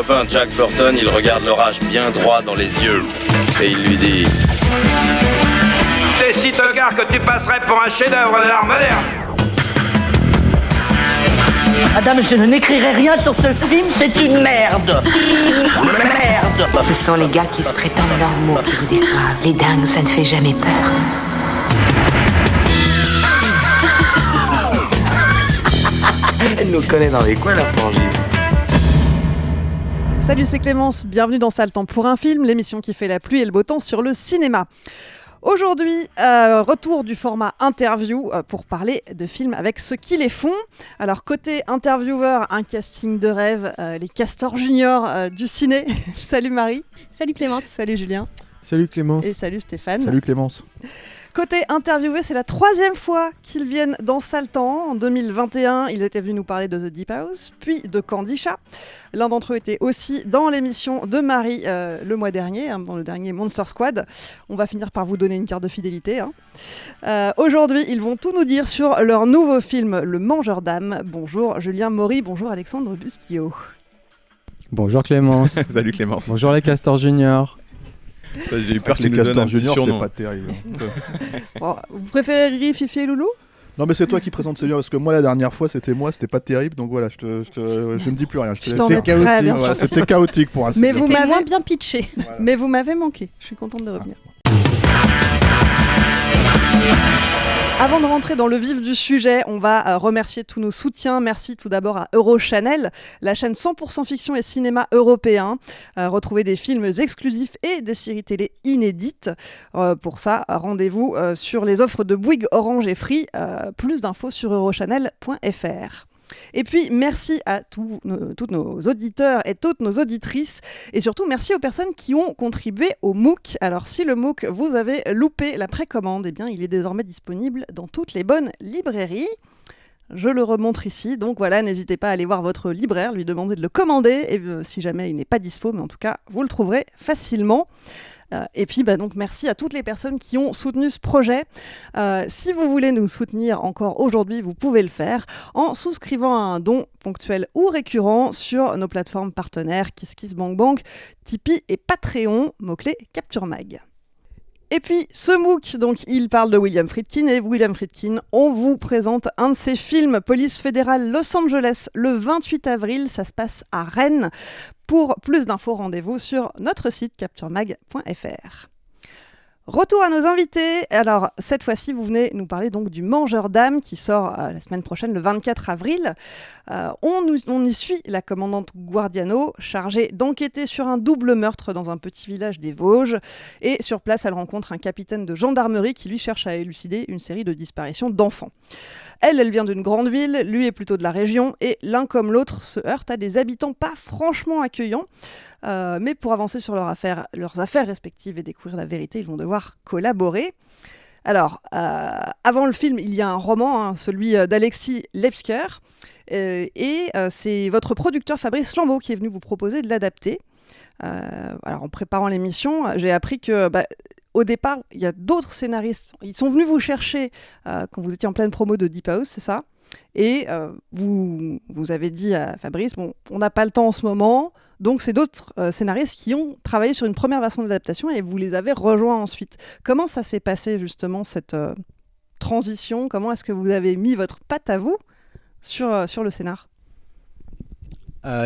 copain Jack Burton, il regarde l'orage bien droit dans les yeux. Et il lui dit... T'es si tocard que tu passerais pour un chef-d'œuvre de l'art moderne. Madame, je n'écrirai rien sur ce film, c'est une merde. Merde. Ce sont les gars qui se prétendent normaux qui vous déçoivent. Les dingues, ça ne fait jamais peur. Elle nous connaît dans les coins, la frangine. Salut, c'est Clémence, bienvenue dans Sale Temps pour un film, l'émission qui fait la pluie et le beau temps sur le cinéma. Aujourd'hui, retour du format interview pour parler de films avec ceux qui les font. Alors côté intervieweur, un casting de rêve, les castors juniors du ciné. Salut Marie. Salut Clémence. Salut Julien. Salut Clémence. Et salut Stéphane. Salut Clémence. Côté interviewé, c'est la 3e fois qu'ils viennent dans Sale Temps. En 2021, ils étaient venus nous parler de The Deep House, puis de Candy-Chat. L'un d'entre eux était aussi dans l'émission de Marie le mois dernier, dans le dernier Monster Squad. On va finir par vous donner une carte de fidélité. Aujourd'hui, ils vont tout nous dire sur leur nouveau film, Le Mangeur d'âme. Bonjour Julien Maury, bonjour Alexandre Busquillot. Bonjour Clémence. Salut Clémence. Bonjour les castors juniors. J'ai eu peur que les tu nous donnes castors un petit juniors, surnom. c'est pas terrible. Bon, vous préférez Fifi et Loulou ? Non mais c'est toi qui présente Seigneur parce que moi la dernière fois c'était pas terrible donc voilà je ne dis plus rien. C'était chaotique. Voilà, c'était chaotique pour un. Mais vous m'avez moins bien pitché. Voilà. Mais vous m'avez manqué. Je suis contente de revenir. Avant de rentrer dans le vif du sujet, on va remercier tous nos soutiens. Merci tout d'abord à Eurochannel, la chaîne 100% fiction et cinéma européen. Retrouvez des films exclusifs et des séries télé inédites. Pour ça, rendez-vous sur les offres de Bouygues, Orange et Free. Plus d'infos sur eurochannel.fr. Et puis, merci à tous nos auditeurs et toutes nos auditrices. Et surtout, merci aux personnes qui ont contribué au MOOC. Alors, si le MOOC, vous avez loupé la précommande, eh bien, il est désormais disponible dans toutes les bonnes librairies. Je le remontre ici. Donc voilà, n'hésitez pas à aller voir votre libraire, lui demander de le commander. Et si jamais il n'est pas dispo, mais en tout cas, vous le trouverez facilement. Et puis donc merci à toutes les personnes qui ont soutenu ce projet. Si vous voulez nous soutenir encore aujourd'hui, vous pouvez le faire en souscrivant à un don ponctuel ou récurrent sur nos plateformes partenaires KissKissBankBank, Tipeee et Patreon, mot-clé Capture Mag. Et puis, ce MOOC, donc, il parle de William Friedkin. Et William Friedkin, on vous présente un de ses films, Police fédérale Los Angeles, le 28 avril. Ça se passe à Rennes. Pour plus d'infos, rendez-vous sur notre site capturemag.fr. Retour à nos invités. Alors, cette fois-ci, vous venez nous parler donc du Mangeur d'âme qui sort la semaine prochaine, le 24 avril. On y suit la commandante Guardiano, chargée d'enquêter sur un double meurtre dans un petit village des Vosges. Et sur place, elle rencontre un capitaine de gendarmerie qui lui cherche à élucider une série de disparitions d'enfants. Elle vient d'une grande ville, lui est plutôt de la région, et l'un comme l'autre se heurtent à des habitants pas franchement accueillants. Mais pour avancer sur leurs affaires respectives et découvrir la vérité, ils vont devoir collaborer. Alors, avant le film, il y a un roman, celui d'Alexis Lepsker, et c'est votre producteur Fabrice Lambeau qui est venu vous proposer de l'adapter. Alors, en préparant l'émission, j'ai appris que... au départ, il y a d'autres scénaristes. Ils sont venus vous chercher quand vous étiez en pleine promo de Deep House, c'est ça ? Et vous avez dit à Fabrice, bon, on n'a pas le temps en ce moment, donc c'est d'autres scénaristes qui ont travaillé sur une première version de l'adaptation et vous les avez rejoints ensuite. Comment ça s'est passé justement cette transition ? Comment est-ce que vous avez mis votre patte à vous sur le scénar ?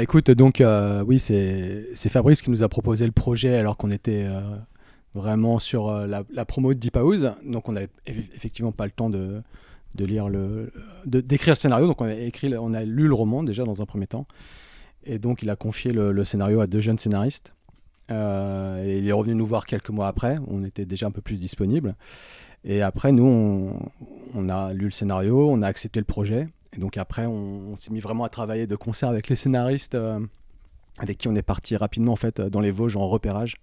Écoute, donc oui, c'est Fabrice qui nous a proposé le projet alors qu'on était vraiment sur la promo de Deep House, donc on n'avait effectivement pas le temps d'écrire le scénario, donc on a lu le roman déjà dans un premier temps, et donc il a confié le scénario à 2 jeunes scénaristes, et il est revenu nous voir quelques mois après, on était déjà un peu plus disponibles, et après nous on a lu le scénario, on a accepté le projet, et donc après on s'est mis vraiment à travailler de concert avec les scénaristes avec qui on est parti rapidement en fait dans les Vosges en repérage.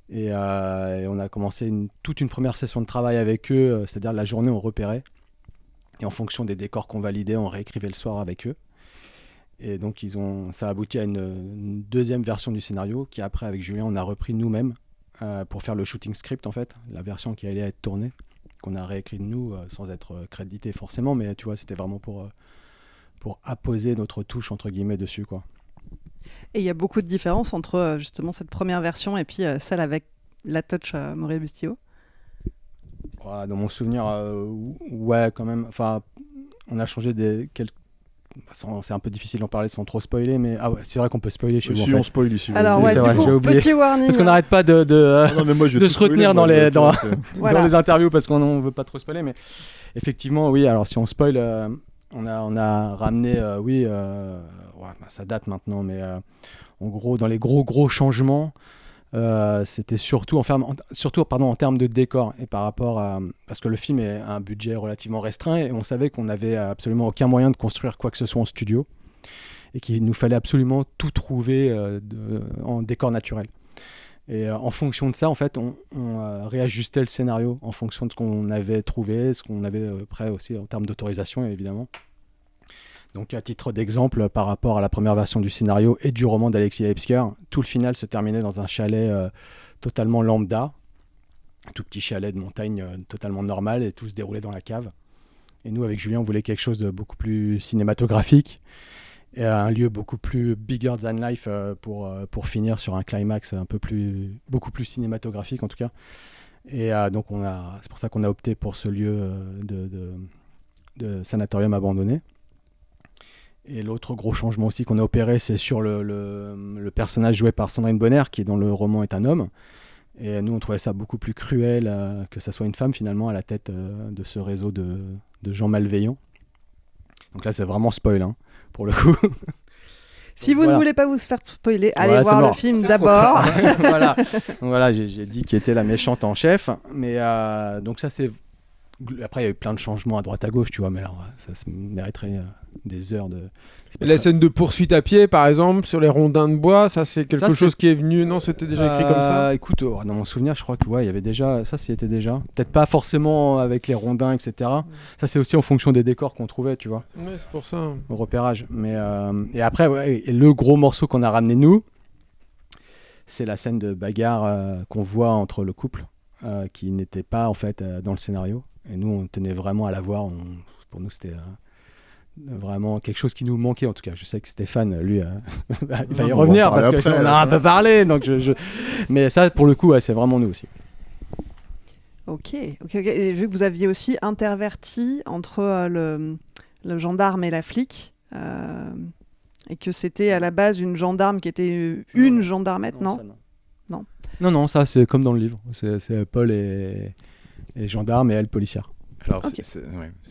Et on a commencé toute une première session de travail avec eux, c'est-à-dire la journée on repérait, et en fonction des décors qu'on validait, on réécrivait le soir avec eux. Et donc ça a abouti à une deuxième version du scénario qui après avec Julien on a repris nous-mêmes pour faire le shooting script en fait, la version qui allait être tournée, qu'on a réécrit nous sans être crédité forcément, mais tu vois c'était vraiment pour apposer notre touche entre guillemets dessus quoi. Et il y a beaucoup de différences entre justement cette première version et puis celle avec la touch Maurice Bustillo. Ouais, dans mon souvenir, ouais, quand même. Enfin, on a changé c'est un peu difficile d'en parler sans trop spoiler, mais c'est vrai qu'on peut spoiler chez vous. Si, on spoil ici. Alors, ouais, c'est du vrai, coup, j'ai oublié. petit warning. Parce qu'on n'arrête pas de se retenir dans les interviews parce qu'on ne veut pas trop spoiler. Mais effectivement, oui, alors si on spoil, on a ramené, ça date maintenant, mais en gros, dans les gros changements, c'était surtout en termes de décor et par rapport à... Parce que le film est un budget relativement restreint et on savait qu'on n'avait absolument aucun moyen de construire quoi que ce soit en studio et qu'il nous fallait absolument tout trouver en décor naturel. Et en fonction de ça, en fait, on réajustait le scénario en fonction de ce qu'on avait trouvé, ce qu'on avait prêt aussi en termes d'autorisation, évidemment. Donc, à titre d'exemple, par rapport à la première version du scénario et du roman d'Alexis Leipzger, tout le final se terminait dans un chalet totalement lambda, un tout petit chalet de montagne totalement normal, et tout se déroulait dans la cave. Et nous, avec Julien, on voulait quelque chose de beaucoup plus cinématographique, et un lieu beaucoup plus bigger than life pour finir sur un climax beaucoup plus cinématographique en tout cas. Et donc c'est pour ça qu'on a opté pour ce lieu de sanatorium abandonné. Et l'autre gros changement aussi qu'on a opéré, c'est sur le personnage joué par Sandrine Bonner, qui dans le roman est un homme. Et nous, on trouvait ça beaucoup plus cruel que ça soit une femme finalement à la tête de ce réseau de gens malveillants. Donc là, c'est vraiment spoil, hein, pour le coup. Si vous ne voulez pas vous faire spoiler, allez voir le film d'abord. Voilà, j'ai dit qui était la méchante en chef. Mais donc ça, c'est... Après, il y a eu plein de changements à droite à gauche, tu vois, mais alors ça mériterait des heures de... La scène de poursuite à pied, par exemple, sur les rondins de bois, ça c'est quelque chose qui est venu... Non, c'était déjà écrit comme ça. Écoute, dans mon souvenir, je crois que il y avait déjà... Ça, c'était déjà. Peut-être pas forcément avec les rondins, etc. Ça, c'est aussi en fonction des décors qu'on trouvait, tu vois. Ouais, c'est pour ça. Au repérage. Mais, et après, et le gros morceau qu'on a ramené, nous, c'est la scène de bagarre qu'on voit entre le couple, qui n'était pas, en fait, dans le scénario. Et nous, on tenait vraiment à la voir. Pour nous, c'était vraiment quelque chose qui nous manquait, en tout cas. Je sais que Stéphane, lui, il va y revenir parce qu'on en a un peu parlé. Donc Mais ça, pour le coup, c'est vraiment nous aussi. Ok. Et vu que vous aviez aussi interverti entre le gendarme et la flic, et que c'était à la base une gendarme qui était une gendarmette, non ? Non, ça, c'est comme dans le livre. C'est Paul et gendarme et elle policière. Alors, ça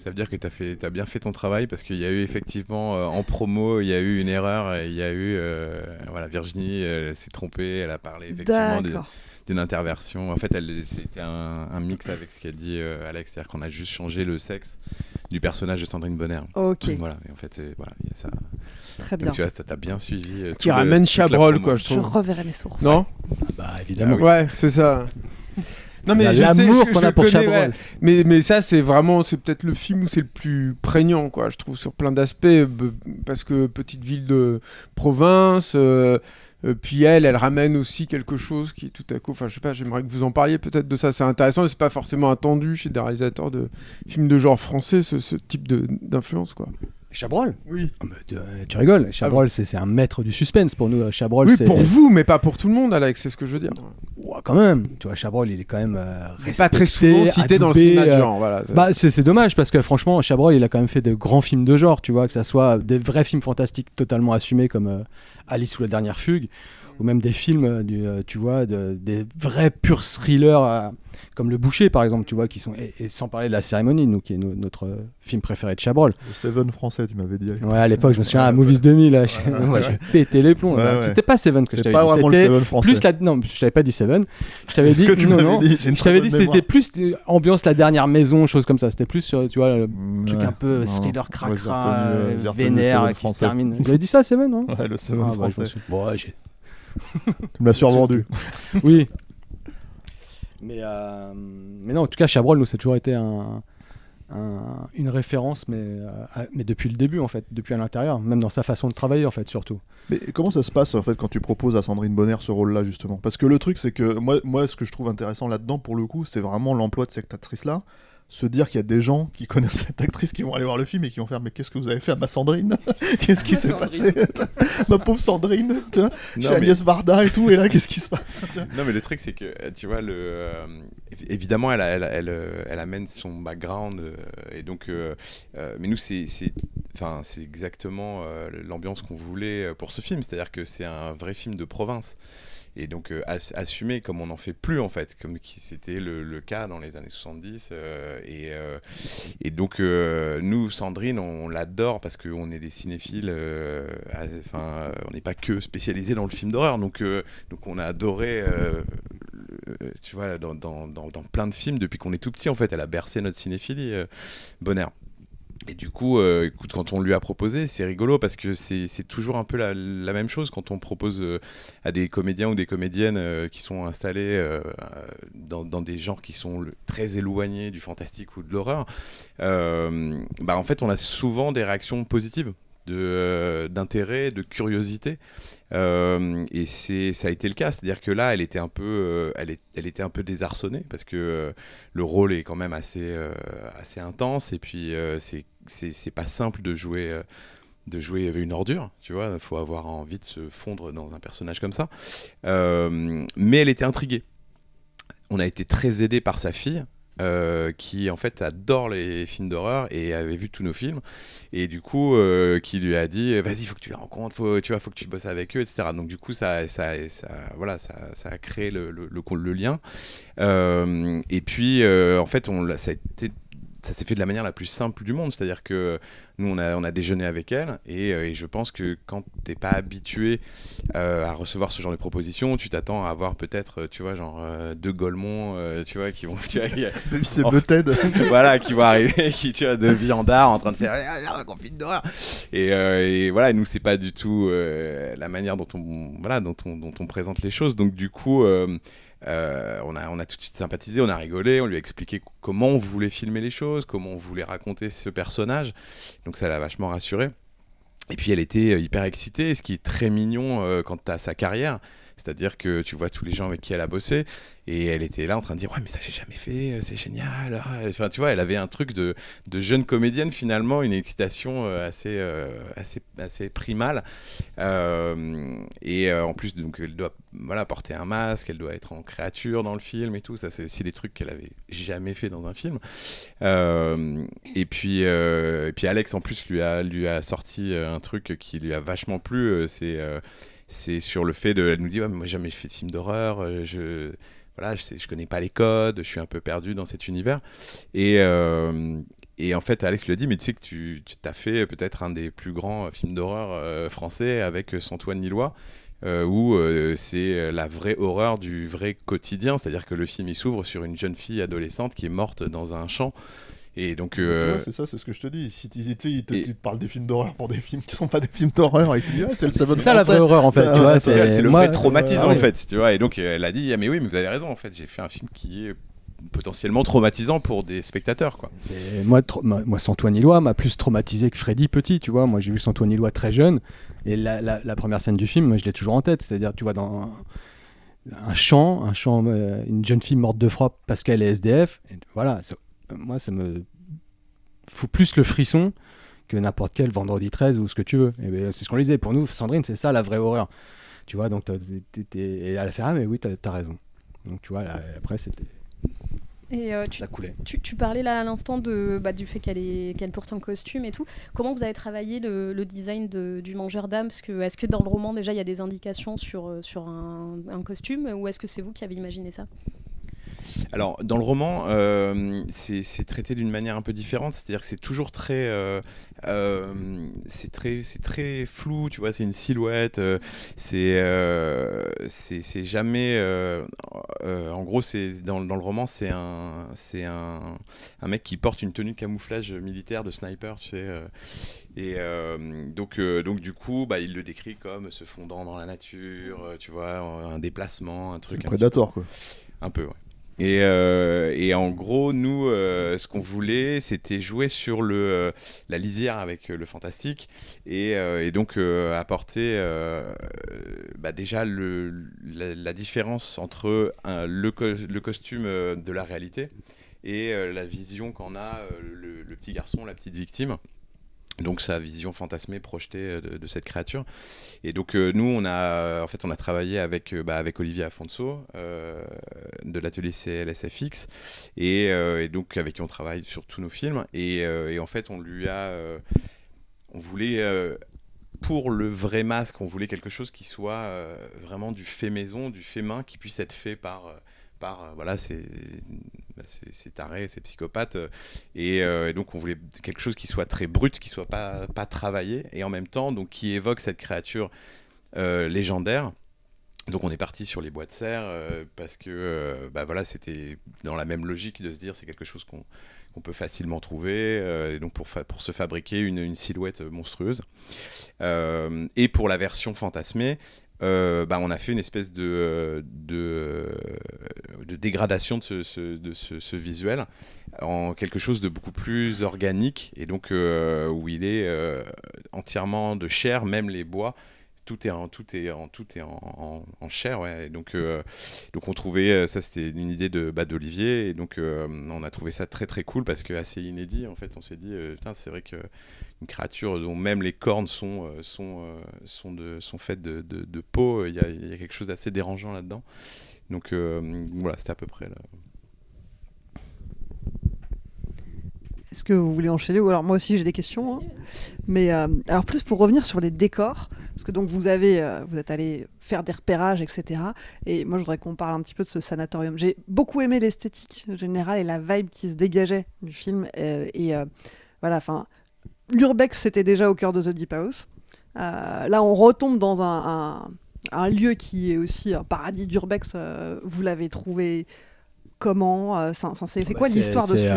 veut dire que tu as bien fait ton travail parce qu'il y a eu effectivement en promo, il y a eu une erreur, et il y a eu Virginie s'est trompée, elle a parlé effectivement d'une interversion. En fait, c'était un mix avec ce qu'a dit Alex, c'est-à-dire qu'on a juste changé le sexe du personnage de Sandrine Bonner. Ok. Donc, voilà, et en fait, il y a ça. Très bien. Donc, tu vois, t'as bien suivi. Qui ramène Chabrol, quoi, je trouve. Je reverrai mes sources. Non ? Évidemment. Ouais, c'est ça. Non, mais l'amour qu'on a pour Chabrol. Ouais. Mais ça, c'est peut-être le film où c'est le plus prégnant, quoi, je trouve, sur plein d'aspects, parce que petite ville de province, puis elle ramène aussi quelque chose qui tout à coup, enfin, je sais pas, j'aimerais que vous en parliez peut-être de ça, c'est intéressant, et c'est pas forcément attendu chez des réalisateurs de films de genre français, ce type d'influence, quoi. Chabrol ? Oui. Tu rigoles. Chabrol, c'est un maître du suspense pour nous. Chabrol, oui, pour vous, mais pas pour tout le monde, Alex, c'est ce que je veux dire. Ouais, quand même. Tu vois, Chabrol, il est quand même respecté, pas très souvent cité dans le cinéma de genre. Voilà, c'est dommage parce que franchement, Chabrol, il a quand même fait de grands films de genre, tu vois, que ça soit des vrais films fantastiques totalement assumés comme Alice ou la dernière fugue, ou même des films, tu vois, des vrais purs thrillers comme Le Boucher, par exemple, tu vois, qui sont et sans parler de La Cérémonie, nous, qui est notre film préféré de Chabrol. Le Seven français, tu m'avais dit. Ouais, à l'époque, je me souviens à Movies 2000, moi, j'ai pété les plombs. C'était pas Seven que je t'avais dit. C'était pas vraiment le Seven français. Non, je t'avais pas dit Seven. Je t'avais dit je t'avais dit c'était plus ambiance La Dernière Maison, chose comme ça. C'était plus, tu vois, le truc un peu thriller cracra, vénère, qui se termine. J'avais dit ça, Seven, non ? Ouais, le Seven français. Bon, j'ai... Tu me l'as survendu. Oui. Mais non, en tout cas, Chabrol, nous, ça a toujours été une référence, mais depuis le début, en fait, depuis à l'intérieur, même dans sa façon de travailler, en fait, surtout. Mais comment ça se passe, en fait, quand tu proposes à Sandrine Bonner ce rôle-là, justement ? Parce que le truc, c'est que moi, ce que je trouve intéressant là-dedans, pour le coup, c'est vraiment l'emploi de cette actrice-là. se dire qu'il y a des gens qui connaissent cette actrice qui vont aller voir le film et qui vont faire mais qu'est-ce que vous avez fait à ma Sandrine? Qu'est-ce qui s'est passé? Ma pauvre Sandrine, tu vois, chez Agnès Varda et tout, et là qu'est-ce qui se passe? Non mais le truc c'est que tu vois évidemment elle amène son background et donc mais nous c'est exactement l'ambiance qu'on voulait pour ce film, c'est-à-dire que c'est un vrai film de province. Et donc assumé comme on n'en fait plus en fait, comme c'était le cas dans les années 70 et donc nous Sandrine on l'adore parce qu'on est des cinéphiles, on n'est pas que spécialisés dans le film d'horreur, donc on a adoré tu vois dans plein de films depuis qu'on est tout petit en fait, elle a bercé notre cinéphilie, Bonner. Et du coup, écoute, quand on lui a proposé, c'est rigolo parce que c'est toujours un peu la même chose quand on propose à des comédiens ou des comédiennes qui sont installés dans des genres qui sont très éloignés du fantastique ou de l'horreur. En fait, on a souvent des réactions positives d'intérêt, de curiosité. Et ça a été le cas, c'est-à-dire que là elle était un peu désarçonnée parce que le rôle est quand même assez intense et puis c'est pas simple de jouer une ordure, tu vois, il faut avoir envie de se fondre dans un personnage comme ça, mais elle était intriguée. On a été très aidé par sa fille qui en fait adore les films d'horreur et avait vu tous nos films et du coup qui lui a dit vas-y faut que tu les rencontres, faut que tu bosses avec eux, etc. Donc du coup ça a créé le lien et puis en fait ça s'est fait de la manière la plus simple du monde, c'est-à-dire que nous on a déjeuné avec elle et je pense que quand t'es pas habitué à recevoir ce genre de propositions, tu t'attends à avoir peut-être tu vois genre deux Golemont tu vois qui vont c'est Butted voilà qui vont arriver qui tu vois de viandard en train de faire un film d'horreur et voilà, nous c'est pas du tout la manière dont on présente les choses, donc du coup on a tout de suite sympathisé, on a rigolé, on lui a expliqué comment on voulait filmer les choses, comment on voulait raconter ce personnage, donc ça l'a vachement rassurée. Et puis elle était hyper excitée, ce qui est très mignon quant à sa carrière, c'est-à-dire que tu vois tous les gens avec qui elle a bossé et elle était là en train de dire ouais mais ça j'ai jamais fait, c'est génial, enfin tu vois elle avait un truc de jeune comédienne finalement, une excitation assez primale et en plus donc elle doit porter un masque, elle doit être en créature dans le film et tout, ça c'est aussi des trucs qu'elle avait jamais fait dans un film et puis Alex en plus lui a sorti un truc qui lui a vachement plu, c'est sur le fait elle nous dit ouais, mais moi j'ai jamais fait de film d'horreur, je connais pas les codes, je suis un peu perdu dans cet univers et en fait Alex lui a dit mais tu sais que tu t'as fait peut-être un des plus grands films d'horreur français avec Santoine Nilois où c'est la vraie horreur du vrai quotidien, c'est-à-dire que le film il s'ouvre sur une jeune fille adolescente qui est morte dans un champ. Et donc, tu vois, c'est ça, c'est ce que je te dis. Si tu te parles des films d'horreur pour des films qui sont pas des films d'horreur, et puis c'est ça la vraie horreur en fait. Tu vois, c'est le vrai traumatisant en fait. Tu vois, et donc elle a dit ah, mais oui, mais vous avez raison en fait. J'ai fait un film qui est potentiellement traumatisant pour des spectateurs quoi. Moi Santoine Nilois m'a plus traumatisé que Freddy petit, tu vois. Moi j'ai vu Santoine Nilois très jeune et la première scène du film, moi je l'ai toujours en tête. C'est-à-dire tu vois dans un champ, une jeune fille morte de froid parce qu'elle est SDF. Et voilà. Moi, ça me fout plus le frisson que n'importe quel Vendredi 13 ou ce que tu veux. Et c'est ce qu'on disait. Pour nous, Sandrine, c'est ça la vraie horreur. Tu vois, donc et elle a fait ah mais oui, t'as raison. Donc tu vois, là, après c'était. Et ça coulait. Tu parlais là à l'instant du fait qu'elle porte un costume et tout. Comment vous avez travaillé le design du mangeur d'âme? Est-ce que dans le roman déjà il y a des indications sur un costume ou est-ce que c'est vous qui avez imaginé ça? Alors, dans le roman, c'est traité d'une manière un peu différente, c'est-à-dire que c'est toujours très flou, tu vois, c'est une silhouette, c'est jamais... en gros, dans le roman, c'est un mec qui porte une tenue de camouflage militaire de sniper, tu sais... Et donc du coup, il le décrit comme se fondant dans la nature, tu vois, un déplacement, un truc... Un Predator, quoi. Un peu, ouais. Et en gros, nous, ce qu'on voulait, c'était jouer sur la lisière avec le fantastique et donc apporter déjà la différence entre le costume de la réalité et la vision qu'en a le petit garçon, la petite victime. Donc sa vision fantasmée, projetée de cette créature. Et donc nous, on a travaillé avec Olivier Afonso de l'atelier CLSFX et donc avec qui on travaille sur tous nos films. Et en fait, on voulait pour le vrai masque, on voulait quelque chose qui soit vraiment du fait maison, du fait main, qui puisse être fait par ces tarés, ces psychopathes, et donc on voulait quelque chose qui soit très brut, qui soit pas travaillé, et en même temps donc qui évoque cette créature légendaire. Donc on est parti sur les bois de serre parce que c'était dans la même logique de se dire c'est quelque chose qu'on peut facilement trouver, et donc pour se fabriquer une silhouette monstrueuse. Et pour la version fantasmée, on a fait une espèce de dégradation de ce visuel en quelque chose de beaucoup plus organique, et donc où il est entièrement de chair, même les bois. Tout est en chair, ouais. Et donc on trouvait ça, c'était une idée d'Olivier, et donc on a trouvé ça très très cool parce que assez inédit. En fait, on s'est dit putain, c'est vrai que une créature dont même les cornes sont faites de peau, il y a quelque chose d'assez dérangeant là-dedans. Donc voilà, c'était à peu près là. Est-ce que vous voulez enchaîner ou alors moi aussi j'ai des questions, hein. Mais alors plus pour revenir sur les décors, parce que donc vous êtes allé faire des repérages, etc. Et moi je voudrais qu'on parle un petit peu de ce sanatorium. J'ai beaucoup aimé l'esthétique générale et la vibe qui se dégageait du film. Voilà, enfin, l'urbex c'était déjà au cœur de The Deep House. Là on retombe dans un lieu qui est aussi un paradis d'urbex. Vous l'avez trouvé comment c'est quoi l'histoire dessus?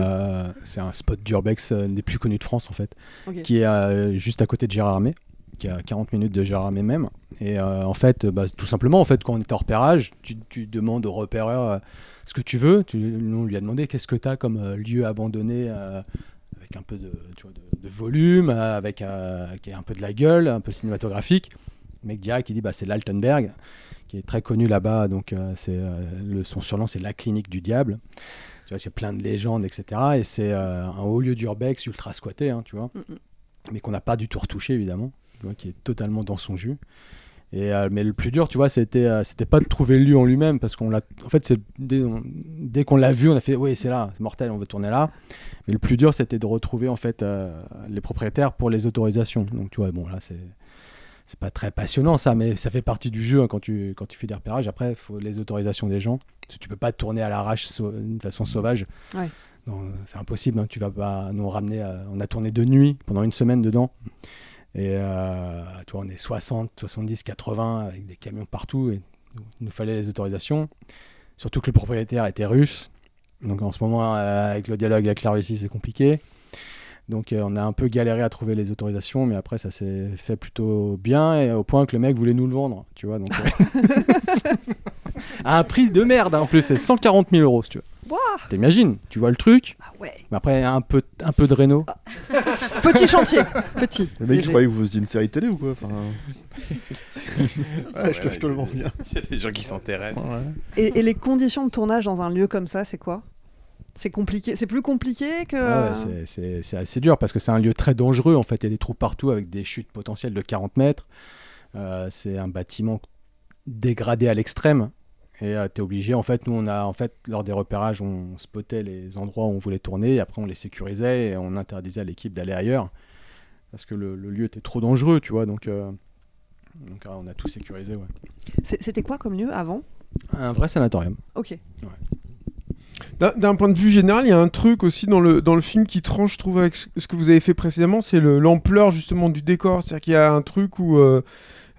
C'est un spot d'urbex des plus connus de France en fait, okay. Qui est juste à côté de Gérardmer, qui est à 40 minutes de Gérardmer même. Et en fait, tout simplement, en fait, quand on était en repérage, tu demandes au repéreur ce que tu veux. Nous, on lui a demandé qu'est-ce que tu as comme lieu abandonné avec un peu de volume, avec un peu de la gueule, un peu cinématographique. Le mec direct, il dit c'est l'Altenberg, qui est très connu là-bas, donc son surnom c'est la clinique du diable. Tu vois, il y a plein de légendes, etc. Et c'est un haut lieu d'urbex ultra squatté, hein, tu vois, mais qu'on n'a pas du tout retouché évidemment, tu vois, qui est totalement dans son jus. Et mais le plus dur, tu vois, c'était pas de trouver le lieu en lui-même, parce qu'on l'a, en fait, dès qu'on l'a vu, on a fait oui, c'est là, c'est mortel, on veut tourner là. Mais le plus dur, c'était de retrouver en fait les propriétaires pour les autorisations. Donc tu vois, bon là c'est pas très passionnant ça, mais ça fait partie du jeu, hein, quand tu fais des repérages. Après, il faut les autorisations des gens. Parce que tu peux pas tourner à l'arrache d'une façon sauvage. Ouais. C'est impossible. Hein, tu vas pas nous ramener. On a tourné de nuit pendant une semaine dedans. Et tu vois, on est 60, 70, 80 avec des camions partout. Et il nous fallait les autorisations. Surtout que le propriétaire était russe. Donc en ce moment, avec le dialogue avec la Russie, c'est compliqué. Donc on a un peu galéré à trouver les autorisations, mais après ça s'est fait plutôt bien, et au point que le mec voulait nous le vendre, tu vois. Donc, à un prix de merde, hein, en plus, c'est 140 000 €, si tu veux. Wow. T'imagines, tu vois le truc. Ah ouais. Mais après un peu de réno. Petit chantier, petit. Le mec croyait que vous faisiez une série télé ou quoi, enfin... ouais, je te le vends bien. Il y a des gens qui s'intéressent. Ouais. Et les conditions de tournage dans un lieu comme ça, c'est quoi ? C'est compliqué, c'est plus compliqué que... Ouais, c'est assez dur parce que c'est un lieu très dangereux, en fait. Il y a des trous partout avec des chutes potentielles de 40 mètres. C'est un bâtiment dégradé à l'extrême. Et t'es obligé, en fait, nous, lors des repérages, on spottait les endroits où on voulait tourner, et après on les sécurisait et on interdisait à l'équipe d'aller ailleurs parce que le lieu était trop dangereux, tu vois. Donc on a tout sécurisé, ouais. C'était quoi comme lieu avant ? Un vrai sanatorium. Ok. Ouais. D'un point de vue général, il y a un truc aussi dans le film qui tranche, je trouve, avec ce que vous avez fait précédemment, c'est l'ampleur justement du décor. C'est-à-dire qu'il y a un truc où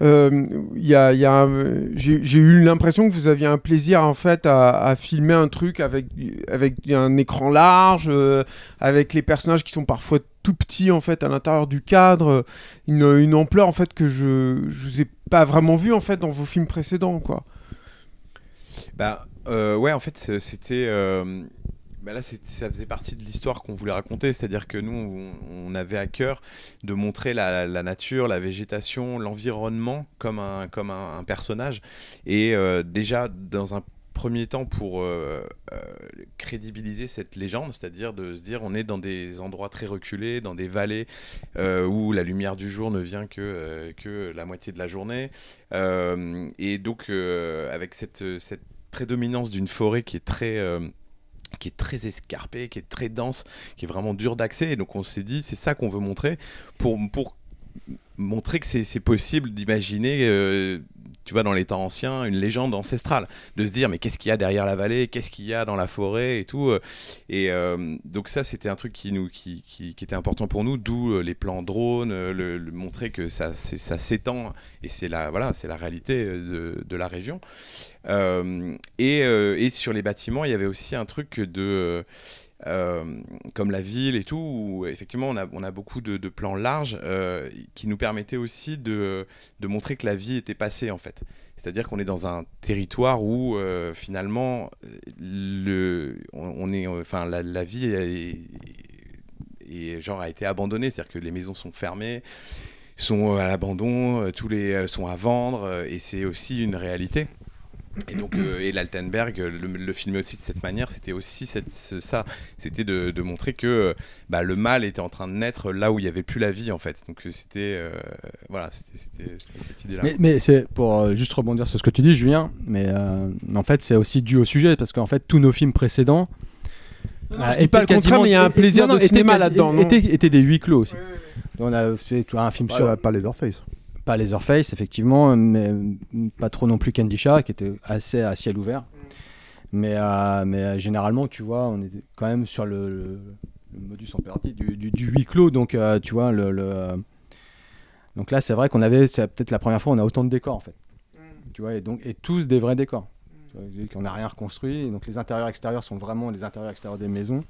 j'ai eu l'impression que vous aviez un plaisir en fait à filmer un truc avec un écran large, avec les personnages qui sont parfois tout petits en fait à l'intérieur du cadre, une ampleur en fait que je vous ai pas vraiment vu en fait dans vos films précédents, quoi. Ouais, en fait, c'était... là, ça faisait partie de l'histoire qu'on voulait raconter, c'est-à-dire que nous, on avait à cœur de montrer la nature, la végétation, l'environnement comme un personnage. Et déjà, dans un premier temps pour crédibiliser cette légende, c'est-à-dire de se dire on est dans des endroits très reculés, dans des vallées où la lumière du jour ne vient que la moitié de la journée, et donc avec cette prédominance d'une forêt qui est très escarpée, qui est très dense, qui est vraiment dure d'accès, et donc on s'est dit c'est ça qu'on veut montrer pour montrer que c'est possible d'imaginer tu vois, dans les temps anciens, une légende ancestrale, de se dire mais qu'est-ce qu'il y a derrière la vallée, qu'est-ce qu'il y a dans la forêt et tout, et donc ça c'était un truc qui était important pour nous, d'où les plans drones, le montrer que ça s'étend, et c'est la réalité de la région, et sur les bâtiments il y avait aussi un truc de comme la ville et tout, où effectivement on a beaucoup de plans larges qui nous permettaient aussi de montrer que la vie était passée en fait. C'est-à-dire qu'on est dans un territoire où finalement la vie a été abandonnée, c'est-à-dire que les maisons sont fermées, sont à l'abandon, tous les sont à vendre, et c'est aussi une réalité. Et donc et l'Altenberg le filmer aussi de cette manière, c'était aussi ça, c'était de montrer que le mal était en train de naître là où il n'y avait plus la vie en fait. Donc c'était c'était cette idée là. Mais c'est pour juste rebondir sur ce que tu dis, Julien, mais en fait c'est aussi dû au sujet, parce qu'en fait tous nos films précédents je dis pas le contraire, mais il y a un plaisir de cinéma là-dedans, étaient des huis clos aussi. On a fait un film sur pas Leatherface. Pas Leatherface, effectivement, mais pas trop non plus Candy Shah, qui était assez à ciel ouvert. Mais généralement, tu vois, on est quand même sur le modus operandi du huis clos. Donc, tu vois, donc là, c'est vrai c'est peut-être la première fois où on a autant de décors, en fait. Tu vois, et tous des vrais décors. On n'a rien reconstruit, donc les intérieurs extérieurs sont vraiment les intérieurs extérieurs des maisons.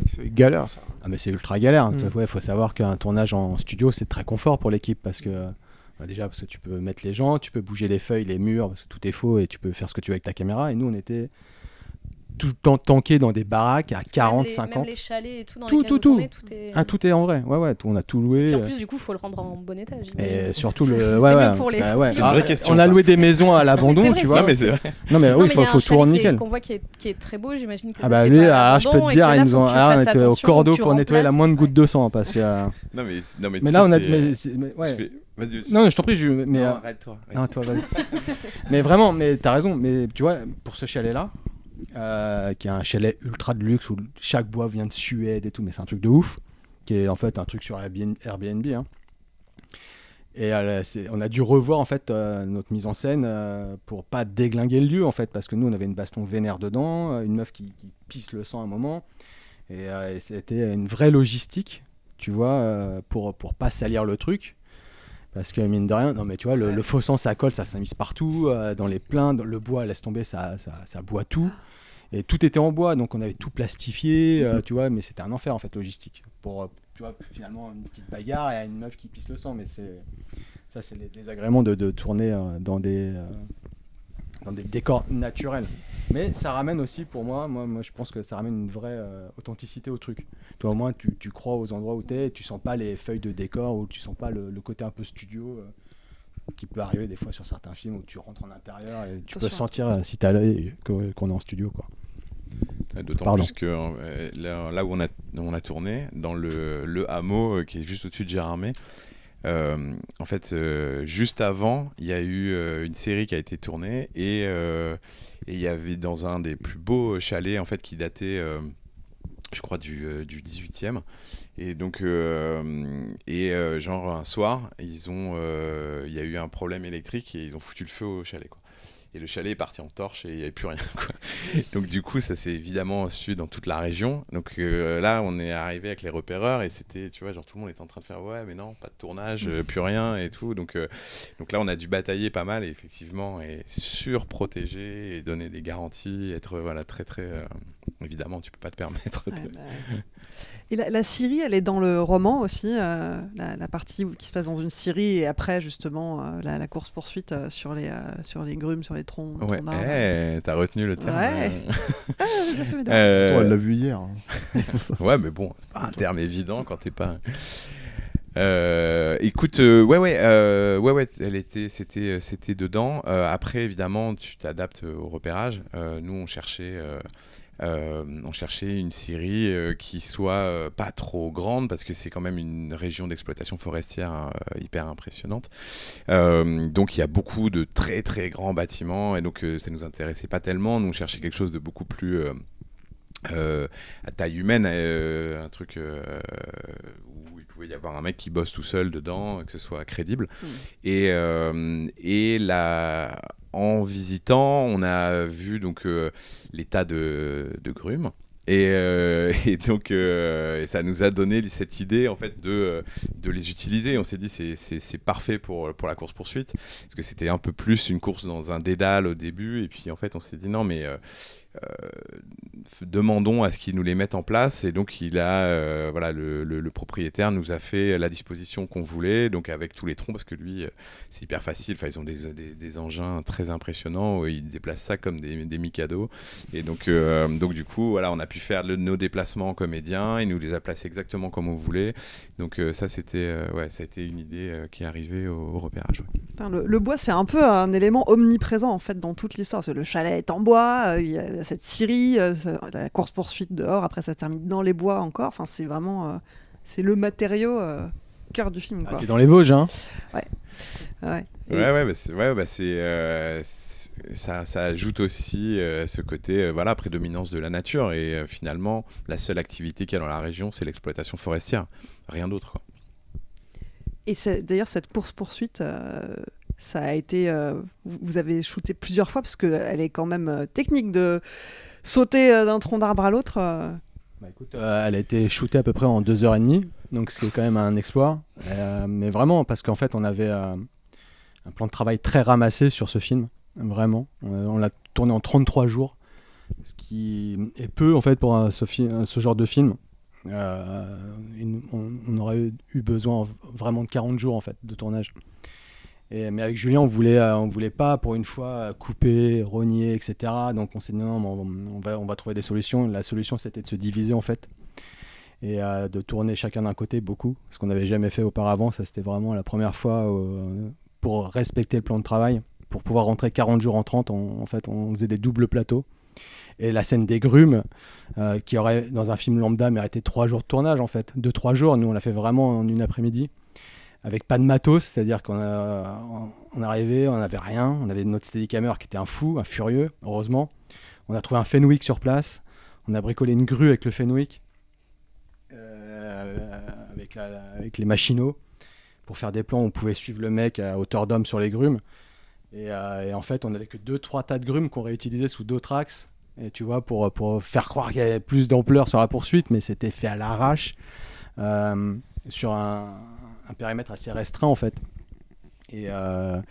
C'est galère, ça. Ah, mais c'est ultra galère. Ouais, faut savoir qu'un tournage en studio, c'est très confort pour l'équipe, parce que déjà parce que tu peux mettre les gens, tu peux bouger les feuilles, les murs, parce que tout est faux, et tu peux faire ce que tu veux avec ta caméra. Et nous, on était tout le temps tankés dans des baraques à 40, 50. Même les chalets et tout, dans lesquels vous tournez, tout est... Ah, tout est en vrai. Ouais, on a tout loué. Et en plus, du coup, il faut le rendre en bon état. Et surtout c'est mieux pour les... C'est une vraie question. On a loué des maisons à l'abandon, tu vois. Mais c'est vrai. Non, mais oui, il faut tout rendre nickel. Qu'on voit qui est très beau, j'imagine que ah bah lui, je peux te dire, ils nous ont été au cordeau pour nettoyer la moindre goutte de sang, parce que... Mais là, on a... Non, je t'en prie, mais arrête-toi. Non, toi, vas-y. Mais vraiment, mais t'as raison. Mais tu vois, pour ce chalet-là, qui est un chalet ultra de luxe où chaque bois vient de Suède et tout, mais c'est un truc de ouf, qui est en fait un truc sur Airbnb. Hein. Et on a dû revoir en fait notre mise en scène pour pas déglinguer le lieu en fait, parce que nous on avait une baston vénère dedans, une meuf qui pisse le sang à un moment, et c'était une vraie logistique, tu vois, pour pas salir le truc. Parce que mine de rien, non mais tu vois, le faux sang ça colle, ça s'amuse partout, dans les pleins, le bois laisse tomber, ça boit tout. Et tout était en bois, donc on avait tout plastifié, tu vois, mais c'était un enfer en fait logistique. Pour, tu vois, finalement une petite bagarre et une meuf qui pisse le sang, mais c'est les désagréments de tourner dans des décors naturels. Mais ça ramène aussi, pour moi je pense que ça ramène une vraie authenticité au truc. Toi au moins tu crois aux endroits où t'es, et tu sens pas les feuilles de décor, ou tu sens pas le côté un peu studio qui peut arriver des fois sur certains films où tu rentres en intérieur et tu peux sentir si t'as l'œil qu'on est en studio quoi. D'autant plus que là où on a tourné, dans le hameau qui est juste au-dessus de Gérardmer, en fait juste avant il y a eu une série qui a été tournée, et il y avait dans un des plus beaux chalets en fait qui datait je crois du 18e, et donc genre un soir il y a eu un problème électrique et ils ont foutu le feu au chalet quoi. Et le chalet est parti en torche et il n'y avait plus rien quoi. Donc du coup ça s'est évidemment su dans toute la région. Donc là on est arrivé avec les repéreurs, et c'était, tu vois, genre tout le monde était en train de faire ouais mais non, pas de tournage, plus rien et tout. Donc là on a dû batailler pas mal, et effectivement, et surprotéger et donner des garanties, être très très évidemment tu peux pas te permettre de... Et la Syrie, elle est dans le roman aussi, la partie qui se passe dans une Scierie, et après justement la course-poursuite sur les grumes, sur les troncs. Ouais, t'as retenu le terme. Ouais. Elle l'a vu hier. Ouais, mais bon, c'est pas un terme évident quand t'es pas... Écoute, c'était dedans. Après, évidemment, tu t'adaptes au repérage. Nous, on cherchait une série qui soit pas trop grande parce que c'est quand même une région d'exploitation forestière hyper impressionnante. Donc, il y a beaucoup de très très grands bâtiments et donc ça nous intéressait pas tellement. Nous, on cherchait quelque chose de beaucoup plus à taille humaine, un truc où il pouvait y avoir un mec qui bosse tout seul dedans, que ce soit crédible. Et là, en visitant, on a vu donc l'état de Grumes. Et donc ça nous a donné cette idée en fait de les utiliser. On s'est dit c'est parfait pour la course poursuite parce que c'était un peu plus une course dans un dédale au début et puis en fait on s'est dit non mais demandons à ce qu'ils nous les mettent en place et donc le propriétaire nous a fait la disposition qu'on voulait donc avec tous les troncs parce que lui c'est hyper facile, ils ont des engins très impressionnants où ils déplacent ça comme des Mikado et donc du coup voilà on a pu faire nos déplacements en comédien, il nous les a placés exactement comme on voulait donc ça c'était ça a été une idée qui est arrivée au repérage. Le bois c'est un peu un élément omniprésent en fait dans toute l'histoire, le chalet est en bois, il y a cette scierie, la course-poursuite dehors, après ça termine dans les bois encore, enfin c'est vraiment c'est le matériau cœur du film. T'es dans les Vosges, hein. Ça ajoute aussi ce côté prédominance de la nature et finalement la seule activité qu'il y a dans la région c'est l'exploitation forestière, rien d'autre quoi. Et d'ailleurs cette course-poursuite ça a été vous avez shooté plusieurs fois parce qu'elle est quand même technique de sauter d'un tronc d'arbre à l'autre. Écoute, elle a été shootée à peu près en 2h30, donc ce qui est quand même un exploit. Mais vraiment, parce qu'en fait, on avait un plan de travail très ramassé sur ce film, vraiment. On l'a tourné en 33 jours, ce qui est peu en fait pour ce genre de film. On aurait eu besoin vraiment de 40 jours en fait, de tournage. Mais avec Julien, on voulait pas pour une fois couper, rogner, etc. Donc on s'est dit non, on va trouver des solutions. La solution c'était de se diviser en fait et de tourner chacun d'un côté beaucoup, ce qu'on n'avait jamais fait auparavant. Ça c'était vraiment la première fois pour respecter le plan de travail, pour pouvoir rentrer 40 jours en 30. En fait, on faisait des doubles plateaux. Et la scène des grumes, qui aurait dans un film lambda mérité 3 jours de tournage en fait, 2-3 jours. Nous on l'a fait vraiment en une après-midi. Avec pas de matos, c'est-à-dire qu'on arrivait, on n'avait rien, on avait notre steadicammer qui était un fou, un furieux, heureusement. On a trouvé un Fenwick sur place, on a bricolé une grue avec le Fenwick, avec les machinaux, pour faire des plans où on pouvait suivre le mec à hauteur d'homme sur les grumes. Et en fait, on n'avait que 2-3 tas de grumes qu'on réutilisait sous d'autres axes, et tu vois, pour faire croire qu'il y avait plus d'ampleur sur la poursuite, mais c'était fait à l'arrache, sur un périmètre assez restreint en fait et on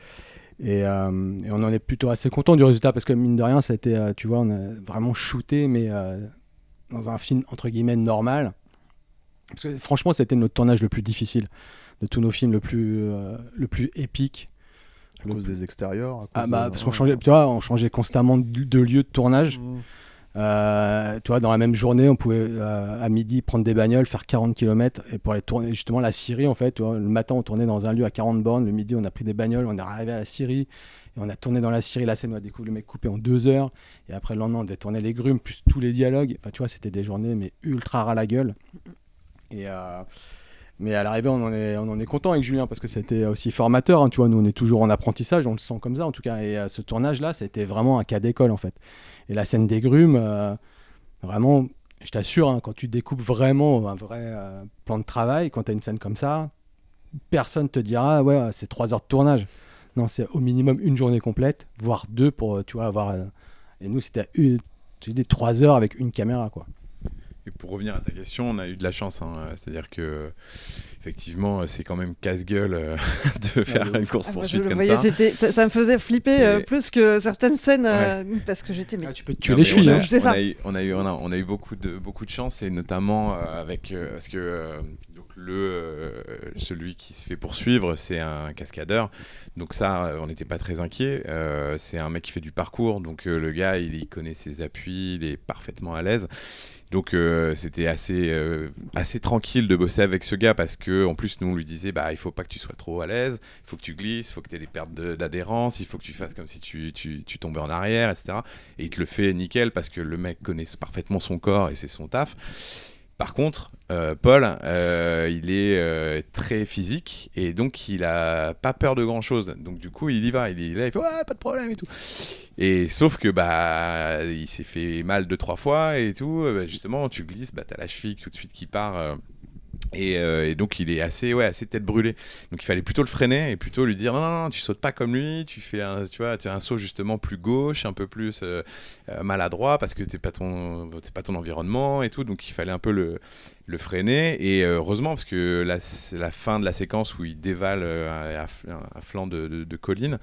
en est plutôt assez content du résultat parce que mine de rien ça a été tu vois on a vraiment shooté mais dans un film entre guillemets normal parce que franchement c'était notre tournage le plus difficile de tous nos films, le plus épique à cause des extérieurs parce qu'on changeait, tu vois, on changeait constamment de lieu de tournage. Tu vois, dans la même journée, on pouvait à midi prendre des bagnoles, faire 40 km et pour aller tourner justement la Syrie en fait. Tu vois, le matin, on tournait dans un lieu à 40 bornes, le midi, on a pris des bagnoles, on est arrivé à la Syrie et on a tourné dans la Syrie. La scène, on a découvert le mec coupé en 2 heures et après le lendemain, on devait tourner les grumes plus tous les dialogues. Enfin, tu vois, c'était des journées mais ultra ras la gueule. Mais à l'arrivée, on en est content avec Julien parce que c'était aussi formateur. Hein, tu vois, nous, on est toujours en apprentissage, on le sent comme ça en tout cas. Et ce tournage-là, c'était vraiment un cas d'école en fait. Et la scène des grumes, vraiment, je t'assure, hein, quand tu découpes vraiment un vrai plan de travail, quand tu as une scène comme ça, personne te dira ouais, c'est 3 heures de tournage. Non, c'est au minimum une journée complète, voire 2 pour tu vois, avoir. Et nous, c'était 3 heures avec une caméra, quoi. Et pour revenir à ta question, on a eu de la chance, hein. C'est-à-dire que effectivement, c'est quand même casse-gueule de faire une course-poursuite comme ça. Ça me faisait flipper plus que certaines scènes parce que j'étais. Tu peux te tuer les chevilles. On a eu beaucoup de chance et notamment avec parce que donc celui qui se fait poursuivre, c'est un cascadeur. Donc ça, on n'était pas très inquiet. C'est un mec qui fait du parcours, donc le gars, il connaît ses appuis, il est parfaitement à l'aise. Donc c'était assez tranquille de bosser avec ce gars parce que en plus nous on lui disait il faut pas que tu sois trop à l'aise, il faut que tu glisses, il faut que tu aies des pertes d'adhérence, il faut que tu fasses comme si tu tombais en arrière, etc. Et il te le fait nickel parce que le mec connaît parfaitement son corps et c'est son taf. Par contre, Paul, il est très physique et donc il a pas peur de grand chose. Donc du coup, il y va, il fait ouais, pas de problème et tout. Et sauf que il s'est fait mal 2-3 fois et tout. Justement, tu glisses, t'as la cheville tout de suite qui part. Et donc il est assez tête brûlée. Donc il fallait plutôt le freiner et plutôt lui dire non, tu sautes pas comme lui, tu fais tu as un saut justement plus gauche, un peu plus maladroit parce que c'est pas ton environnement et tout. Donc il fallait un peu le freiner et heureusement parce que la fin de la séquence où il dévale un flanc de colline,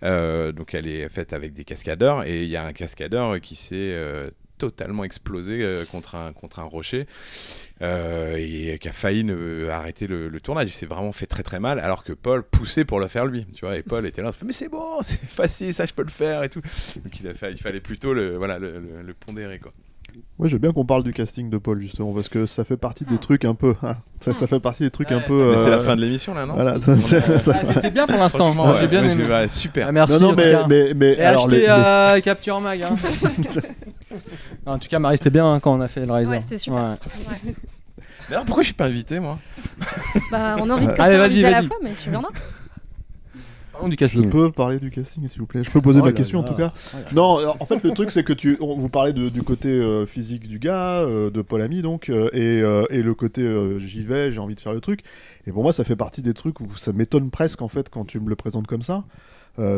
donc elle est faite avec des cascadeurs et il y a un cascadeur qui s'est totalement explosé contre un rocher et qui a failli arrêter le tournage. Il s'est vraiment fait très très mal alors que Paul poussait pour le faire lui, tu vois, et Paul était là, mais c'est bon, c'est facile, ça je peux le faire et tout. Donc il fallait plutôt le pondérer quoi. Ouais, j'aime bien qu'on parle du casting de Paul justement parce que ça fait partie des trucs un peu. Ça fait partie des trucs un peu. Mais c'est la fin de l'émission là, non? Voilà, c'était bien pour l'instant. Moi, j'ai bien aimé. Ouais, super. Ah, merci. Non, mais et alors achetez Capture Mag. Hein. En tout cas, Marie, c'était bien quand on a fait le Riser. Ouais, c'était super. Ouais. D'ailleurs, pourquoi je suis pas invité moi? On invite qu'un seul invité à la fois, mais tu viendras. Du casting. Je peux parler du casting s'il vous plaît. Je peux poser ma question en tout cas. Non, en fait le truc c'est que vous parlez du côté physique du gars, de Paul Ami donc, et le côté j'y vais, j'ai envie de faire le truc. Et pour moi ça fait partie des trucs où ça m'étonne presque en fait quand tu me le présentes comme ça.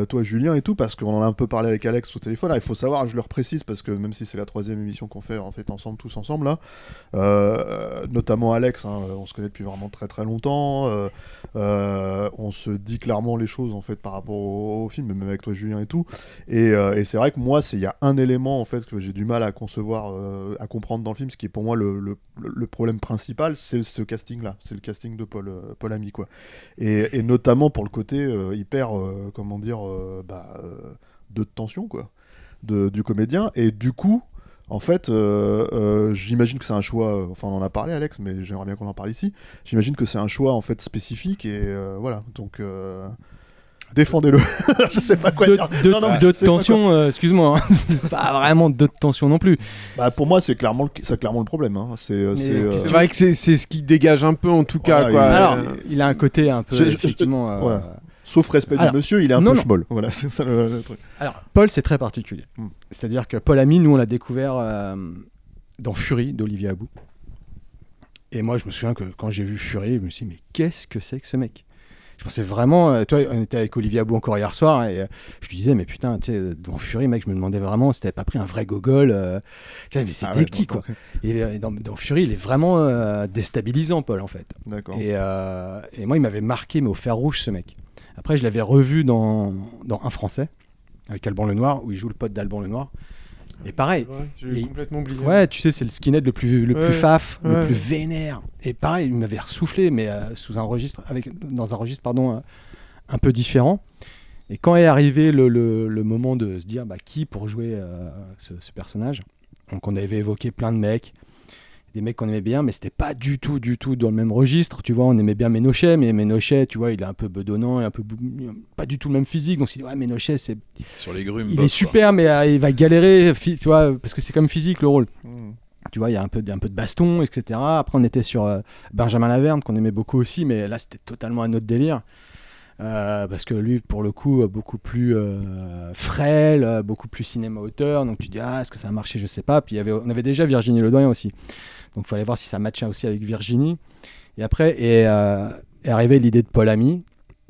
Toi Julien et tout, parce qu'on en a un peu parlé avec Alex au téléphone. Alors, il faut savoir, je le reprécise parce que même si c'est la 3e émission qu'on fait en fait ensemble, tous ensemble là, notamment Alex, on se connaît depuis vraiment très très longtemps, on se dit clairement les choses en fait par rapport au film, même avec toi Julien et tout, et c'est vrai que moi il y a un élément en fait que j'ai du mal à concevoir, à comprendre dans le film, ce qui est pour moi le problème principal, c'est ce casting là, c'est le casting de Paul Ami quoi, et notamment pour le côté hyper comment dire de tension quoi du comédien, et du coup en fait j'imagine que c'est un choix, enfin on en a parlé Alex mais j'aimerais bien qu'on en parle ici, j'imagine que c'est un choix en fait spécifique et voilà donc défendez-le. Je sais pas quoi dire. D'autres tensions, excuse-moi, hein. Pas vraiment d'autres tensions non plus. Pour moi, c'est clairement le problème. Hein. C'est vrai que c'est ce qui dégage un peu en tout cas. Quoi. Alors, il a un côté un peu effectivement. Voilà. Sauf respect du monsieur, il est un peu schmoll. Voilà, c'est ça le truc. Alors, Paul, c'est très particulier. C'est-à-dire que Paul Ami, nous, on l'a découvert dans Fury d'Olivier Abou. Et moi, je me souviens que quand j'ai vu Fury, je me suis dit, mais qu'est-ce que c'est que ce mec ? Je pensais vraiment, toi, on était avec Olivier Abou encore hier soir, et je lui disais, mais putain, tu sais, dans Fury, mec, je me demandais vraiment si t'avais pas pris un vrai gogol. Mais c'était qui, quoi. Et dans Fury, il est vraiment déstabilisant, Paul, en fait. D'accord. Et moi, il m'avait marqué, mais au fer rouge, ce mec. Après, je l'avais revu dans Un Français, avec Alban Lenoir, où il joue le pote d'Alban Lenoir. Et pareil, j'ai complètement oublié. Ouais, tu sais, c'est le skinhead le plus faf, le plus vénère. Et pareil, il m'avait ressoufflé, mais dans un registre, un peu différent. Et quand est arrivé le moment de se dire qui pour jouer ce personnage, donc on avait évoqué plein de mecs, des mecs qu'on aimait bien, mais c'était pas du tout dans le même registre. Tu vois, on aimait bien Ménochet, mais Ménochet, tu vois, il est un peu bedonnant et pas du tout le même physique. Donc on s'est dit, ouais, Ménochet, c'est sur les grumes. Il est super, mais il va galérer, tu vois, parce que c'est comme physique le rôle. Tu vois, il y a un peu de baston, etc. Après, on était sur Benjamin Laverne, qu'on aimait beaucoup aussi, mais là, c'était totalement un autre délire. Parce que lui, pour le coup, beaucoup plus frêle, beaucoup plus cinéma-auteur. Donc tu dis, est-ce que ça a marché? Je sais pas. Puis on avait déjà Virginie Ledoyen aussi. Donc il fallait voir si ça matchait aussi avec Virginie. Et après est arrivée l'idée de Paul Ami,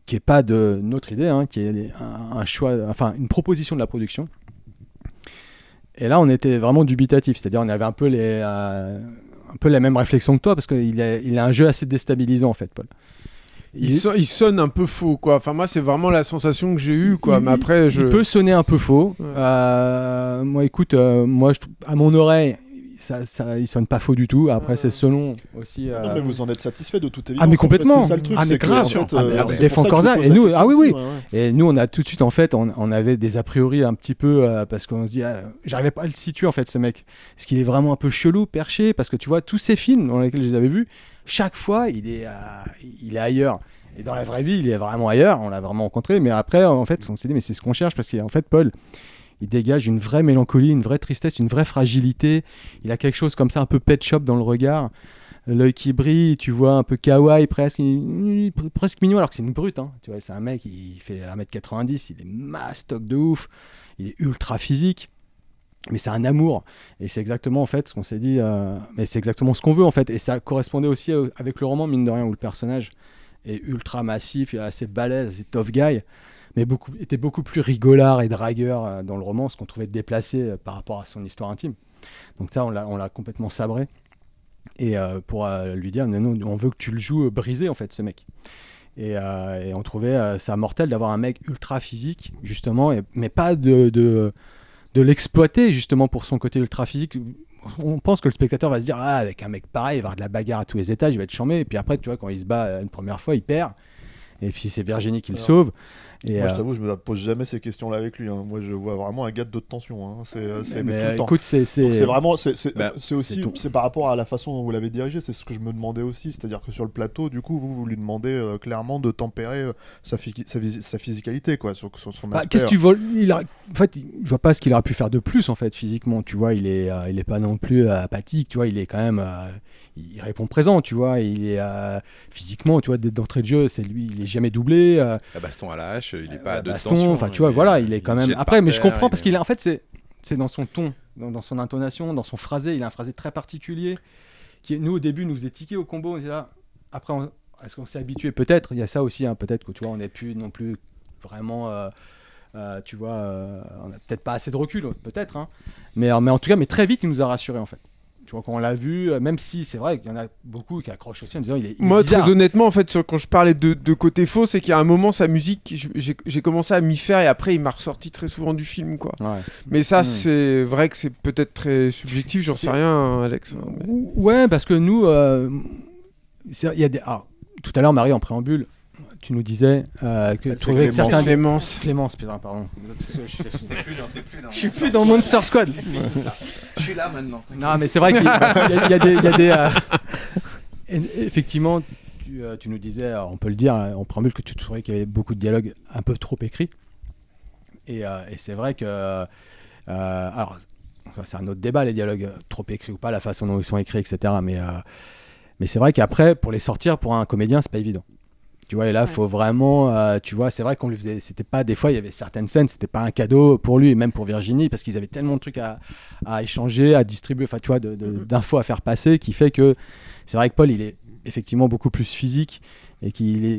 qui n'est pas de notre idée, qui est un choix, enfin une proposition de la production. Et là, on était vraiment dubitatif. C'est-à-dire, on avait un peu la même réflexion que toi, parce qu'il a un jeu assez déstabilisant, en fait, Paul. Il sonne un peu faux, quoi. Enfin, moi, c'est vraiment la sensation que j'ai eue, quoi. Mais après, il peut sonner un peu faux. Moi, écoute, à mon oreille, il sonne pas faux du tout. Après, c'est selon aussi. Non, mais vous en êtes satisfait de toute évidence. Ah, mais complètement. En fait, c'est ça le truc. Ah, mais grave. On défend Corsa. Et nous, oui. Et nous, on a tout de suite, en fait, on avait des a priori un petit peu parce qu'on se dit, j'arrivais pas à le situer en fait, ce mec. Est-ce qu'il est vraiment un peu chelou, perché? Parce que tu vois, tous ces films dans lesquels je les avais vus, chaque fois, il est ailleurs. Et dans la vraie vie, il est vraiment ailleurs. On l'a vraiment rencontré. Mais après, en fait, on s'est dit, mais c'est ce qu'on cherche parce qu'en fait, Paul, il dégage une vraie mélancolie, une vraie tristesse, une vraie fragilité. Il a quelque chose comme ça, un peu Pet Shop dans le regard. L'œil qui brille, tu vois, un peu kawaii, presque mignon, alors que c'est une brute. Hein. Tu vois, c'est un mec, il fait 1m90, il est mastoc de ouf, il est ultra physique. Mais c'est un amour. Et c'est exactement, en fait, ce qu'on s'est dit. Mais c'est exactement ce qu'on veut, en fait. Et ça correspondait aussi avec le roman, mine de rien, où le personnage est ultra massif, assez balèze, assez tough guy. Mais était beaucoup plus rigolard et dragueur dans le roman, ce qu'on trouvait déplacé par rapport à son histoire intime. Donc ça, on l'a complètement sabré. Et pour lui dire, non, on veut que tu le joues brisé, en fait, ce mec. Et on trouvait ça mortel d'avoir un mec ultra physique, justement, mais pas de l'exploiter, justement, pour son côté ultra physique. On pense que le spectateur va se dire, avec un mec pareil, il va y avoir de la bagarre à tous les étages, il va être charmé. Et puis après, tu vois, quand il se bat une première fois, il perd. Et puis c'est Virginie qui le sauve. Et moi, je t'avoue, je me pose jamais ces questions-là avec lui. Hein. Moi, je vois vraiment un gars de haute tension. Hein. C'est tout le temps. Écoute, c'est vraiment, c'est aussi, c'est par rapport à la façon dont vous l'avez dirigé. C'est ce que je me demandais aussi, c'est-à-dire que sur le plateau, du coup, vous lui demandez clairement de tempérer sa physicalité, quoi, sur son aspect. Qu'est-ce que tu vois En fait, je vois pas ce qu'il aurait pu faire de plus, en fait, physiquement. Tu vois, il est pas non plus apathique. Tu vois, il est quand même. Il répond présent, tu vois, il est physiquement, tu vois, d'entrée de jeu, c'est lui, il est jamais doublé. La baston à la hache, il est pas à deux baston, tensions. Enfin, tu vois, voilà, il est quand même. Après, mais je comprends parce qu'il a, en fait, c'est dans son ton, dans son intonation, dans son phrasé, il a un phrasé très particulier qui, nous, au début, nous faisait tiquer au combo. On était là. Après, est-ce qu'on s'est habitué? Peut-être, il y a ça aussi, hein, peut-être que tu vois, on n'est plus non plus vraiment. Tu vois, on n'a peut-être pas assez de recul, peut-être, hein. Mais en tout cas, mais très vite, il nous a rassurés, en fait. Tu vois, quand on l'a vu, même si c'est vrai qu'il y en a beaucoup qui accrochent aussi en disant il est Moi, bizarre. très honnêtement, en fait, quand je parlais de côté faux, c'est qu'il y a un moment, sa musique, j'ai commencé à m'y faire et après, il m'a ressorti très souvent du film, quoi. Ouais. Mais ça, c'est vrai que c'est peut-être très subjectif, j'en sais rien, hein, Alex. Mais... Ouais, parce que nous, il y a des... Alors, tout à l'heure, Marie, en préambule, tu nous disais que tu trouvais que certains... Clémence, putain, pardon. Je suis plus dans Monster Squad. Je suis là maintenant. Non, mais c'est vrai qu'il y a des effectivement, tu nous disais, on peut le dire, en préambule, que tu trouvais qu'il y avait beaucoup de dialogues un peu trop écrits. Et c'est vrai que... alors, c'est un autre débat, les dialogues trop écrits ou pas, la façon dont ils sont écrits, etc. Mais c'est vrai qu'après, pour les sortir, pour un comédien, c'est pas évident. Tu vois, et là, faut vraiment, tu vois, c'est vrai qu'on lui faisait, c'était pas, des fois, il y avait certaines scènes, c'était pas un cadeau pour lui, et même pour Virginie, parce qu'ils avaient tellement de trucs à échanger, à distribuer, enfin, tu vois, d'infos à faire passer, qui fait que, c'est vrai que Paul, il est effectivement beaucoup plus physique, et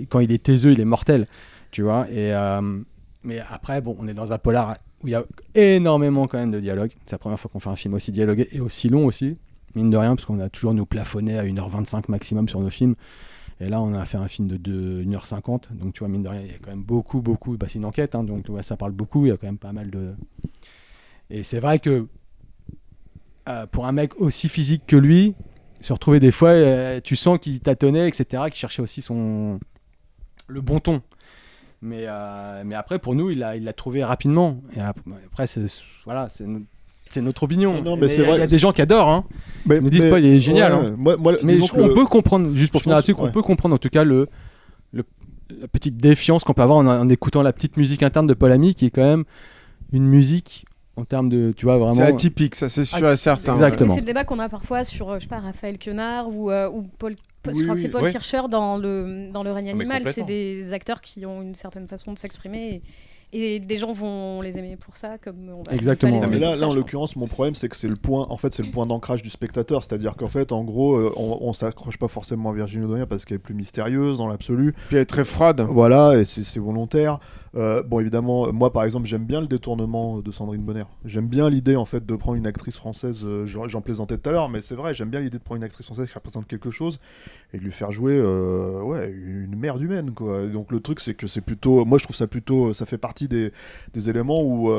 quand il est taiseux, il est mortel, tu vois, mais après, bon, on est dans un polar où il y a énormément quand même de dialogue. C'est la première fois qu'on fait un film aussi dialogué, et aussi long aussi, mine de rien, parce qu'on a toujours nous plafonné à 1h25 maximum sur nos films. Et là, on a fait un film de 1h50, donc tu vois, mine de rien, il y a quand même beaucoup, bah, c'est une enquête, hein, donc ouais, ça parle beaucoup, il y a quand même pas mal de... Et c'est vrai que pour un mec aussi physique que lui, se retrouver des fois, tu sens qu'il tâtonnait, etc., qu'il cherchait aussi le bon ton. Mais après, pour nous, il l'a trouvé rapidement. Et après, voilà, c'est notre opinion. Non, mais c'est vrai, il y a des gens qui adorent, hein. Ils nous disent pas, il est génial. Ouais, hein. moi, mais on peut comprendre, juste pour finir là-dessus, qu'on peut comprendre en tout cas la petite défiance qu'on peut avoir en écoutant la petite musique interne de Paul Ami, qui est quand même une musique en termes de, tu vois, vraiment... C'est atypique, ça c'est sûr et certain. Exactement. C'est le débat qu'on a parfois sur, je sais pas, Raphaël Quenard ou Paul... je crois que c'est Paul Kircher dans le règne animal. C'est des acteurs qui ont une certaine façon de s'exprimer et des gens vont les aimer pour ça, comme on va exactement. pas les aimer mais là en l'occurrence, mon problème, c'est que c'est le point d'ancrage du spectateur. C'est-à-dire qu'en fait, en gros, on s'accroche pas forcément à Virginie Audrien parce qu'elle est plus mystérieuse dans l'absolu. Puis elle est très froide. Voilà, et c'est volontaire. Bon, évidemment, moi par exemple, j'aime bien le détournement de Sandrine Bonnaire. J'aime bien l'idée en fait de prendre une actrice française. J'en plaisantais tout à l'heure, mais c'est vrai, j'aime bien l'idée de prendre une actrice française qui représente quelque chose et de lui faire jouer une merde humaine, quoi. Et donc le truc, c'est que c'est plutôt, moi je trouve ça plutôt, ça fait partie partie des éléments où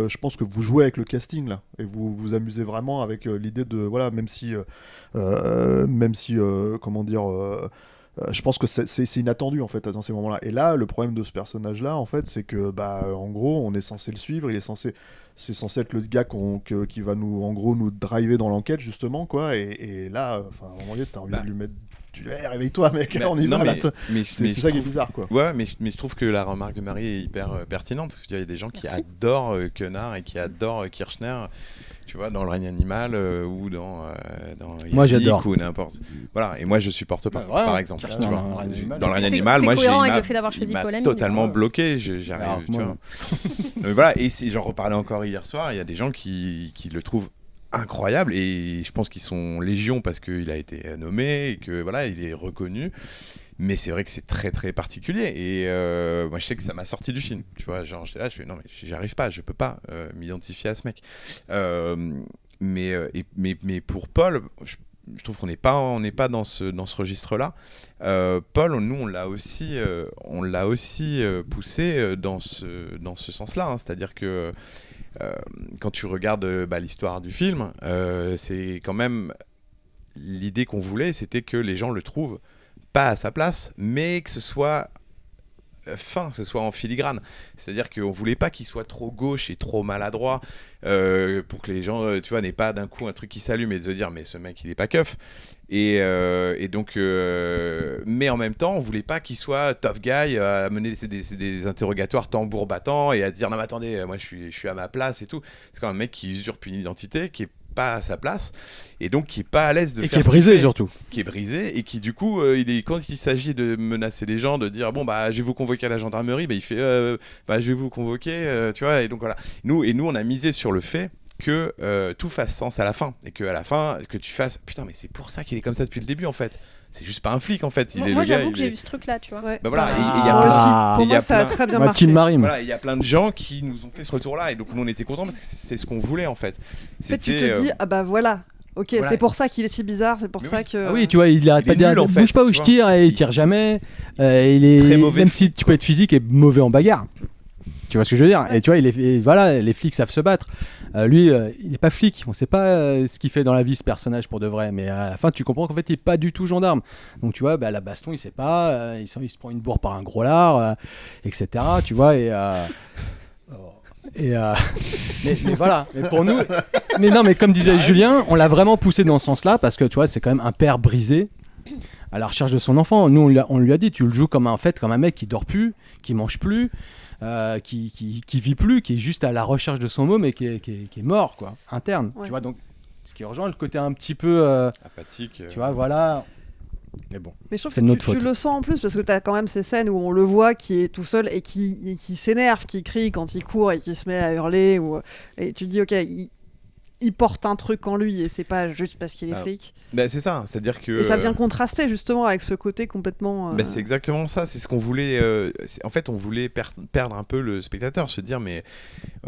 je pense que vous jouez avec le casting là, et vous vous amusez vraiment avec l'idée de voilà, même si comment dire. Je pense que c'est inattendu en fait dans ces moments-là. Et là, le problème de ce personnage-là, en fait, c'est que en gros, on est censé le suivre. C'est censé être le gars qui va nous driver dans l'enquête justement, quoi. Et là, à un moment donné, t'as envie de lui mettre. Réveille-toi, mec. On y va. C'est ça qui est bizarre, quoi. Ouais, mais je trouve que la remarque de Marie est hyper pertinente, parce qu'il y a des gens qui adorent Quenard et qui adorent Kirchner. Tu vois, dans Le règne animal ou dans moi j'adore ou n'importe. Voilà, et moi je supporte pas, par exemple. Tu vois. Dans Le règne c'est animal, moi cohérent avec le fait d'avoir choisi Paul Ami, totalement bloqué. J'arrive, tu vois. Mais voilà, et j'en reparlais encore hier soir. Il y a des gens qui le trouvent incroyable, et je pense qu'ils sont légion parce qu'il a été nommé et que voilà, il est reconnu. Mais c'est vrai que c'est très très particulier, et moi je sais que ça m'a sorti du film, tu vois, genre j'étais là, je fais non mais j'y arrive pas, je peux pas m'identifier à ce mec. Mais pour Paul, je trouve qu'on n'est pas dans ce registre-là. Paul, nous on l'a aussi poussé dans ce sens-là, hein, c'est-à-dire que quand tu regardes l'histoire du film, c'est quand même l'idée qu'on voulait, c'était que les gens le trouvent pas à sa place, mais que ce soit fin, que ce soit en filigrane. C'est-à-dire qu'on voulait pas qu'il soit trop gauche et trop maladroit pour que les gens, tu vois, n'aient pas d'un coup un truc qui s'allume et de se dire mais ce mec il est pas keuf. Et donc, mais en même temps, on voulait pas qu'il soit tough guy à mener des interrogatoires tambour battant et à dire non mais attendez, moi je suis à ma place et tout. C'est quand même un mec qui usurpe une identité, qui est pas à sa place, et donc qui est pas à l'aise de faire qui est brisé surtout, qui est brisé, et qui du coup quand il s'agit de menacer les gens, de dire bon je vais vous convoquer à la gendarmerie, il fait je vais vous convoquer, tu vois, et donc voilà, nous on a misé sur le fait que tout fasse sens à la fin, et que à la fin que tu fasses putain mais c'est pour ça qu'il est comme ça depuis le début en fait. C'est juste pas un flic en fait. Moi j'avoue que j'ai vu ce truc là, tu vois. Ouais. Voilà, il y a pour moi ça a très bien marché. Voilà, il y a plein de gens qui nous ont fait ce retour là, et donc nous on était contents parce que c'est ce qu'on voulait en fait. Tu te dis voilà. Ok, voilà. C'est pour ça qu'il est si bizarre, c'est pour ça que. Ah oui, tu vois, il arrête pas de dire bouge pas où je tire, et il tire jamais. Il est très mauvais. Même si tu peux être physique et mauvais en bagarre. Tu vois ce que je veux dire? Et tu vois, les flics savent se battre. Lui, il n'est pas flic. On ne sait pas ce qu'il fait dans la vie, ce personnage, pour de vrai. Mais à la fin, tu comprends qu'en fait, il n'est pas du tout gendarme. Donc, tu vois, la baston, il ne sait pas. Il se prend une bourre par un gros lard, etc. Tu vois, mais voilà. Mais pour nous... Mais comme disait Julien, on l'a vraiment poussé dans ce sens-là parce que, tu vois, c'est quand même un père brisé à la recherche de son enfant. Nous, on lui a dit, tu le joues comme un mec qui dort plus, qui mange plus, qui vit plus, qui est juste à la recherche de son môme et qui est mort, quoi, interne. Ouais. Tu vois, donc ce qui rejoint le côté un petit peu apathique. Tu vois, voilà. Mais bon, mais je trouve que tu le sens en plus parce que tu as quand même ces scènes où on le voit qui est tout seul et qui s'énerve, qui crie quand il court et qui se met à hurler et tu te dis ok, il porte un truc en lui et c'est pas juste parce qu'il est flic. C'est ça, c'est-à-dire que... Et ça vient contraster justement avec ce côté complètement... c'est exactement ça, c'est ce qu'on voulait... en fait, on voulait perdre un peu le spectateur, se dire mais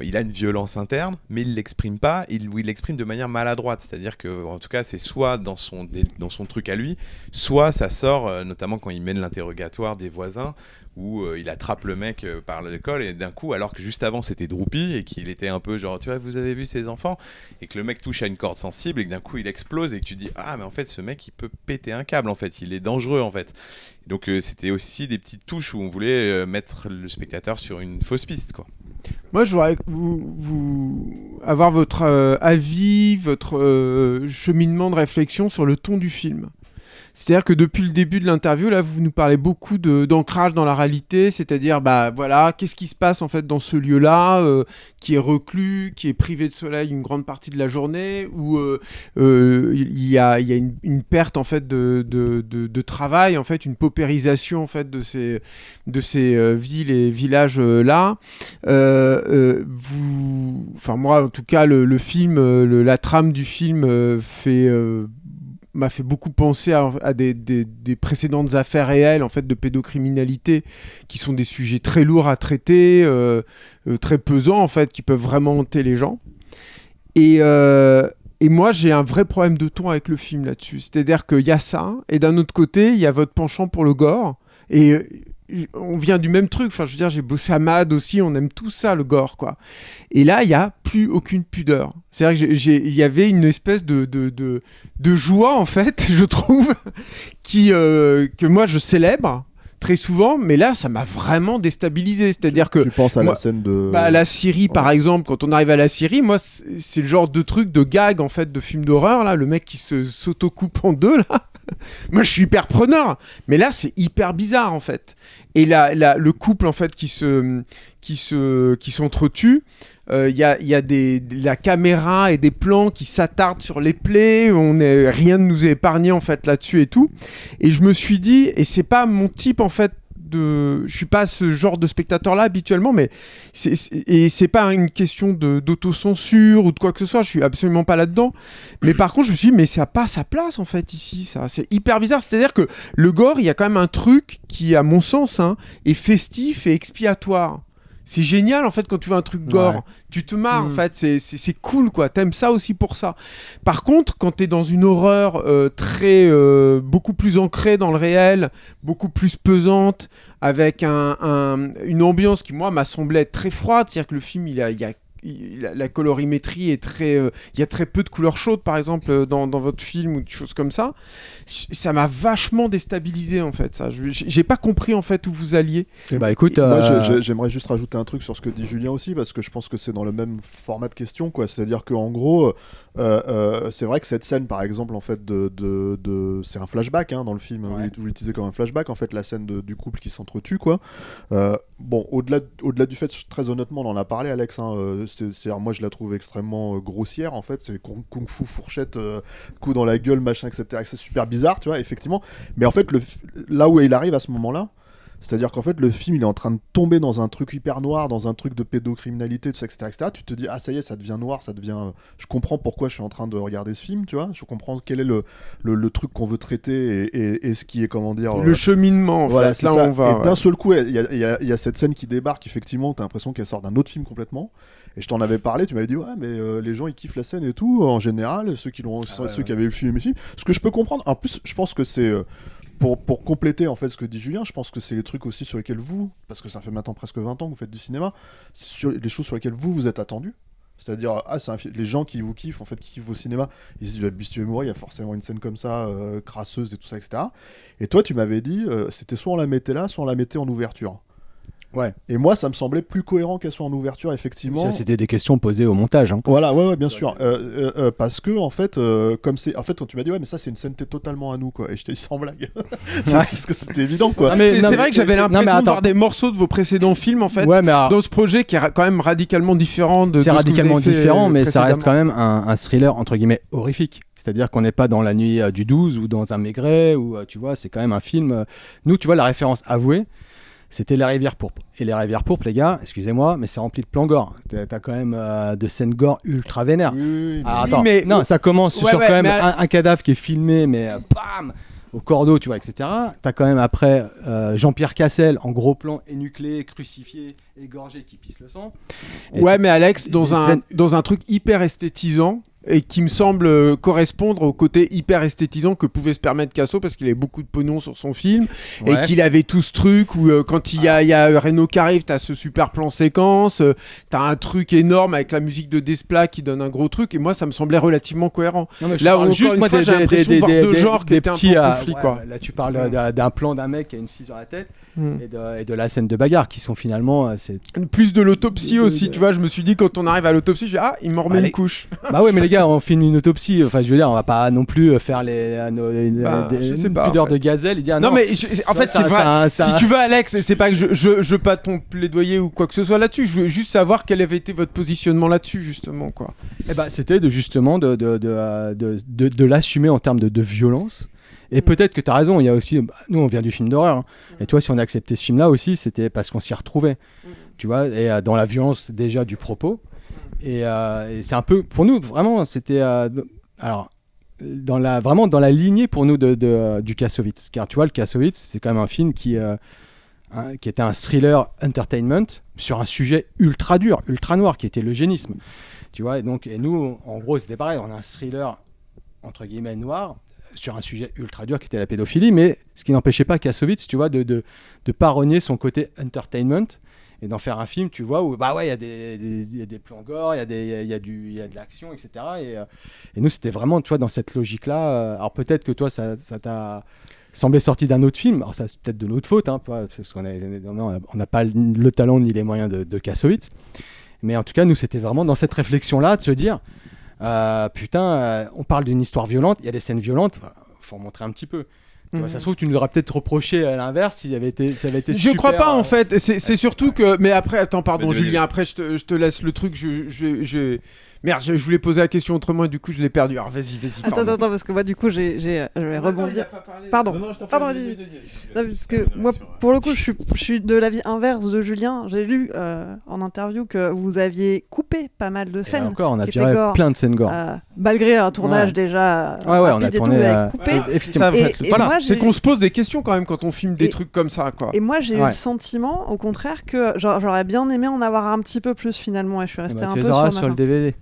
il a une violence interne, mais il l'exprime pas, il l'exprime de manière maladroite, c'est-à-dire que en tout cas c'est soit dans son truc à lui, soit ça sort, notamment quand il mène l'interrogatoire des voisins, où il attrape le mec par le col et d'un coup, alors que juste avant c'était Droupi et qu'il était un peu genre tu vois vous avez vu ces enfants, et que le mec touche à une corde sensible et que d'un coup il explose et que tu dis ah mais en fait ce mec il peut péter un câble en fait, il est dangereux en fait. Donc c'était aussi des petites touches où on voulait mettre le spectateur sur une fausse piste quoi. Moi, je voudrais vous avoir votre avis, votre cheminement de réflexion sur le ton du film. C'est-à-dire que depuis le début de l'interview, là, vous nous parlez beaucoup d'ancrage dans la réalité, c'est-à-dire, voilà, qu'est-ce qui se passe en fait dans ce lieu-là, qui est reclus, qui est privé de soleil une grande partie de la journée, où il y a une perte en fait de travail, en fait, une paupérisation en fait de ces villes et villages là. Moi, en tout cas, le film, la trame du film m'a fait beaucoup penser à des précédentes affaires réelles en fait de pédocriminalité qui sont des sujets très lourds à traiter, très pesants en fait, qui peuvent vraiment hanter les gens. Et moi j'ai un vrai problème de ton avec le film là-dessus, c'est-à-dire qu'il y a ça et d'un autre côté il y a votre penchant pour le gore et on vient du même truc. Enfin, je veux dire, j'ai bossé à Mad aussi, on aime tout ça, le gore, quoi. Et là, il y a plus aucune pudeur. C'est-à-dire que il y avait une espèce de joie, en fait, je trouve, que moi je célèbre très souvent, mais là ça m'a vraiment déstabilisé. C'est-à-dire que tu penses à la scène de la Syrie par exemple, quand on arrive à la Syrie, moi c'est le genre de truc de gag en fait, de film d'horreur là, le mec qui s'auto-coupe en deux là. Moi je suis hyper preneur, mais là c'est hyper bizarre en fait. Et le couple en fait qui s'entretue, il y a la caméra et des plans qui s'attardent sur les plaies, rien ne nous est épargné en fait là-dessus et tout. Et je me suis dit, et c'est pas mon type en fait, je suis pas ce genre de spectateur là habituellement, mais c'est pas une question d'autocensure ou de quoi que ce soit, je suis absolument pas là-dedans. Mais par contre je me suis dit, mais ça n'a pas sa place en fait ici, ça c'est hyper bizarre. C'est-à-dire que le gore, il y a quand même un truc qui à mon sens est festif et expiatoire. C'est génial en fait quand tu vois un truc gore, tu te marres en fait, c'est cool quoi, t'aimes ça aussi pour ça. Par contre, quand t'es dans une horreur beaucoup plus ancrée dans le réel, beaucoup plus pesante, avec une ambiance qui moi m'a semblé être très froide, c'est-à-dire que le film la colorimétrie est très... Il y a très peu de couleurs chaudes, par exemple, dans votre film ou des choses comme ça. Ça m'a vachement déstabilisé, en fait, ça. J'ai pas compris, en fait, où vous alliez. Écoute... Moi, j'aimerais juste rajouter un truc sur ce que dit Julien aussi, parce que je pense que c'est dans le même format de question, quoi. C'est-à-dire qu'en gros, c'est vrai que cette scène, par exemple, en fait, c'est un flashback, dans le film. Vous l'utilisez comme un flashback, en fait, la scène du couple qui s'entretue, quoi. Bon, au-delà du fait, très honnêtement, on en a parlé, Alex, moi je la trouve extrêmement grossière en fait, c'est kung fu fourchette, coup dans la gueule, machin, etc. C'est super bizarre, tu vois, effectivement. Mais en fait, là où il arrive à ce moment-là, c'est-à-dire qu'en fait, le film, il est en train de tomber dans un truc hyper noir, dans un truc de pédocriminalité, tout ça, etc. Tu te dis, ah ça y est, ça devient noir, ça devient... Je comprends pourquoi je suis en train de regarder ce film, tu vois. Je comprends quel est le truc qu'on veut traiter et ce qui est, comment dire... Le cheminement, en fait, là ça. On va... Et d'un seul coup, il y a cette scène qui débarque, effectivement, t'as l'impression qu'elle sort d'un autre film complètement. Et je t'en avais parlé, tu m'avais dit, ouais, mais les gens, ils kiffent la scène et tout, en général, ceux qui avaient vu le film. Ce que je peux comprendre, en plus, je pense que c'est... Pour compléter en fait ce que dit Julien, je pense que c'est les trucs aussi sur lesquels vous, parce que ça fait maintenant presque 20 ans que vous faites du cinéma, les choses sur lesquelles vous êtes attendus. C'est-à-dire, les gens qui vous kiffent, en fait, qui kiffent vos cinémas, ils se disent, Bis tu es mourir, il y a forcément une scène comme ça, crasseuse et tout ça, etc. Et toi, tu m'avais dit, c'était soit on la mettait là, soit on la mettait en ouverture. Ouais. Et moi, ça me semblait plus cohérent qu'elle soit en ouverture, effectivement. Ça, c'était des questions posées au montage. Voilà, ouais, bien sûr. Parce que, en fait, quand tu m'as dit, ouais, mais ça, c'est une scène totalement à nous, quoi. Et je t'ai dit sans blague. C'est parce que c'était évident, quoi. C'est vrai que j'avais l'impression de voir des morceaux de vos précédents films, en fait, dans ce projet qui est quand même radicalement différent de. C'est radicalement différent, mais ça reste quand même un thriller, entre guillemets, horrifique. C'est-à-dire qu'on n'est pas dans la nuit du 12 ou dans un Maigret, ou tu vois, c'est quand même un film. Nous, tu vois, la référence avouée, c'était Les Rivières Pourpres. Et Les Rivières Pourpres, les gars, excusez-moi, mais c'est rempli de plans gore. T'as quand même de scènes gore ultra vénères. Oui, alors, attends, non, ça commence sur quand même un cadavre qui est filmé, mais bam, au cordeau, tu vois, etc. T'as quand même après Jean-Pierre Cassel en gros plan, énucléé, crucifié, égorgé, qui pisse le sang. Ouais, mais Alex, dans un truc hyper esthétisant, et qui me semble correspondre au côté hyper esthétisant que pouvait se permettre Casso, parce qu'il avait beaucoup de pognon sur son film, et qu'il avait tout ce truc où quand il y a Reno qui arrive, t'as ce super plan séquence, t'as un truc énorme avec la musique de Desplat qui donne un gros truc, et moi ça me semblait relativement cohérent. Là encore une fois, j'ai l'impression de voir deux genres qui étaient un peu en conflit, quoi. Là tu parles d'un plan d'un mec qui a une scie sur la tête, et de la scène de bagarre qui sont finalement plus de l'autopsie aussi, tu vois. Je me suis dit, quand on arrive à l'autopsie, je dis, il m'en remet une couche. Bah ouais, mais les gars, on filme une autopsie, enfin je veux dire, on va pas non plus faire une pudeur de gazelle et dire non mais en fait c'est vrai, si tu veux Alex, c'est pas que je veux pas ton plaidoyer ou quoi que ce soit là-dessus, je veux juste savoir quel avait été votre positionnement là-dessus, justement, quoi. Et bah c'était justement de l'assumer en termes de violence. Et peut-être que tu as raison, il y a aussi, nous on vient du film d'horreur, et toi si on a accepté ce film-là aussi, c'était parce qu'on s'y retrouvait, tu vois, et dans la violence déjà du propos, et c'est un peu, pour nous vraiment, c'était, alors, vraiment dans la lignée pour nous du Kassovitz, car tu vois, le Kassovitz, c'est quand même un film qui était un thriller entertainment sur un sujet ultra dur, ultra noir, qui était l'eugénisme, tu vois, et nous, en gros, c'était pareil, on a un thriller, entre guillemets, noir, sur un sujet ultra dur qui était la pédophilie, mais ce qui n'empêchait pas Kassovitz, tu vois, de pas renier son côté entertainment et d'en faire un film, tu vois, où il y a des plans gore, il y a de l'action, etc. Et nous, c'était vraiment, tu vois, dans cette logique-là. Alors peut-être que toi, ça t'a semblé sorti d'un autre film. Alors ça, c'est peut-être de notre faute, hein, parce qu'on n'a pas le talent ni les moyens de Kassovitz. Mais en tout cas, nous, c'était vraiment dans cette réflexion-là de se dire, on parle d'une histoire violente, il y a des scènes violentes, faut en montrer un petit peu. Ça se trouve, tu nous auras peut-être reproché à l'inverse si ça avait été Je super, crois pas en fait. C'est surtout que. Mais après, attends, pardon, Julien. Après, je te laisse le truc. Merde, je voulais poser la question autrement et du coup je l'ai perdu. Alors vas-y. Attends, parce que moi du coup je vais rebondir. Pardon, vas-y. Non, parce que moi pour le coup je suis de l'avis inverse de Julien. J'ai lu en interview que vous aviez coupé pas mal de scènes. Et encore, on a viré plein de scènes gore. Malgré un tournage déjà on a tourné. Coupé. Voilà, c'est qu'on se pose des questions quand même quand on filme des trucs comme ça, quoi. Et moi j'ai eu le sentiment, au contraire, que j'aurais bien aimé en avoir un petit peu plus finalement, et je suis resté un peu sur le DVD.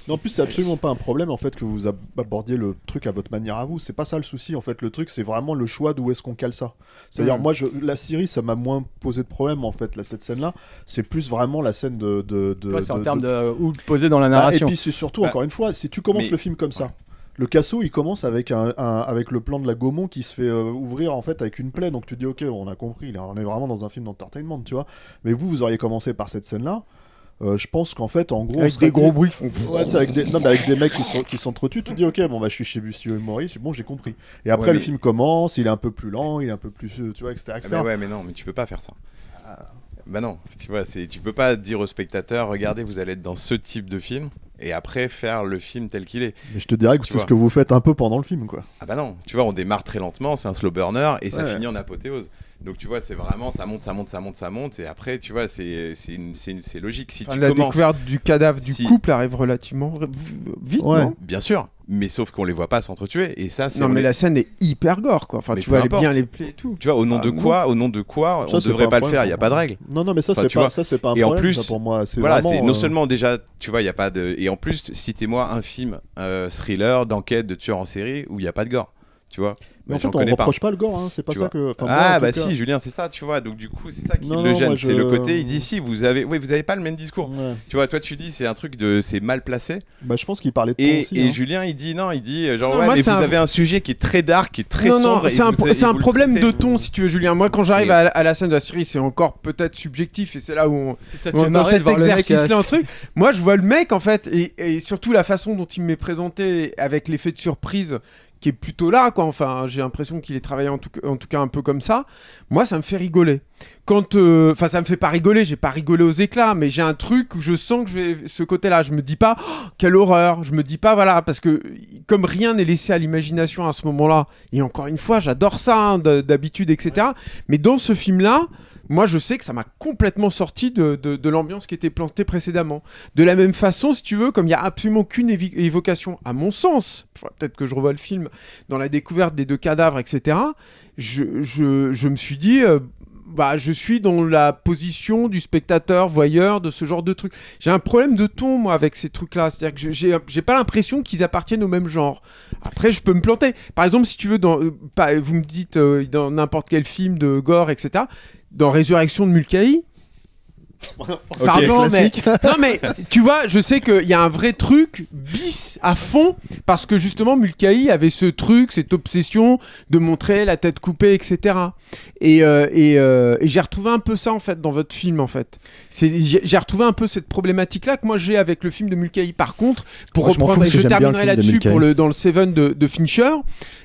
Non, en plus c'est absolument pas un problème en fait que vous abordiez le truc à votre manière à vous, c'est pas ça le souci en fait. Le truc c'est vraiment le choix d'où est-ce qu'on cale ça. C'est-à-dire moi la Syrie ça m'a moins posé de problème en fait, cette scène là c'est plus vraiment la scène toi, c'est en termes de où poser dans la narration. Et puis c'est surtout encore une fois, si tu commences le film comme ça, le Casso il commence avec avec le plan de la Gaumont qui se fait ouvrir en fait avec une plaie, donc tu dis ok, on a compris, on est vraiment dans un film d'entertainment, tu vois. Mais vous auriez commencé par cette scène là. Je pense qu'en fait, en gros, avec des gros bruits, avec des mecs qui sont trop tu te dis ok, bon bah je suis chez Bussio et Maurice, bon j'ai compris. Et après le film commence, il est un peu plus lent, il est un peu plus, tu vois, etc. Mais non, mais tu peux pas faire ça. Bah non, tu vois, tu peux pas dire aux spectateurs, regardez, vous allez être dans ce type de film, et après faire le film tel qu'il est. Mais je te dirais que c'est ce que vous faites un peu pendant le film, quoi. Ah bah non, tu vois, on démarre très lentement, c'est un slow burner, et ça finit en apothéose. Donc tu vois, c'est vraiment ça monte, et après tu vois, c'est logique. Si tu la découverte du cadavre du couple arrive relativement vite, non ? Bien sûr, mais sauf qu'on les voit pas s'entretuer, et ça c'est. Non mais la scène est hyper gore, quoi. Enfin, mais tu vois bien les plaies et tout. Tu vois, au nom de quoi, on devrait pas le faire. Il y a pas de règle. Non mais ça c'est pas un problème. Et en plus, pour moi, c'est voilà, vraiment, c'est non seulement déjà, tu vois, il y a pas de, et en plus, citez-moi un film thriller d'enquête de tueur en série où il y a pas de gore, tu vois. Mais en fait, on reproche pas le gore, hein, c'est pas ça que. Si, Julien, c'est ça, tu vois. Donc du coup, c'est ça qui le gêne, c'est le côté. Il dit si vous avez pas le même discours. Tu vois, toi tu dis c'est un truc c'est mal placé. Bah je pense qu'il parlait de ton aussi. Et Julien il dit genre mais vous avez un sujet qui est très dark, qui est très sombre. C'est un problème de ton, si tu veux, Julien. Moi, quand j'arrive à la scène de la série, c'est encore peut-être subjectif, et c'est là où on dans cet exercice-là, un truc. Moi, je vois le mec en fait, et surtout la façon dont il m'est présenté avec l'effet de surprise qui est plutôt là, quoi. Enfin, j'ai l'impression qu'il est travaillé en tout cas un peu comme ça. Moi, ça me fait rigoler. Enfin, ça me fait pas rigoler, j'ai pas rigolé aux éclats, mais j'ai un truc où je sens que je vais ce côté-là. Je me dis pas, quelle horreur. Je me dis pas, voilà, parce que comme rien n'est laissé à l'imagination à ce moment-là, et encore une fois, j'adore ça, hein, d'habitude, etc. Mais dans ce film-là, moi, je sais que ça m'a complètement sorti de l'ambiance qui était plantée précédemment. De la même façon, si tu veux, comme il n'y a absolument qu'une évocation, à mon sens, peut-être que je revois le film, dans la découverte des deux cadavres, etc., je me suis dit... je suis dans la position du spectateur, voyeur de ce genre de truc. J'ai un problème de ton, moi, avec ces trucs-là. C'est-à-dire que j'ai pas l'impression qu'ils appartiennent au même genre. Après, je peux me planter. Par exemple, si tu veux, vous me dites dans n'importe quel film de gore, etc., dans Résurrection de Mulcahy, pardon, mais... non mais tu vois, je sais qu'il y a un vrai truc bis à fond, parce que justement Mulcahy avait ce truc, cette obsession de montrer la tête coupée, etc. Et j'ai retrouvé un peu ça en fait dans votre film, en fait. J'ai retrouvé un peu cette problématique là que moi j'ai avec le film de Mulcahy. Par contre, pour reprendre, je terminerai là-dessus dans le Seven de Fincher,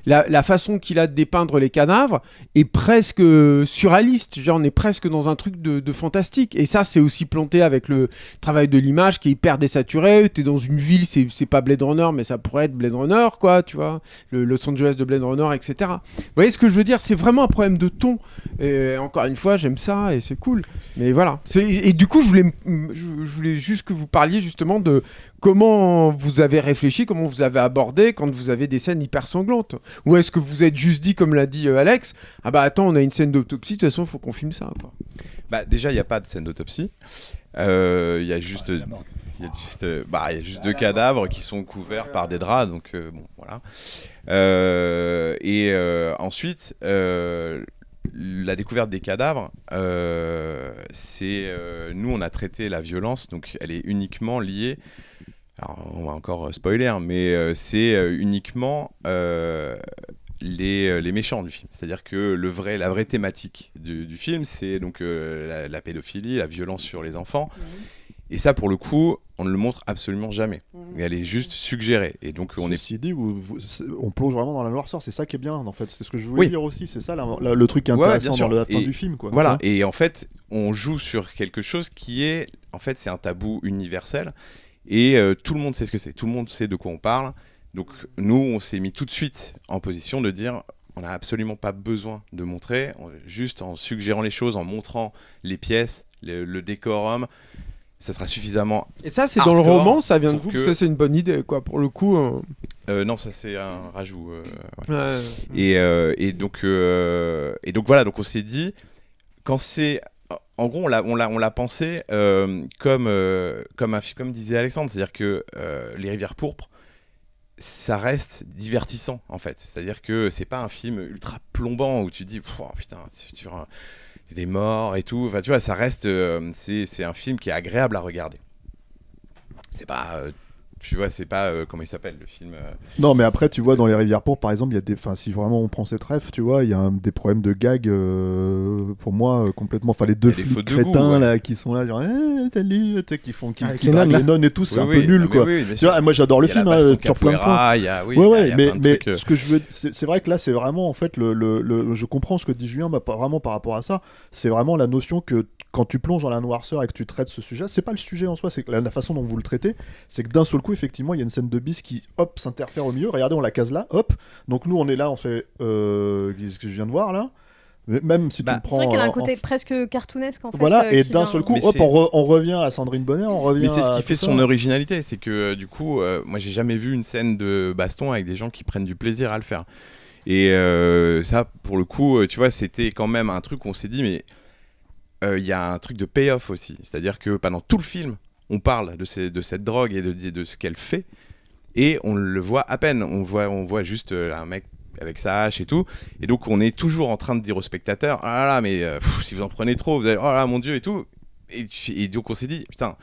la façon qu'il a de dépeindre les cadavres est presque surréaliste. Genre, on est presque dans un truc de fantastique, et ça c'est aussi planté avec le travail de l'image qui est hyper désaturé. T'es dans une ville, c'est pas Blade Runner, mais ça pourrait être Blade Runner, quoi, tu vois, le Los Angeles de Blade Runner, etc. Vous voyez ce que je veux dire? C'est vraiment un problème de ton, et encore une fois, j'aime ça et c'est cool, mais voilà. Et du coup, je voulais juste que vous parliez justement de comment vous avez réfléchi, comment vous avez abordé quand vous avez des scènes hyper sanglantes? Ou est-ce que vous êtes juste dit, comme l'a dit Alex, ah bah attends, on a une scène d'autopsie, de toute façon, il faut qu'on filme ça, quoi. Bah déjà, il n'y a pas de scène d'autopsie. Il y a juste... Il y a juste 2 cadavres qui sont couverts par des draps, donc bon, voilà. Ensuite, la découverte des cadavres, c'est... nous, on a traité la violence, donc elle est uniquement liée... Alors, on va encore spoiler, hein, mais c'est uniquement les méchants du film. C'est-à-dire que la vraie thématique du film, c'est donc la pédophilie, la violence sur les enfants. Et ça, pour le coup, on ne le montre absolument jamais. Elle est juste suggérée. Et donc, Ceci dit, on plonge vraiment dans la noirceur. C'est ça qui est bien, en fait. C'est ce que je voulais dire aussi. C'est ça le truc qui est intéressant dans la fin du film, quoi. Voilà. Et en fait, on joue sur quelque chose qui est... En fait, c'est un tabou universel. Et tout le monde sait ce que c'est. Tout le monde sait de quoi on parle. Donc, nous, on s'est mis tout de suite en position de dire... On n'a absolument pas besoin de montrer. Juste en suggérant les choses, en montrant les pièces, le décorum... Ça sera suffisamment. Et ça, c'est dans le roman, ça vient de vous, ça c'est une bonne idée, quoi, pour le coup. Non, ça c'est un rajout. Ouais. Et donc voilà, donc on s'est dit, quand c'est. En gros, on l'a pensé comme disait Alexandre, c'est-à-dire que Les Rivières Pourpres, ça reste divertissant, en fait. C'est-à-dire que c'est pas un film ultra plombant où tu dis, oh, putain, des morts et tout, enfin tu vois, ça reste c'est un film qui est agréable à regarder. C'est pas tu vois, c'est pas comment il s'appelle le film Non, mais après tu vois dans Les Rivières Pourpres par exemple, il y a des si vraiment on prend cette ref, tu vois, il y a des problèmes de gag pour moi complètement, enfin les 2 flics crétins là qui sont là genre salut, tu sais, qui draguent les nonnes et tout, c'est un peu nul quoi. Tu vois, moi j'adore le film sur plein de points. Mais ce que je veux, c'est vrai que là c'est vraiment en fait je comprends ce que dit Julien vraiment par rapport à ça, c'est vraiment la notion que quand tu plonges dans la noirceur et que tu traites ce sujet, c'est pas le sujet en soi, c'est que la façon dont vous le traitez, c'est que d'un seul coup effectivement il y a une scène de bis qui hop s'interfère au milieu. Regardez, on la case là, hop. Donc nous on est là, on fait ce que je viens de voir là. Même si tu le prends. C'est vrai qu'elle a un côté presque cartoonesque en fait. Voilà, et d'un seul coup, hop, on revient à Sandrine Bonnet, on revient. Mais c'est ce qui fait son originalité, c'est que du coup, moi j'ai jamais vu une scène de baston avec des gens qui prennent du plaisir à le faire. Et ça, pour le coup, tu vois, c'était quand même un truc où on s'est dit, mais il y a un truc de payoff aussi. C'est-à-dire que pendant tout le film, on parle de cette drogue et de ce qu'elle fait, et on le voit à peine. On voit juste un mec avec sa hache et tout, et donc on est toujours en train de dire aux spectateurs, ah là là, mais si vous en prenez trop, vous allez, oh là mon Dieu et tout. Et donc on s'est dit, putain,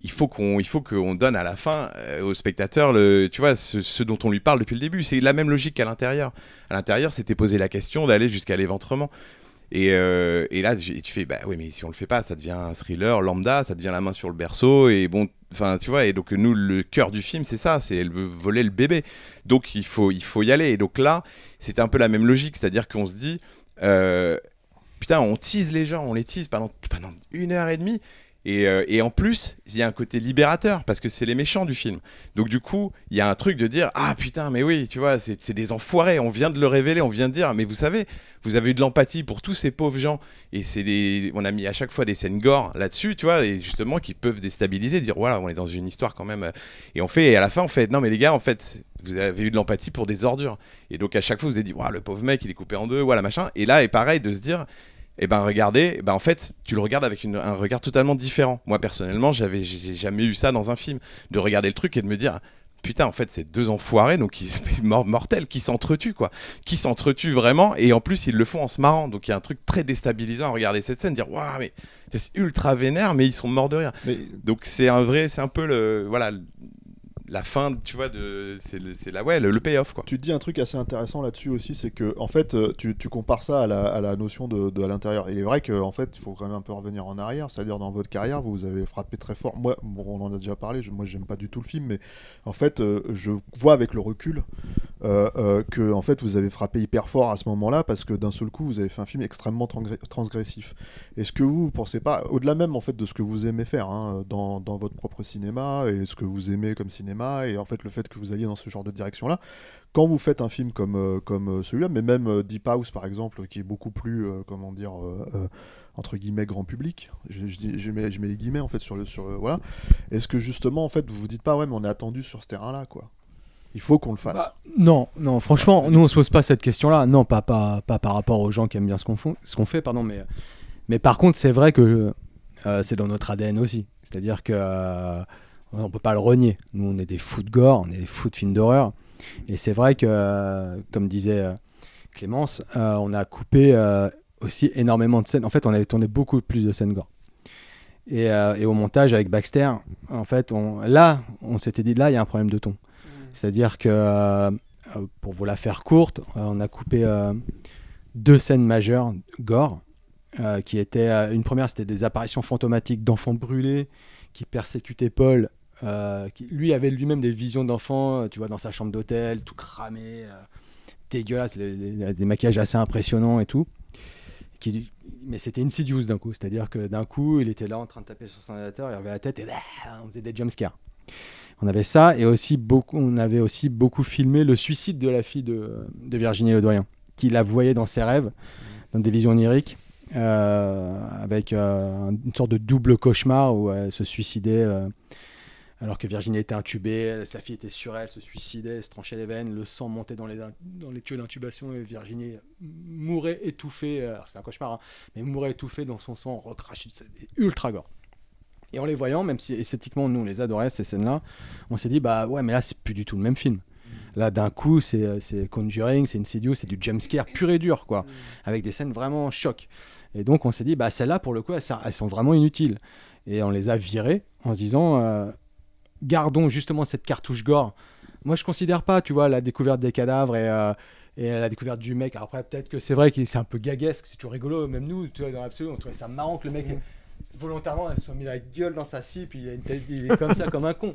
il faut qu'on donne à la fin aux spectateurs tu vois, ce dont on lui parle depuis le début. C'est la même logique qu'à l'intérieur. À l'intérieur, c'était poser la question d'aller jusqu'à l'éventrement. Et là, tu fais, bah oui, mais si on le fait pas, ça devient un thriller lambda, ça devient la main sur le berceau, et bon, enfin, tu vois, et donc nous, le cœur du film, c'est ça, c'est elle veut voler le bébé. Donc il faut y aller. Et donc là, c'était un peu la même logique, c'est-à-dire qu'on se dit, putain, on tease les gens, on les tease pendant 1h30. Et en plus, il y a un côté libérateur parce que c'est les méchants du film. Donc du coup, il y a un truc de dire, ah putain, mais oui, tu vois, c'est des enfoirés. On vient de le révéler, on vient de dire, mais vous savez, vous avez eu de l'empathie pour tous ces pauvres gens. Et on a mis à chaque fois des scènes gore là-dessus, tu vois, et justement qui peuvent déstabiliser, dire voilà, on est dans une histoire quand même. Et à la fin, on fait, non mais les gars, en fait, vous avez eu de l'empathie pour des ordures. Et donc à chaque fois, vous avez dit, le pauvre mec, il est coupé en deux, voilà machin. Et là, et pareil, de se dire. Et ben regardez, en fait, tu le regardes avec un regard totalement différent. Moi personnellement, j'ai jamais eu ça dans un film, de regarder le truc et de me dire putain, en fait, c'est 2 enfoirés, donc ils sont mortels, qui s'entretuent quoi, qui s'entretuent vraiment, et en plus ils le font en se marrant. Donc il y a un truc très déstabilisant à regarder cette scène, dire waouh, mais c'est ultra vénère, mais ils sont morts de rire. Donc c'est un peu la fin, tu vois, c'est le payoff quoi. Tu te dis un truc assez intéressant là-dessus aussi, c'est que en fait tu compares ça à la notion de à l'intérieur. Il est vrai que en fait il faut quand même un peu revenir en arrière, c'est-à-dire dans votre carrière vous avez frappé très fort. Moi, on en a déjà parlé, moi j'aime pas du tout le film, mais en fait je vois avec le recul que en fait vous avez frappé hyper fort à ce moment-là parce que d'un seul coup vous avez fait un film extrêmement transgressif. Est-ce que vous pensez pas, au-delà même en fait de ce que vous aimez faire dans votre propre cinéma et ce que vous aimez comme cinéma et en fait le fait que vous alliez dans ce genre de direction-là, quand vous faites un film comme celui-là, mais même Deep House par exemple, qui est beaucoup plus entre guillemets grand public, je mets les guillemets en fait sur voilà, est-ce que justement en fait vous vous dites pas ouais mais on est attendu sur ce terrain-là quoi? Il faut qu'on le fasse. Non, franchement, nous on se pose pas cette question-là. Non, pas par rapport aux gens qui aiment bien ce qu'on fait, pardon. Mais par contre, c'est vrai que c'est dans notre ADN aussi. C'est-à-dire que on peut pas le renier. Nous, on est des fous de gore, on est des fous de films d'horreur. Et c'est vrai que, comme disait Clémence, on a coupé aussi énormément de scènes. En fait, on avait tourné beaucoup plus de scènes gore. Et au montage avec Baxter, en fait, on s'était dit là, il y a un problème de ton. C'est-à-dire que, pour vous la faire courte, on a coupé 2 scènes majeures gore, qui étaient... une première, c'était des apparitions fantomatiques d'enfants brûlés qui persécutaient Paul, qui lui avait lui-même des visions d'enfants, tu vois, dans sa chambre d'hôtel, tout cramé, dégueulasse, des maquillages assez impressionnants et tout. Mais c'était insidious d'un coup, c'est-à-dire que d'un coup, il était là en train de taper sur son ordinateur, il relevait la tête et on faisait des jumpscares. On avait ça et on avait aussi beaucoup filmé le suicide de la fille de Virginie Ledoyen, qui la voyait dans ses rêves, dans des visions oniriques, avec une sorte de double cauchemar où elle se suicidait alors que Virginie était intubée, sa fille était sur elle, se suicidait, elle se tranchait les veines, le sang montait dans les tuyaux d'intubation et Virginie mourait étouffée, alors c'est un cauchemar, mais mourait étouffée dans son sang, recraché, ultra gore. Et en les voyant, même si esthétiquement nous on les adorait ces scènes-là, on s'est dit bah ouais mais là c'est plus du tout le même film. Là d'un coup c'est Conjuring, c'est Insidious, c'est du jumpscare pur et dur quoi, avec des scènes vraiment choc. Et donc on s'est dit bah celles-là pour le coup elles sont vraiment inutiles. Et on les a virées en se disant gardons justement cette cartouche gore. Moi je considère pas, tu vois, la découverte des cadavres et la découverte du mec. Alors, après peut-être que c'est vrai que c'est un peu gaguesque, c'est toujours rigolo. Même nous, tu vois, dans l'absolu, on trouvait ça marrant que le mec volontairement elle se soit mis la gueule dans sa scie puis il est comme ça comme un con.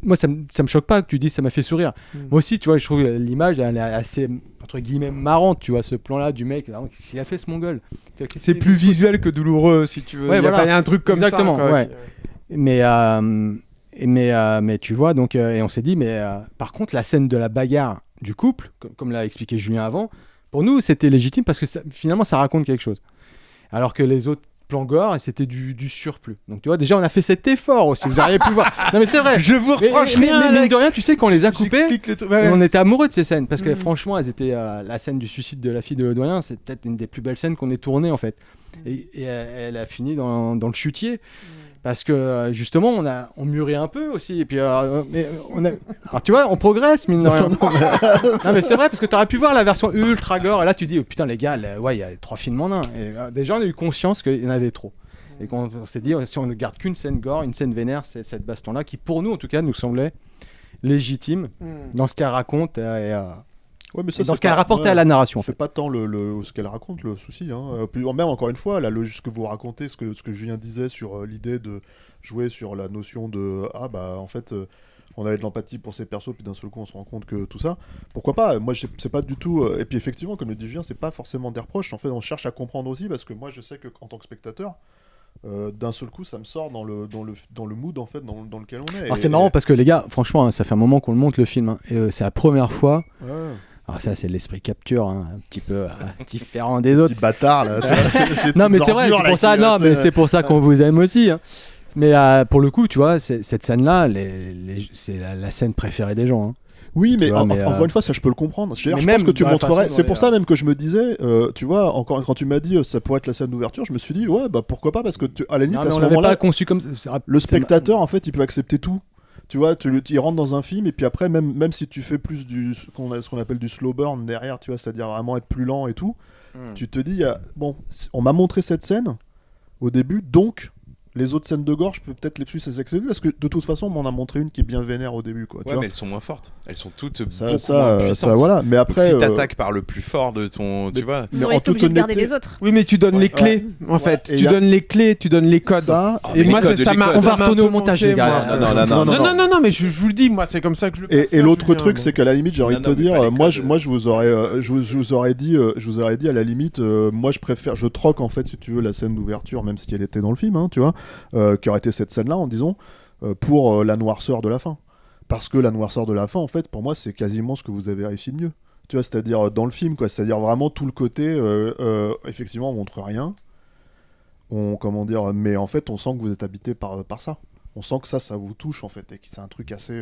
Moi ça me choque pas que tu dises ça m'a fait sourire. Moi aussi tu vois je trouve l'image elle est assez entre guillemets marrante, tu vois ce plan là du mec s'il a fait ce mongol. C'est plus visuel que douloureux si tu veux. Ouais, il y a un truc comme exactement, ça quoi, ouais. Mais tu vois donc et on s'est dit mais par contre la scène de la bagarre du couple comme l'a expliqué Julien avant, pour nous c'était légitime parce que finalement ça raconte quelque chose. Alors que les autres plan gore et c'était du surplus. Donc tu vois déjà on a fait cet effort aussi, vous auriez pu voir. Non mais c'est vrai. Je vous reproche rien. Mais mine de rien, tu sais qu'on les a coupés, on était amoureux de ces scènes parce que franchement elles étaient la scène du suicide de la fille de Ledoyen, c'est peut-être une des plus belles scènes qu'on ait tournées en fait. Et elle a fini dans le chutier. Parce que justement on mûrit un peu aussi et puis alors tu vois on progresse mine de rien. Non mais c'est vrai parce que t'aurais pu voir la version ultra gore et là tu dis oh, putain les gars il y a 3 films en un et déjà on a eu conscience qu'il y en avait trop et qu'on s'est dit si on ne garde qu'une scène gore, une scène vénère, c'est cette baston là qui pour nous en tout cas nous semblait légitime dans ce qu'elle raconte ouais, mais ça, dans ce qu'elle rapportait à la narration. C'est pas tant ce qu'elle raconte le souci. Puis même encore une fois, ce que vous racontez, ce que Julien disait sur l'idée de jouer sur la notion de en fait on avait de l'empathie pour ces persos, puis d'un seul coup on se rend compte que tout ça, pourquoi pas. Moi c'est pas du tout. Et puis effectivement, comme le dit Julien, c'est pas forcément des reproches. En fait, on cherche à comprendre aussi parce que moi je sais que en tant que spectateur. D'un seul coup ça me sort dans le mood en fait dans lequel on est. Alors c'est marrant parce que les gars franchement ça fait un moment qu'on le monte le film et c'est la première fois. Alors ça c'est l'esprit capture un petit peu différent des autres. Petit bâtard là. Non mais c'est vrai, c'est pour ça. Non mais c'est pour ça qu'on vous aime aussi. Mais pour le coup, tu vois, cette scène là, c'est la scène préférée des gens. Oui, mais encore une fois, ça je peux le comprendre. Je pense que tu montrerais. C'est pour ça même que je me disais, tu vois, encore quand tu m'as dit ça pourrait être la scène d'ouverture, je me suis dit ouais, bah pourquoi pas, parce que à la limite à ce moment-là, conçu comme ça, le spectateur en fait, il peut accepter tout. Tu vois, il rentre dans un film et puis après, même si tu fais plus ce qu'on appelle du slow burn derrière, tu vois, c'est-à-dire vraiment être plus lent et tout, tu te dis bon, on m'a montré cette scène au début, donc Les autres scènes de gore, je peux peut-être les suivre ces excès parce que de toute façon, on m'en a montré une qui est bien vénère au début, quoi. Ouais, mais elles sont moins fortes. Elles sont toutes beaucoup moins puissantes. Ça, voilà. Mais après, donc, si t'attaques par le plus fort de ton, tu vois. Vous auriez été obligé de garder les autres. Oui, mais tu donnes les clés, en fait. Tu donnes les clés, tu donnes les codes. Et moi, ça m'a. On va retourner au montage, les gars. Non, mais je vous le dis, moi, c'est comme ça que je le perçois. Et l'autre truc, c'est qu'à la limite, j'ai envie de te dire, moi, je vous aurais dit, à la limite, moi, je troque en fait, si tu veux, la scène d'ouverture, même si elle était dans le film, hein, tu vois, qui aurait été cette scène-là, en disant, pour la noirceur de la fin. Parce que la noirceur de la fin, en fait, pour moi, c'est quasiment ce que vous avez réussi de mieux. Tu vois, c'est-à-dire dans le film, quoi. C'est-à-dire vraiment tout le côté, effectivement, on montre rien. Mais en fait, on sent que vous êtes habité par ça. On sent que ça vous touche, en fait, et que c'est un truc assez,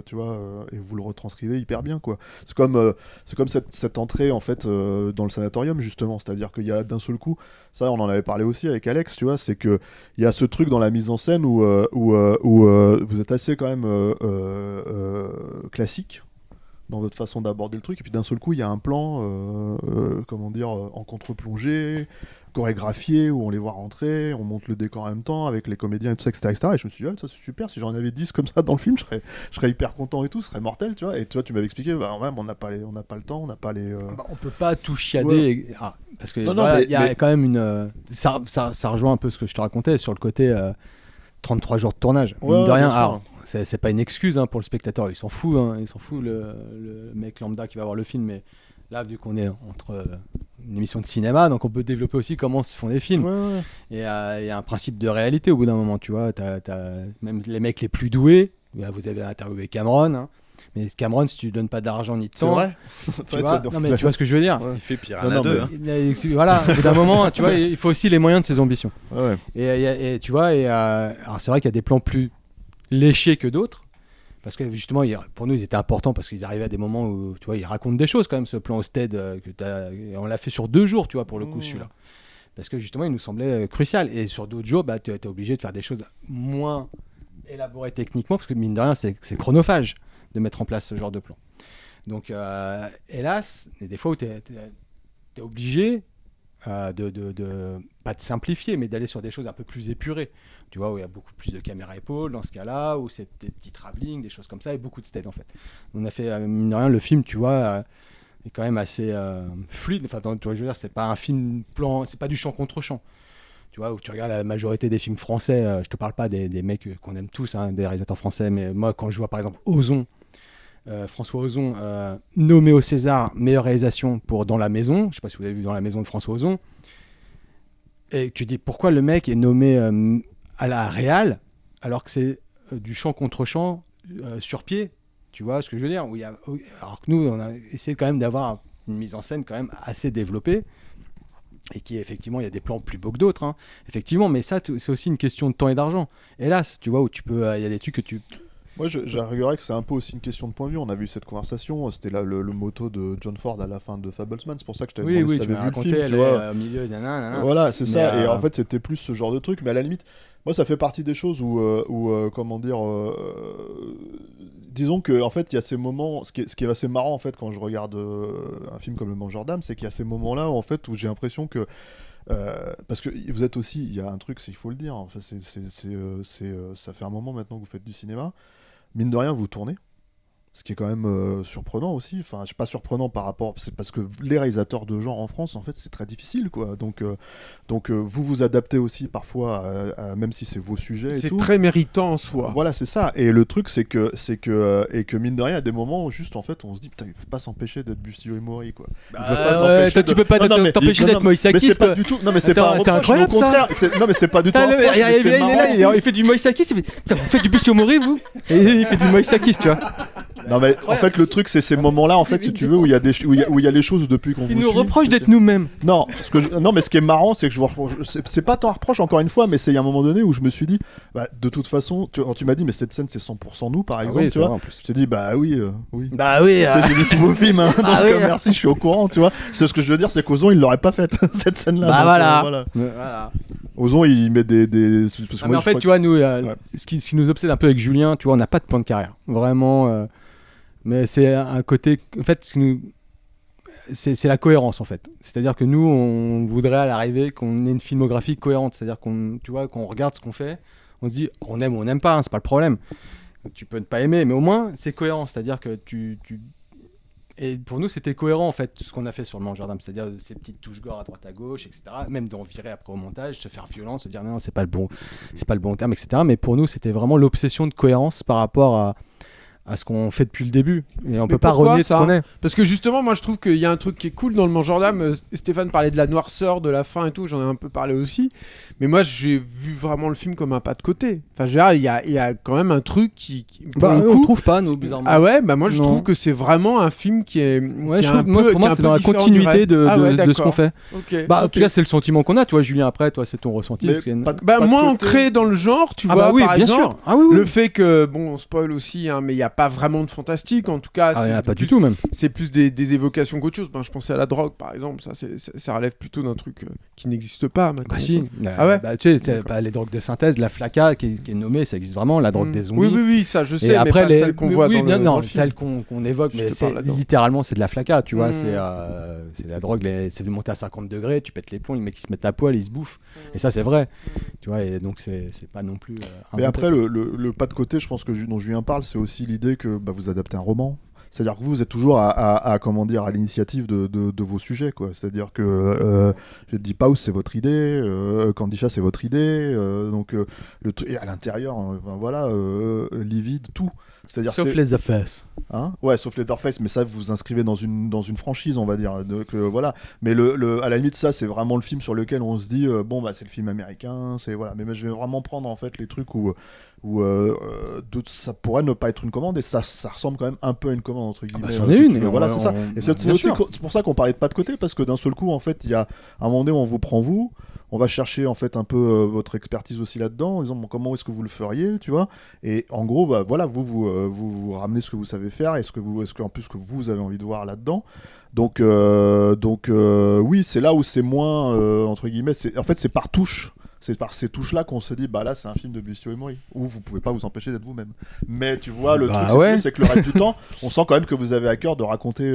tu vois, et vous le retranscrivez hyper bien, quoi. C'est comme cette entrée, en fait, dans le sanatorium, justement. C'est-à-dire qu'il y a d'un seul coup, ça, on en avait parlé aussi avec Alex, tu vois, c'est qu'il y a ce truc dans la mise en scène où vous êtes assez, quand même, classique dans votre façon d'aborder le truc, et puis d'un seul coup il y a un plan en contre-plongée, chorégraphié, où on les voit rentrer, on monte le décor en même temps avec les comédiens et tout ça, etc. Et je me suis dit, ça c'est super, si j'en avais 10 comme ça dans le film, je serais hyper content et tout, ce serait mortel, tu vois. Et toi tu m'avais expliqué, on n'a pas le temps, on n'a pas les... on peut pas tout chiader, parce que il y a quand même une... Ça rejoint un peu ce que je te racontais sur le côté 33 jours de tournage, mine de rien. Alors, c'est pas une excuse, hein, pour le spectateur, il s'en fout, le mec lambda qui va voir le film, mais là, vu qu'on est entre une émission de cinéma, donc on peut développer aussi comment se font des films. Et il y a un principe de réalité au bout d'un moment, tu vois. T'as même les mecs les plus doués, vous avez interviewé Cameron, hein, mais Cameron, si tu lui donnes pas d'argent ni de temps, tu vois ce que je veux dire. Il fait Piranha 2. Voilà, au bout d'un moment, tu vois, il faut aussi les moyens de ses ambitions. Et tu vois, alors c'est vrai qu'il y a des plans plus léchés que d'autres. Parce que justement, pour nous, ils étaient importants parce qu'ils arrivaient à des moments où, tu vois, ils racontent des choses quand même, ce plan au stead, on l'a fait sur 2 jours, tu vois, pour le coup, celui-là. Parce que justement, il nous semblait crucial. Et sur d'autres jours, tu es obligé de faire des choses moins élaborées techniquement, parce que mine de rien, c'est chronophage de mettre en place ce genre de plan. Donc, hélas, il y a des fois où tu es obligé pas de simplifier, mais d'aller sur des choses un peu plus épurées. Tu vois, où il y a beaucoup plus de caméra épaule dans ce cas-là, où c'est des petits travelling, des choses comme ça, et beaucoup de stead en fait. On a fait, mine de rien, le film, tu vois, est quand même assez fluide. Enfin, tu vois, je veux dire, c'est pas un film plan, c'est pas du champ contre champ. Tu vois, où tu regardes la majorité des films français, je te parle pas des mecs qu'on aime tous, hein, des réalisateurs français, mais moi, quand je vois par exemple Ozon, François Ozon, nommé au César, meilleure réalisation pour Dans la Maison, je sais pas si vous avez vu Dans la Maison de François Ozon, et tu dis pourquoi le mec est nommé à la réal alors que c'est du champ contre champ sur pied, tu vois ce que je veux dire, alors que nous on a essayé quand même d'avoir une mise en scène quand même assez développée et qui effectivement il y a des plans plus beaux que d'autres, hein, effectivement, mais ça c'est aussi une question de temps et d'argent, hélas, tu vois, où tu peux il y a des trucs que tu... Moi, j'arguerais que c'est un peu aussi une question de point de vue. On a vu cette conversation, c'était là le motto de John Ford à la fin de Fablesman. C'est pour ça que je t'avais demandé si t'avais vu le film, tu vois. Au milieu, voilà, c'est ça. Et en fait, c'était plus ce genre de truc. Mais à la limite, moi, ça fait partie des choses où comment dire, disons que en fait, il y a ces moments. Ce qui est assez marrant en fait quand je regarde un film comme Le Mangeur d'âme, c'est qu'il y a ces moments-là en fait où j'ai l'impression que parce que vous êtes aussi, il y a un truc, il faut le dire. Enfin, ça fait un moment maintenant que vous faites du cinéma. Mine de rien, vous tournez, ce qui est quand même surprenant aussi. Enfin, je suis pas surprenant par rapport, c'est parce que les réalisateurs de genre en France, en fait, c'est très difficile, quoi. Donc vous vous adaptez aussi parfois, même si c'est vos sujets. C'est très méritant en soi. Voilà, c'est ça. Et le truc, c'est que mine de rien, à des moments où juste en fait, on se dit putain, il faut pas s'empêcher d'être Bustio et Mori, quoi. Tu peux pas t'empêcher d'être Moïsakis. Mais c'est pas du tout. Non, mais c'est pas. C'est incroyable, au contraire. Non, mais c'est pas du tout. Il fait du Moïsakis. Vous faites du Bustio Mori, vous? Et il fait du Moïsakis, tu vois. Non mais en fait le truc c'est ces moments-là en fait si tu veux où il y a les choses depuis qu'on vous suit. Ils nous reprochent d'être nous-mêmes. Non, mais ce qui est marrant c'est que c'est pas tant un reproche encore une fois, mais c'est il y a un moment donné où je me suis dit de toute façon tu m'as dit mais cette scène c'est 100% nous par exemple, tu vois. Je t'ai dit oui. Bah oui. J'ai vu tous vos films hein, donc merci, je suis au courant, tu vois. C'est ce que je veux dire, c'est qu'Ozon il l'aurait pas faite cette scène là. Bah voilà. Ozon il met des mais en fait tu vois nous ce qui nous obsède un peu avec Julien, tu vois, on n'a pas de plan de carrière. Vraiment. Mais c'est un côté, en fait, c'est la cohérence en fait. C'est-à-dire que nous, on voudrait à l'arrivée qu'on ait une filmographie cohérente. C'est-à-dire qu'on regarde ce qu'on fait, on se dit on aime ou on n'aime pas, hein, c'est pas le problème. Tu peux ne pas aimer, mais au moins c'est cohérent. C'est-à-dire que Et pour nous, c'était cohérent en fait, tout ce qu'on a fait sur le Mangeur d'âme, c'est-à-dire ces petites touches gore à droite à gauche, etc. Même d'en virer après au montage, se faire violence, se dire non, c'est pas le bon terme, etc. Mais pour nous, c'était vraiment l'obsession de cohérence par rapport à ce qu'on fait depuis le début. Et on peut pas renier ce qu'on est. Parce que justement, moi je trouve qu'il y a un truc qui est cool dans le Mangeur d'âme. Stéphane parlait de la noirceur, de la fin et tout, j'en ai un peu parlé aussi. Mais moi j'ai vu vraiment le film comme un pas de côté. Enfin, je veux dire, il y a quand même un truc qui on trouve pas, nous, bizarrement. Ah ouais, bah moi je trouve que c'est vraiment un film qui est. Ouais, pour moi, c'est dans la continuité de ce qu'on fait. Okay, en tout cas, c'est le sentiment qu'on a. Toi, Julien, après, toi, c'est ton ressenti. Moins ancré dans le genre, tu vois, oui, par bien exemple. Sûr. Le fait que, bon, on spoil aussi, hein, mais il n'y a pas vraiment de fantastique, en tout cas. Pas du tout, même. C'est plus des évocations qu'autre chose. Je pensais à la drogue, par exemple. Ça relève plutôt d'un truc qui n'existe pas. Bah si. Ah ouais. Tu sais, les drogues de synthèse, la flaca qui est nommée, ça existe vraiment. La drogue des zombies. Oui, ça je sais. Et après, mais pas celle qu'on voit dans le film. Celle qu'on évoque, mais littéralement c'est de la flaca, tu vois. C'est la drogue, c'est de monter à 50 degrés, tu pètes les plombs, les mecs ils se mettent à poil, ils se bouffent. Et ça c'est vrai, tu vois. Et donc c'est pas non plus. Mais après le pas de côté, je pense que dont Julien parle, c'est aussi l'idée que vous adaptez un roman. C'est-à-dire que vous êtes toujours à l'initiative de vos sujets, quoi. C'est-à-dire que Deep House, c'est votre idée, Candy c'est votre idée, et à l'intérieur, Livide, tout. Sauf les Leatherface. Hein, ouais, sauf Leatherface, mais ça, vous vous inscrivez dans une franchise, on va dire. Donc, voilà. Mais à la limite, ça, c'est vraiment le film sur lequel on se dit, c'est le film américain, c'est voilà. Mais je vais vraiment prendre en fait les trucs où ça pourrait ne pas être une commande, et ça ressemble quand même un peu à une commande entre guillemets. C'en est une. Voilà, c'est ça. Et c'est pour ça qu'on parlait de pas de côté, parce que d'un seul coup, en fait, il y a un moment donné où on vous prend vous. On va chercher en fait un peu votre expertise aussi là-dedans, en disant comment est-ce que vous le feriez, tu vois. Et en gros, vous ramenez ce que vous savez faire et ce que en plus que vous avez envie de voir là-dedans. Donc oui, c'est là où c'est moins entre guillemets. En fait, c'est par touche. C'est par ces touches-là qu'on se dit, là, c'est un film de Bustio et Mori, où vous pouvez pas vous empêcher d'être vous-même. Mais tu vois, le truc, c'est que le reste du temps, on sent quand même que vous avez à cœur de raconter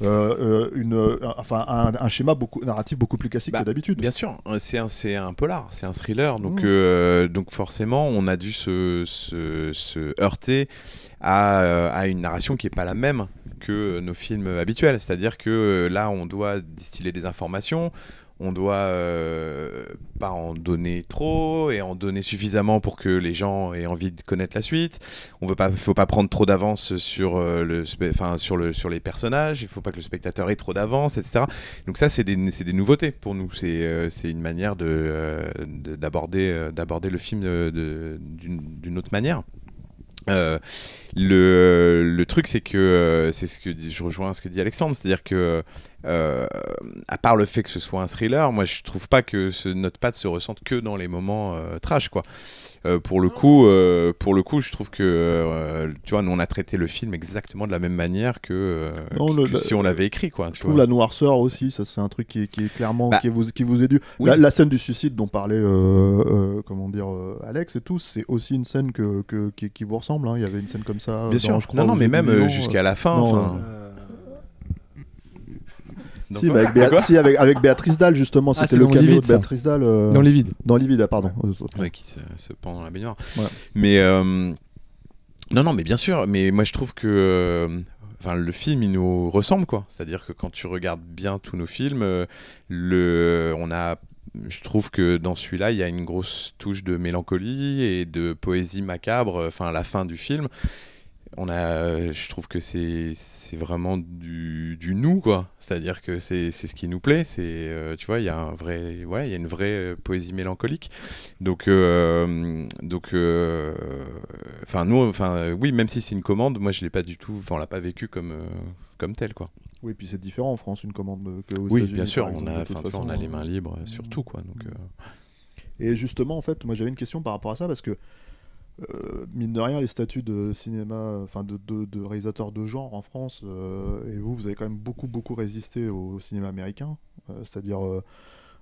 un schéma narratif beaucoup plus classique que d'habitude. Bien sûr, c'est un polar, c'est un thriller, donc forcément, on a dû se heurter à une narration qui est pas la même que nos films habituels. C'est-à-dire que là, on doit distiller des informations. On doit pas en donner trop et en donner suffisamment pour que les gens aient envie de connaître la suite. Faut pas prendre trop d'avance sur les personnages. Il faut pas que le spectateur ait trop d'avance, etc. Donc ça, c'est des nouveautés pour nous. C'est une manière d'aborder le film d'une autre manière. Le truc, c'est que je rejoins ce que dit Alexandre, c'est-à-dire que à part le fait que ce soit un thriller, moi je trouve pas que notre patte se ressente que dans les moments trash, quoi. Pour le coup, je trouve que tu vois, nous on a traité le film exactement de la même manière que si on l'avait écrit, quoi. Je trouve la noirceur aussi, ça c'est un truc qui est clairement qui vous est dû. Oui. La scène du suicide dont parlait Alex et tout, c'est aussi une scène qui vous ressemble. Hein. Il y avait une scène comme ça. Bien sûr. Non, mais même jusqu'à la fin. Si, avec Béatrice Dalle, justement, c'était le caméo de Béatrice Dalle. Dans Livide. Dans Livide, pardon. Oui, qui se pend dans la baignoire. Ouais. Mais non, mais bien sûr. Mais moi, je trouve que le film, il nous ressemble, quoi. C'est-à-dire que quand tu regardes bien tous nos films, je trouve que dans celui-là, il y a une grosse touche de mélancolie et de poésie macabre. La fin du film. Je trouve que c'est vraiment du nous, quoi. C'est-à-dire que c'est ce qui nous plaît. Tu vois, il y a une vraie poésie mélancolique. Donc nous, oui, même si c'est une commande, moi je l'ai pas du tout, on l'a pas vécu comme tel, quoi. Oui, puis c'est différent en France, une commande qu'aux oui, États-Unis. Bien sûr, on a les mains libres sur tout, quoi. Donc. Et justement, en fait, moi j'avais une question par rapport à ça, parce que mine de rien, les statuts de cinéma, de réalisateurs de genre en France, et vous avez quand même beaucoup résisté au cinéma américain, c'est-à-dire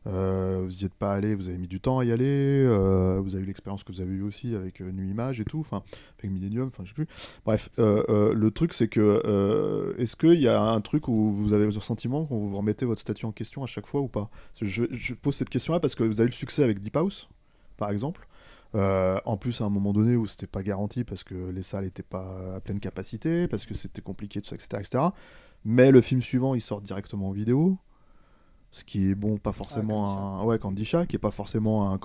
Vous n'y êtes pas allé, vous avez mis du temps à y aller, vous avez eu l'expérience que vous avez eue aussi avec Nuit Image et tout, enfin avec Millennium, enfin je sais plus. Bref, le truc c'est que est-ce qu'il y a un truc où vous avez le sentiment qu'on vous remettez votre statut en question à chaque fois ou pas? Je pose cette question-là parce que vous avez eu le succès avec Deep House, par exemple. En plus, à un moment donné où c'était pas garanti parce que les salles étaient pas à pleine capacité, parce que c'était compliqué, tout ça, etc. Mais le film suivant, il sort directement en vidéo. Ce qui est bon, pas forcément Kandisha, qui est pas forcément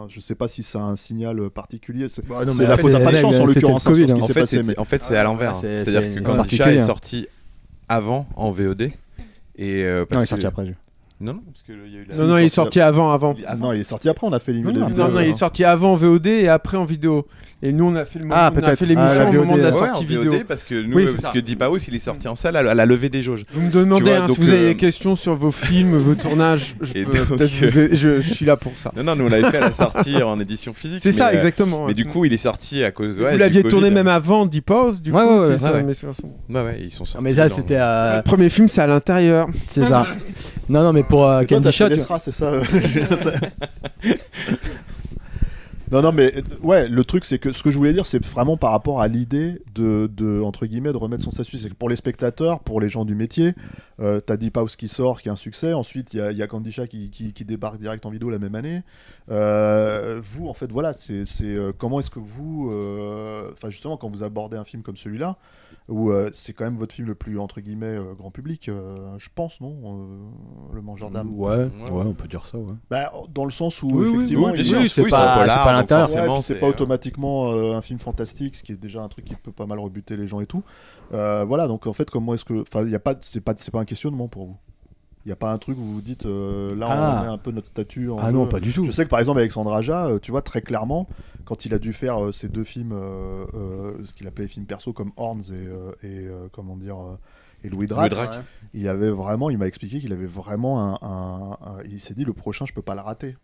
je sais pas si c'est un signal particulier. C'est la faute à pas de chance en l'occurrence. En fait, c'est à l'envers. C'est-à-dire que Kandisha est sorti avant en VOD. Et non, il est sorti après. Non, parce que il y a eu non, il est sorti avant. Non, il est sorti après, on a fait l'émission de vidéo. Non, il est sorti avant en VOD et après en vidéo. Et nous, on a fait l'émission au moment de la sortie vidéo. Parce que Deep House, il est sorti en salle à la levée des jauges. Vous me demandez si vous avez des questions sur vos films, vos tournages, je suis là pour ça. Non, nous, on l'avait fait à la sortie en édition physique. C'est ça, exactement. Mais du coup, il est sorti à cause. Vous l'aviez tourné même avant Deep House, du coup. Ouais, ils sont sortis. Mais là, c'était. Le premier film, c'est à l'intérieur. C'est ça. Non, mais pour Kandisha. C'est ça. Non, mais ouais, le truc, c'est que ce que je voulais dire, c'est vraiment par rapport à l'idée de entre guillemets, de remettre son statut. C'est que pour les spectateurs, pour les gens du métier, t'as Deep House qui sort, qui est un succès. Ensuite, il y a Kandisha qui débarque direct en vidéo la même année. Vous, en fait, voilà, c'est comment est-ce que vous, justement, quand vous abordez un film comme celui-là, où c'est quand même votre film le plus entre guillemets grand public, je pense, non, Le Mangeur d'âme. Ouais, on peut dire ça. Ouais. Bah, dans le sens où effectivement, c'est pas l'intérieur. C'est pas automatiquement un film fantastique, ce qui est déjà un truc qui peut pas mal rebuter les gens et tout. Voilà, donc en fait, comment est-ce que, il y a pas, c'est pas un questionnement pour vous. Il n'y a pas un truc où vous vous dites là on met un peu notre statut en jeu. Non, pas du tout. Je sais que par exemple Alexandre Aja, tu vois, très clairement, quand il a dû faire ces deux films, ce qu'il appelait les films perso comme Horns et Louis Drax, il m'a expliqué qu'il avait vraiment il s'est dit le prochain je peux pas le rater.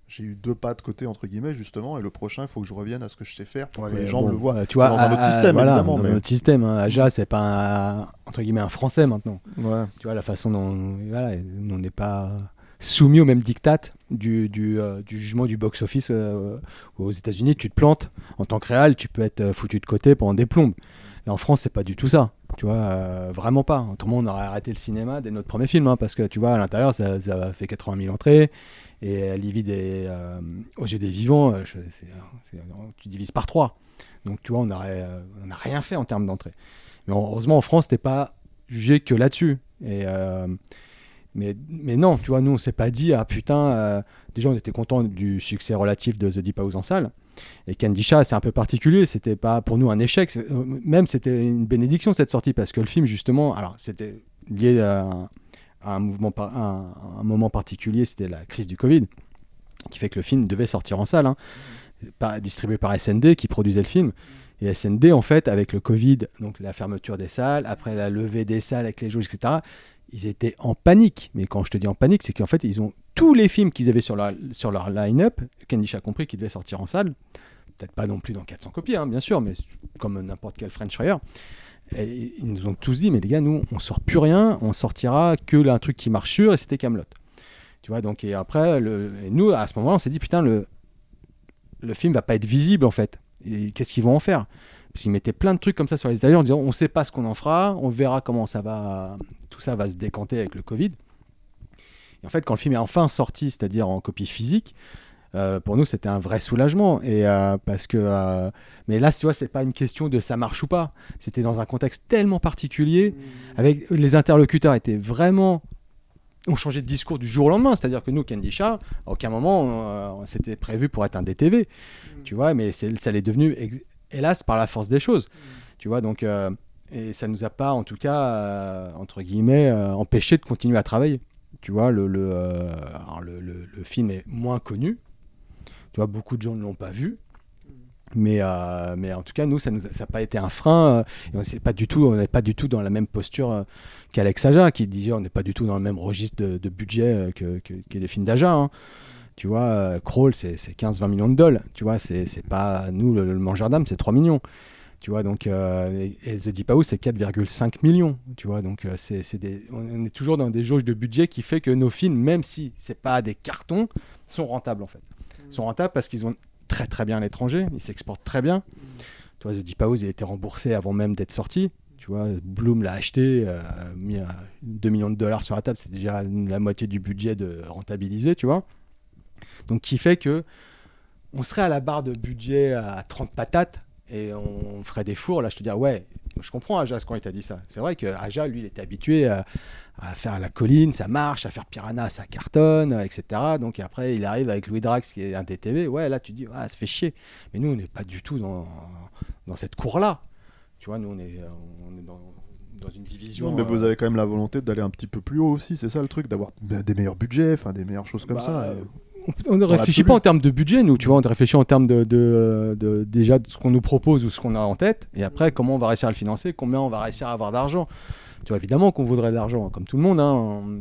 J'ai eu deux pas de côté entre guillemets justement et le prochain il faut que je revienne à ce que je sais faire pour que les gens me le voient. Tu vois, dans un autre système évidemment. Dans un autre système, Aja c'est pas entre guillemets un français maintenant. Ouais. Tu vois la façon dont on n'est pas soumis au même diktat du jugement du box-office aux États-Unis. Tu te plantes en tant que réal, tu peux être foutu de côté pendant des plombes. Là en France c'est pas du tout ça. Tu vois, vraiment pas. Autrement on aurait arrêté le cinéma dès notre premier film parce que tu vois à l'intérieur ça a fait 80 000 entrées. Et Livide et aux yeux des vivants, tu divises par 3. Donc tu vois, on n'a rien fait en termes d'entrée. Mais heureusement, en France, t'es pas jugé que là-dessus. Et, mais non, tu vois, nous, on s'est pas dit, déjà, on était content du succès relatif de The Deep House en salle. Et Kandisha, c'est un peu particulier. C'était pas pour nous un échec. Même, c'était une bénédiction, cette sortie, parce que le film, justement, alors, c'était lié à un moment particulier, c'était la crise du Covid, qui fait que le film devait sortir en salle, distribué par SND qui produisait le film. Et SND, en fait, avec le Covid, donc la fermeture des salles, après la levée des salles avec les jauges, etc., ils étaient en panique. Mais quand je te dis en panique, c'est qu'en fait, ils ont tous les films qu'ils avaient sur leur line-up, Kandisha compris, qui devaient sortir en salle, peut-être pas non plus dans 400 copies, bien sûr, mais comme n'importe quel French Fryer. Et ils nous ont tous dit, mais les gars, nous, on sort plus rien, on sortira que un truc qui marche sûr, et c'était Kaamelott. Tu vois, donc, et après, et nous, à ce moment-là, on s'est dit, putain, le film va pas être visible, en fait. Et qu'est-ce qu'ils vont en faire? Parce qu'ils mettaient plein de trucs comme ça sur les étagères en disant, on sait pas ce qu'on en fera, on verra comment tout ça va se décanter avec le Covid. Et en fait, quand le film est enfin sorti, c'est-à-dire en copie physique, pour nous, c'était un vrai soulagement. Et parce que, mais là, tu vois, c'est pas une question de ça marche ou pas. C'était dans un contexte tellement particulier, avec les interlocuteurs étaient vraiment, ont changé de discours du jour au lendemain. C'est-à-dire que nous, Kandisha, à aucun moment, c'était prévu pour être un DTV, tu vois. Mais ça l'est devenu, hélas, par la force des choses, tu vois. Donc, et ça nous a pas, en tout cas, entre guillemets, empêché de continuer à travailler. Tu vois, le film est moins connu. Tu vois, beaucoup de gens ne l'ont pas vu. Mais en tout cas, nous, ça n'a pas été un frein. Et on n'est pas du tout dans la même posture qu'Alex Aja, qui disait on n'est pas du tout dans le même registre de budget que les films d'Aja. Tu vois, Crawl, c'est 15-20 millions de dollars. Tu vois, c'est pas... Nous, le Mangeur d'âme, c'est 3 millions. Tu vois, donc, et The Deep House, c'est 4,5 millions. Tu vois, donc on est toujours dans des jauges de budget qui fait que nos films, même si c'est pas des cartons, sont rentables en fait. Ils sont rentables parce qu'ils vont très très bien à l'étranger, ils s'exportent très bien. Tu vois, The Deep House, il a été remboursé avant même d'être sorti. Tu vois, Bloom l'a acheté, mis 2 millions de dollars sur la table, c'est déjà la moitié du budget de rentabiliser, tu vois. Donc, qui fait que on serait à la barre de budget à 30 patates et on ferait des fours. Là, je te dis, ouais, je comprends Aja quand il t'a dit ça. C'est vrai que Aja, lui, il était habitué à faire la colline, ça marche, à faire Piranha, ça cartonne, etc. Donc après, il arrive avec Louis Drax, qui est un DTV. Ouais, là, tu dis, ça fait chier. Mais nous, on n'est pas du tout dans cette cour-là. Tu vois, nous, on est dans une division... Non, mais vous avez quand même la volonté d'aller un petit peu plus haut aussi, c'est ça le truc, d'avoir des meilleurs budgets, des meilleures choses comme ça. On ne réfléchit pas en termes de budget, nous, tu vois, on réfléchit en termes déjà de ce qu'on nous propose ou ce qu'on a en tête, et après, comment on va réussir à le financer, combien on va réussir à avoir d'argent. Tu vois, évidemment qu'on voudrait de l'argent, comme tout le monde, hein. On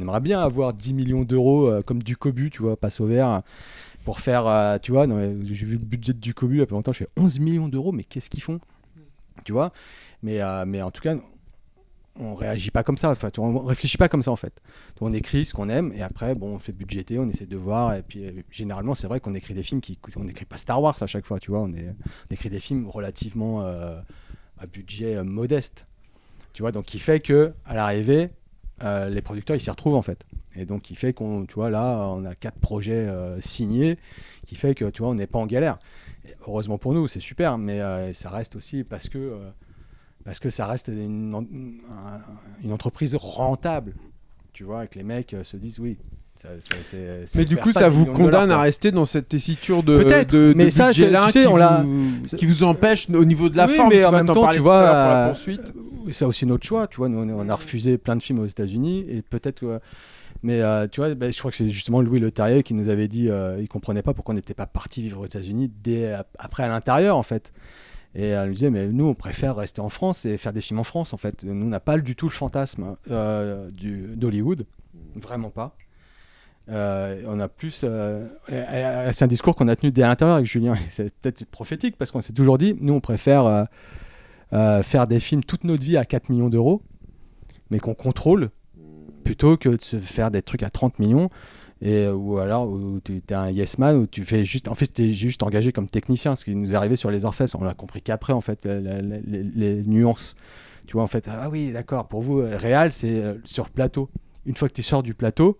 aimerait bien avoir 10 millions d'euros comme du Cobu, tu vois, passe au vert, pour faire, tu vois, j'ai vu le budget du Cobu il y a pas longtemps, je fais 11 millions d'euros, mais qu'est-ce qu'ils font? Tu vois, mais en tout cas, on réagit pas comme ça, enfin, on réfléchit pas comme ça en fait. Donc, on écrit ce qu'on aime et après, on fait budgéter, on essaie de voir et puis généralement, c'est vrai qu'on écrit des films on n'écrit pas Star Wars à chaque fois, tu vois, on écrit des films relativement à budget modeste, tu vois, donc qui fait que à l'arrivée, les producteurs ils s'y retrouvent en fait. Et donc, qui fait qu'on, tu vois, là, on a 4 projets signés, qui fait que, tu vois, on n'est pas en galère. Et heureusement pour nous, c'est super, mais ça reste aussi parce que ça reste une entreprise rentable, tu vois, et que les mecs se disent, oui. Mais du coup, ça vous condamne à rester dans cette tessiture de budget-là qui vous empêche au niveau de la forme. Mais en même temps, tu vois, pour la poursuite. C'est aussi notre choix, tu vois. Nous, on a refusé plein de films aux États-Unis et peut-être que. Mais tu vois, je crois que c'est justement Louis Leterrier qui nous avait dit il comprenait pas pourquoi on n'était pas parti vivre aux États-Unis après à l'intérieur en fait. Et elle nous disait mais nous on préfère rester en France et faire des films en France en fait. Nous on n'a pas du tout le fantasme d'Hollywood, vraiment pas. On a plus c'est un discours qu'on a tenu dès l'intérieur avec Julien. C'est peut-être prophétique parce qu'on s'est toujours dit nous on préfère faire des films toute notre vie à 4 millions d'euros mais qu'on contrôle plutôt que de se faire des trucs à 30 millions ou alors où tu es un yes man où tu fais juste en fait tu es juste engagé comme technicien, ce qui nous est arrivé sur Les Orfèvres, on l'a compris qu'après en fait les nuances, tu vois, en fait ah oui d'accord, pour vous réal c'est sur plateau, une fois que tu sors du plateau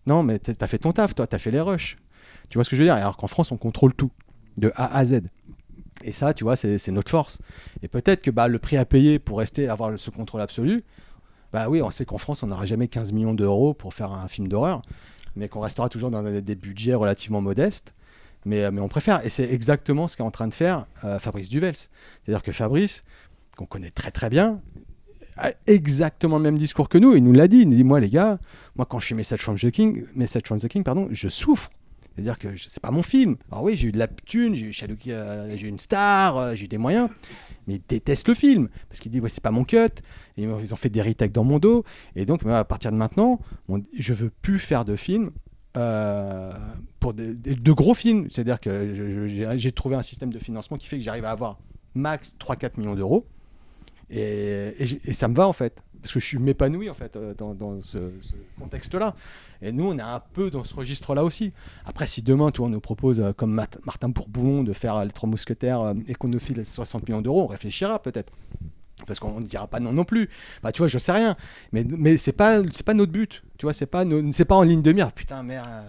non mais t'as fait ton taf, toi t'as fait les rushs, tu vois ce que je veux dire, alors qu'en France on contrôle tout de A à Z et ça tu vois c'est notre force et peut-être que le prix à payer pour avoir ce contrôle absolu, oui, on sait qu'en France, on n'aura jamais 15 millions d'euros pour faire un film d'horreur, mais qu'on restera toujours dans des budgets relativement modestes. Mais on préfère. Et c'est exactement ce qu'est en train de faire Fabrice Duvels. C'est-à-dire que Fabrice, qu'on connaît très très bien, a exactement le même discours que nous. Il nous l'a dit. Il nous dit, moi les gars, quand je fais Message from the King, je souffre. C'est-à-dire que c'est pas mon film. Alors oui, j'ai eu de la thune, j'ai eu une star, j'ai eu des moyens. Mais il déteste le film parce qu'il dit c'est pas mon cut et ils ont fait des retakes dans mon dos et donc à partir de maintenant je veux plus faire de films pour de gros films, c'est à dire que j'ai trouvé un système de financement qui fait que j'arrive à avoir max 3-4 millions d'euros et ça me va en fait parce que je suis m'épanoui en fait dans ce contexte là et nous on est un peu dans ce registre là aussi. Après si demain on nous propose comme Martin Bourboulon de faire Les Trois Mousquetaires et qu'on nous file 60 millions d'euros, on réfléchira peut-être parce qu'on ne dira pas non plus, tu vois, je sais rien mais c'est pas notre but, tu vois, c'est pas en ligne de mire, putain merde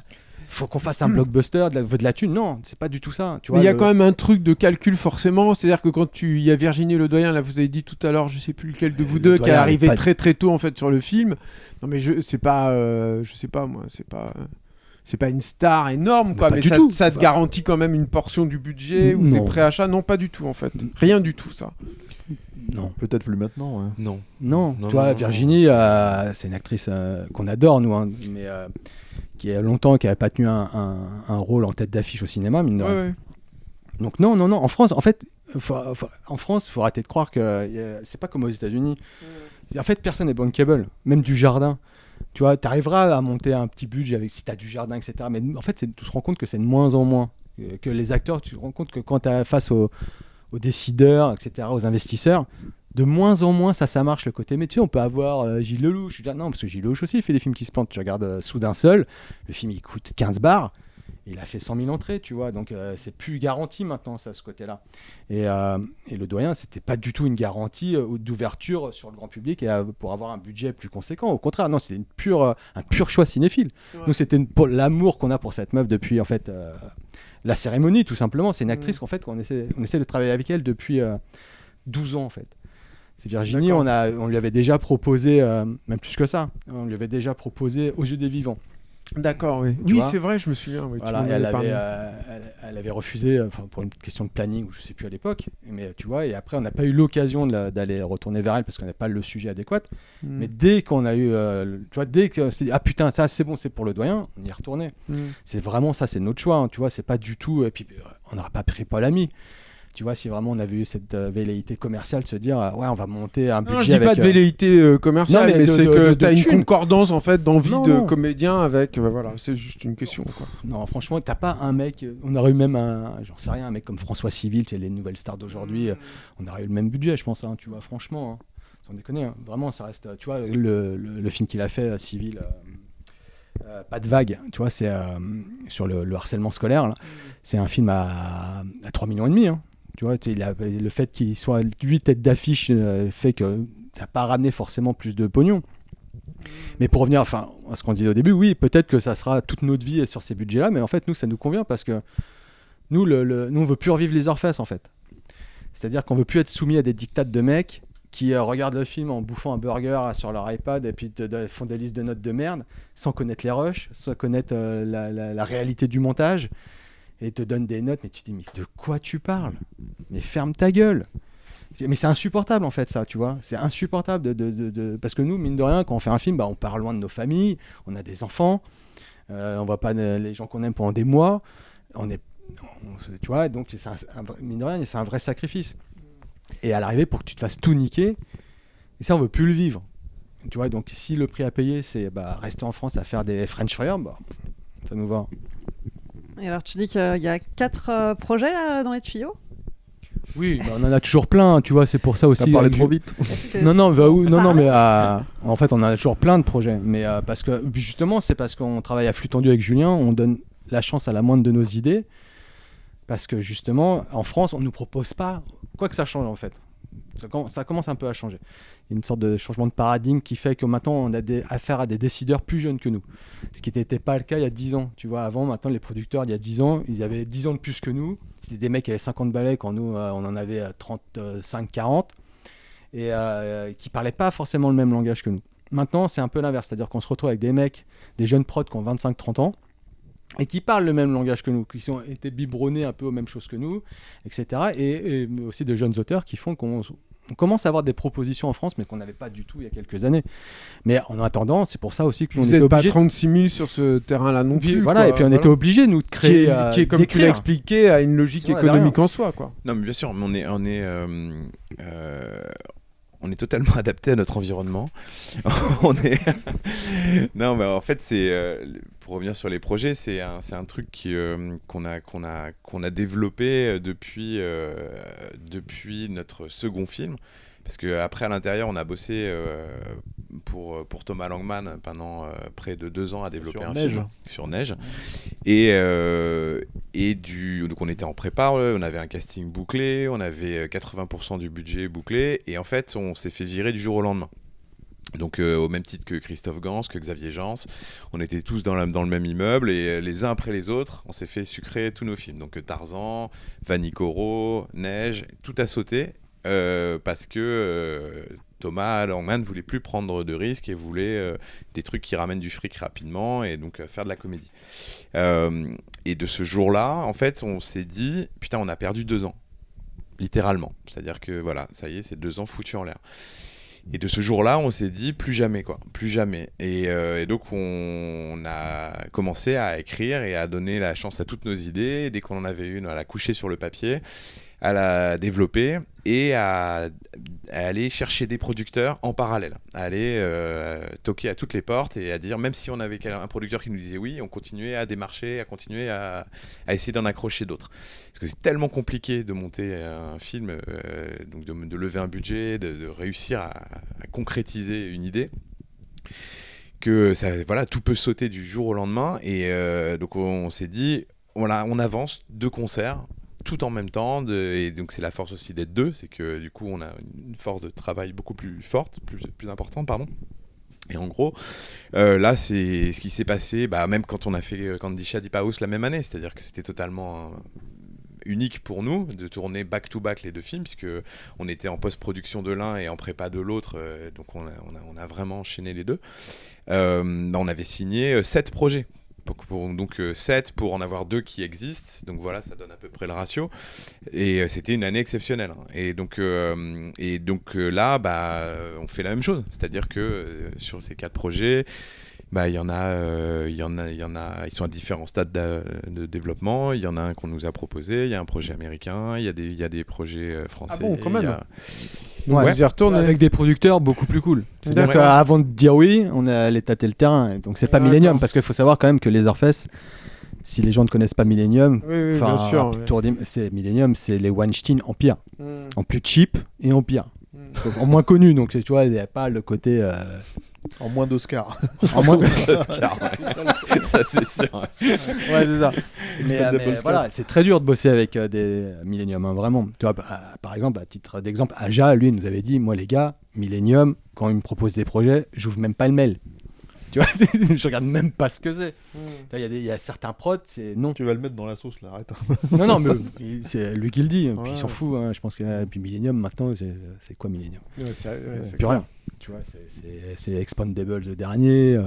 faut qu'on fasse un blockbuster de la thune, non, c'est pas du tout ça, tu vois. Il y a quand même un truc de calcul forcément, c'est-à-dire que quand il y a Virginie Ledoyen, là vous avez dit tout à l'heure, je sais plus lequel de vous deux qui est arrivé très très tôt en fait sur le film. Non mais je sais pas moi, c'est pas une star énorme quoi, mais ça te garantit quand même une portion du budget ou des préachats, non pas du tout en fait, rien du tout ça. Non, peut-être plus maintenant. Ouais. Non, tu vois, Virginie, c'est une actrice qu'on adore nous, hein, mais qui a longtemps qui n'avait pas tenu un rôle en tête d'affiche au cinéma, mine de rien. Ouais. Donc non. En France, en fait, il faut arrêter de croire que c'est pas comme aux États-Unis. En fait, personne n'est bankable, même du Jardin. Tu vois, tu arriveras à monter un petit budget si tu as du Jardin, etc. Mais en fait, tu te rends compte que c'est de moins en moins. Que les acteurs, tu te rends compte que quand tu es face aux aux décideurs, etc., aux investisseurs. De moins en moins, ça marche le côté métier. On peut avoir Gilles Lelouch. Non, parce que Gilles Lelouch aussi, il fait des films qui se plantent. Tu regardes Soudain Seul, le film, il coûte 15 bars. Il a fait 100 000 entrées, tu vois. Donc, c'est plus garanti maintenant, ça, ce côté-là. Et Le Doyen, c'était pas du tout une garantie d'ouverture sur le grand public et pour avoir un budget plus conséquent. Au contraire, non, c'était un pur choix cinéphile. Ouais. Nous, c'était pour l'amour qu'on a pour cette meuf depuis, en fait, La Cérémonie, tout simplement. C'est une actrice qu'en fait, on essaie de travailler avec elle depuis 12 ans, en fait. C'est Virginie, on lui avait déjà proposé, même plus que ça, on lui avait déjà proposé Aux yeux des vivants. D'accord, oui. Oui, c'est vrai, je me souviens. Oui, voilà, elle avait refusé pour une question de planning, ou je ne sais plus à l'époque. Mais tu vois, et après, on n'a pas eu l'occasion d'aller retourner vers elle parce qu'on n'avait pas le sujet adéquat. Mais dès qu'on a eu, tu vois, dès que c'est putain, ça c'est bon, c'est pour Le Doyen, on y est retourné. C'est vraiment ça, c'est notre choix. Hein, tu vois, c'est pas du tout. Et puis, on n'aurait pas pris Paul Ami. Tu vois, si vraiment on avait eu cette velléité commerciale de se dire ouais, on va monter un budget. Non, je dis pas de velléité commerciale, mais c'est que tu as une concordance en fait d'envie de comédien avec. Voilà, c'est juste une question. Quoi. Non, franchement, t'as pas un mec. On aurait eu même j'en sais rien, un mec comme François Civil, tu sais, les nouvelles stars d'aujourd'hui. On aurait eu le même budget, je pense. Hein, tu vois, franchement, hein, sans déconner. Hein, vraiment, ça reste. Tu vois, le film qu'il a fait, Civil. Pas de vague, tu vois, c'est sur le harcèlement scolaire. Là. C'est un film à 3,5 millions. Hein. Tu vois, le fait qu'il soit lui tête d'affiche fait que ça n'a pas ramené forcément plus de pognon. Mais pour revenir à ce qu'on disait au début, oui, peut-être que ça sera toute notre vie sur ces budgets-là, mais en fait, nous, ça nous convient parce que nous, nous on veut plus revivre les Orfès, en fait. C'est-à-dire qu'on veut plus être soumis à des dictats de mecs qui regardent le film en bouffant un burger sur leur iPad et puis font des listes de notes de merde, sans connaître les rushs, sans connaître la réalité du montage. Et te donne des notes, mais tu te dis, mais de quoi tu parles ? Mais ferme ta gueule ! Mais c'est insupportable en fait ça, tu vois. C'est insupportable parce que nous, mine de rien, quand on fait un film, on part loin de nos familles, on a des enfants, on voit pas les gens qu'on aime pendant des mois, tu vois, donc mine de rien, c'est un vrai sacrifice. Et à l'arrivée, pour que tu te fasses tout niquer, et ça on veut plus le vivre. Tu vois, donc si le prix à payer c'est rester en France à faire des French fryers, ça nous va. Et alors tu dis qu'il y a 4 projets là, dans les tuyaux ? Oui, on en a toujours plein, tu vois, c'est pour ça aussi. T'as parlé trop vite. Non, mais en fait, on a toujours plein de projets. Mais parce que, justement, c'est parce qu'on travaille à flux tendu avec Julien, on donne la chance à la moindre de nos idées. Parce que, justement, en France, on ne nous propose pas quoi que ça change, en fait. Ça commence un peu à changer. Il y a une sorte de changement de paradigme qui fait que maintenant, on a affaire à des décideurs plus jeunes que nous. Ce qui n'était pas le cas il y a 10 ans. Tu vois, avant, maintenant, les producteurs, il y a 10 ans, ils avaient 10 ans de plus que nous. C'était des mecs qui avaient 50 balais quand nous, on en avait 35, 40. Et qui ne parlaient pas forcément le même langage que nous. Maintenant, c'est un peu l'inverse. C'est-à-dire qu'on se retrouve avec des mecs, des jeunes prods qui ont 25, 30 ans, et qui parlent le même langage que nous, qui ont été biberonnés un peu aux mêmes choses que nous, etc. Et aussi de jeunes auteurs qui font qu'on commence à avoir des propositions en France, mais qu'on n'avait pas du tout il y a quelques années. Mais en attendant, c'est pour ça aussi que nous était obligé. Vous n'êtes pas 36 000 sur ce terrain-là non plus. Voilà, et puis on était obligés, nous, de créer. Qui est comme tu l'as expliqué, à une logique économique en soi, quoi. Non, mais bien sûr, mais on est totalement adapté à notre environnement. Non, mais en fait, pour revenir sur les projets, c'est un truc qu'on a développé depuis notre second film. Parce qu'après, à l'intérieur, on a bossé pour Thomas Langman pendant près de 2 ans à développer un film sur Neige. Donc on était en prépa, on avait un casting bouclé, on avait 80% du budget bouclé, et en fait, on s'est fait virer du jour au lendemain. Donc au même titre que Christophe Gans, que Xavier Jans, on était tous dans le même immeuble, et les uns après les autres, on s'est fait sucrer tous nos films. Donc Tarzan, Vanicoro, Neige, tout a sauté. Parce que Thomas Langman ne voulait plus prendre de risques et voulait des trucs qui ramènent du fric rapidement, et donc faire de la comédie. Et de ce jour-là, en fait, on s'est dit, putain, on a perdu 2 ans, littéralement. C'est-à-dire que voilà, ça y est, c'est 2 ans foutus en l'air. Et de ce jour-là, on s'est dit plus jamais, quoi, plus jamais. Et donc on a commencé à écrire et à donner la chance à toutes nos idées. Dès qu'on en avait une, à la coucher sur le papier, à la développer et à aller chercher des producteurs en parallèle, à aller toquer à toutes les portes et à dire, même si on avait un producteur qui nous disait oui, on continuait à démarcher, à continuer à essayer d'en accrocher d'autres. Parce que c'est tellement compliqué de monter un film, donc de lever un budget, de réussir à concrétiser une idée, que ça, voilà, tout peut sauter du jour au lendemain. Et donc on s'est dit, voilà, on avance 2 concerts tout en même temps, et donc c'est la force aussi d'être 2, c'est que du coup on a une force de travail beaucoup plus forte, plus importante, pardon. Et en gros, là c'est ce qui s'est passé, même quand on a fait Candy Deep House la même année, c'est-à-dire que c'était totalement unique pour nous de tourner back-to-back les 2 films, puisque on était en post-production de l'un et en prépa de l'autre, donc on a vraiment enchaîné les 2. On avait signé 7 projets. Donc 7 pour en avoir 2 qui existent, donc voilà, ça donne à peu près le ratio, et c'était une année exceptionnelle, hein. Et donc là on fait la même chose, c'est-à-dire que sur ces 4 projets, il y en a, ils sont à différents stades de développement. Il y en a un qu'on nous a proposé, il y a un projet américain, il y a des projets français. Ah bon, quand même. Ouais. Vous y retournez avec des producteurs beaucoup plus cool. C'est-à-dire qu'avant de dire oui, on est allé tâter le terrain. Donc c'est pas Millennium, parce qu'il faut savoir quand même que Leatherface, si les gens ne connaissent pas Millennium, bien sûr, c'est Millennium, c'est les Weinstein en pire, en plus cheap et en pire, en moins connu. Donc tu vois, il n'y a pas le côté. En moins d'Oscar. En moins d'Oscar. Ça c'est sûr. Ouais, c'est ça. Mais voilà, c'est très dur de bosser avec des Millennium, hein, vraiment. Tu vois, par exemple, à titre d'exemple, Aja, lui, nous avait dit, moi les gars, Millennium, quand ils me proposent des projets, j'ouvre même pas le mail. Tu vois, je regarde même pas ce que c'est. Il y a certains prods, c'est non. Tu vas le mettre dans la sauce là, arrête. Non, mais c'est lui qui le dit. Puis il s'en fout. Hein, je pense que puis Millennium maintenant, c'est quoi Millennium? C'est plus rien. Tu vois, c'est Expandables le dernier.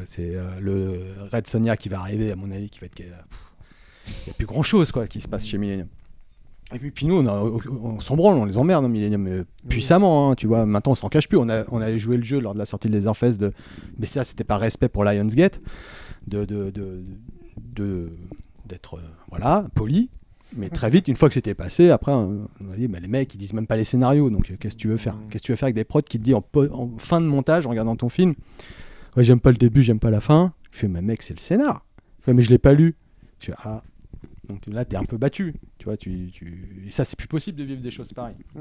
C'est le Red Sonja qui va arriver, à mon avis, qui va être. Il n'y a plus grand chose quoi qui se passe chez Millennium. Et puis nous, on s'en branle, on les emmerde, hein, Millennium, puissamment, hein, tu vois. Maintenant, on s'en cache plus. On avait joué le jeu lors de la sortie de Leatherface, mais ça, c'était par respect pour Lionsgate, d'être voilà, poli. Mais très vite, une fois que c'était passé, après, on a dit, les mecs, ils disent même pas les scénarios, donc qu'est-ce que tu veux faire? Qu'est-ce que tu veux faire avec des prods qui te disent en fin de montage, en regardant ton film, ouais, j'aime pas le début, j'aime pas la fin. Il fait, mais mec, c'est le scénar. Ouais, mais je l'ai pas lu. Je fais, ah. Donc là, t'es un peu battu, tu vois, et ça, c'est plus possible de vivre des choses pareilles. Tu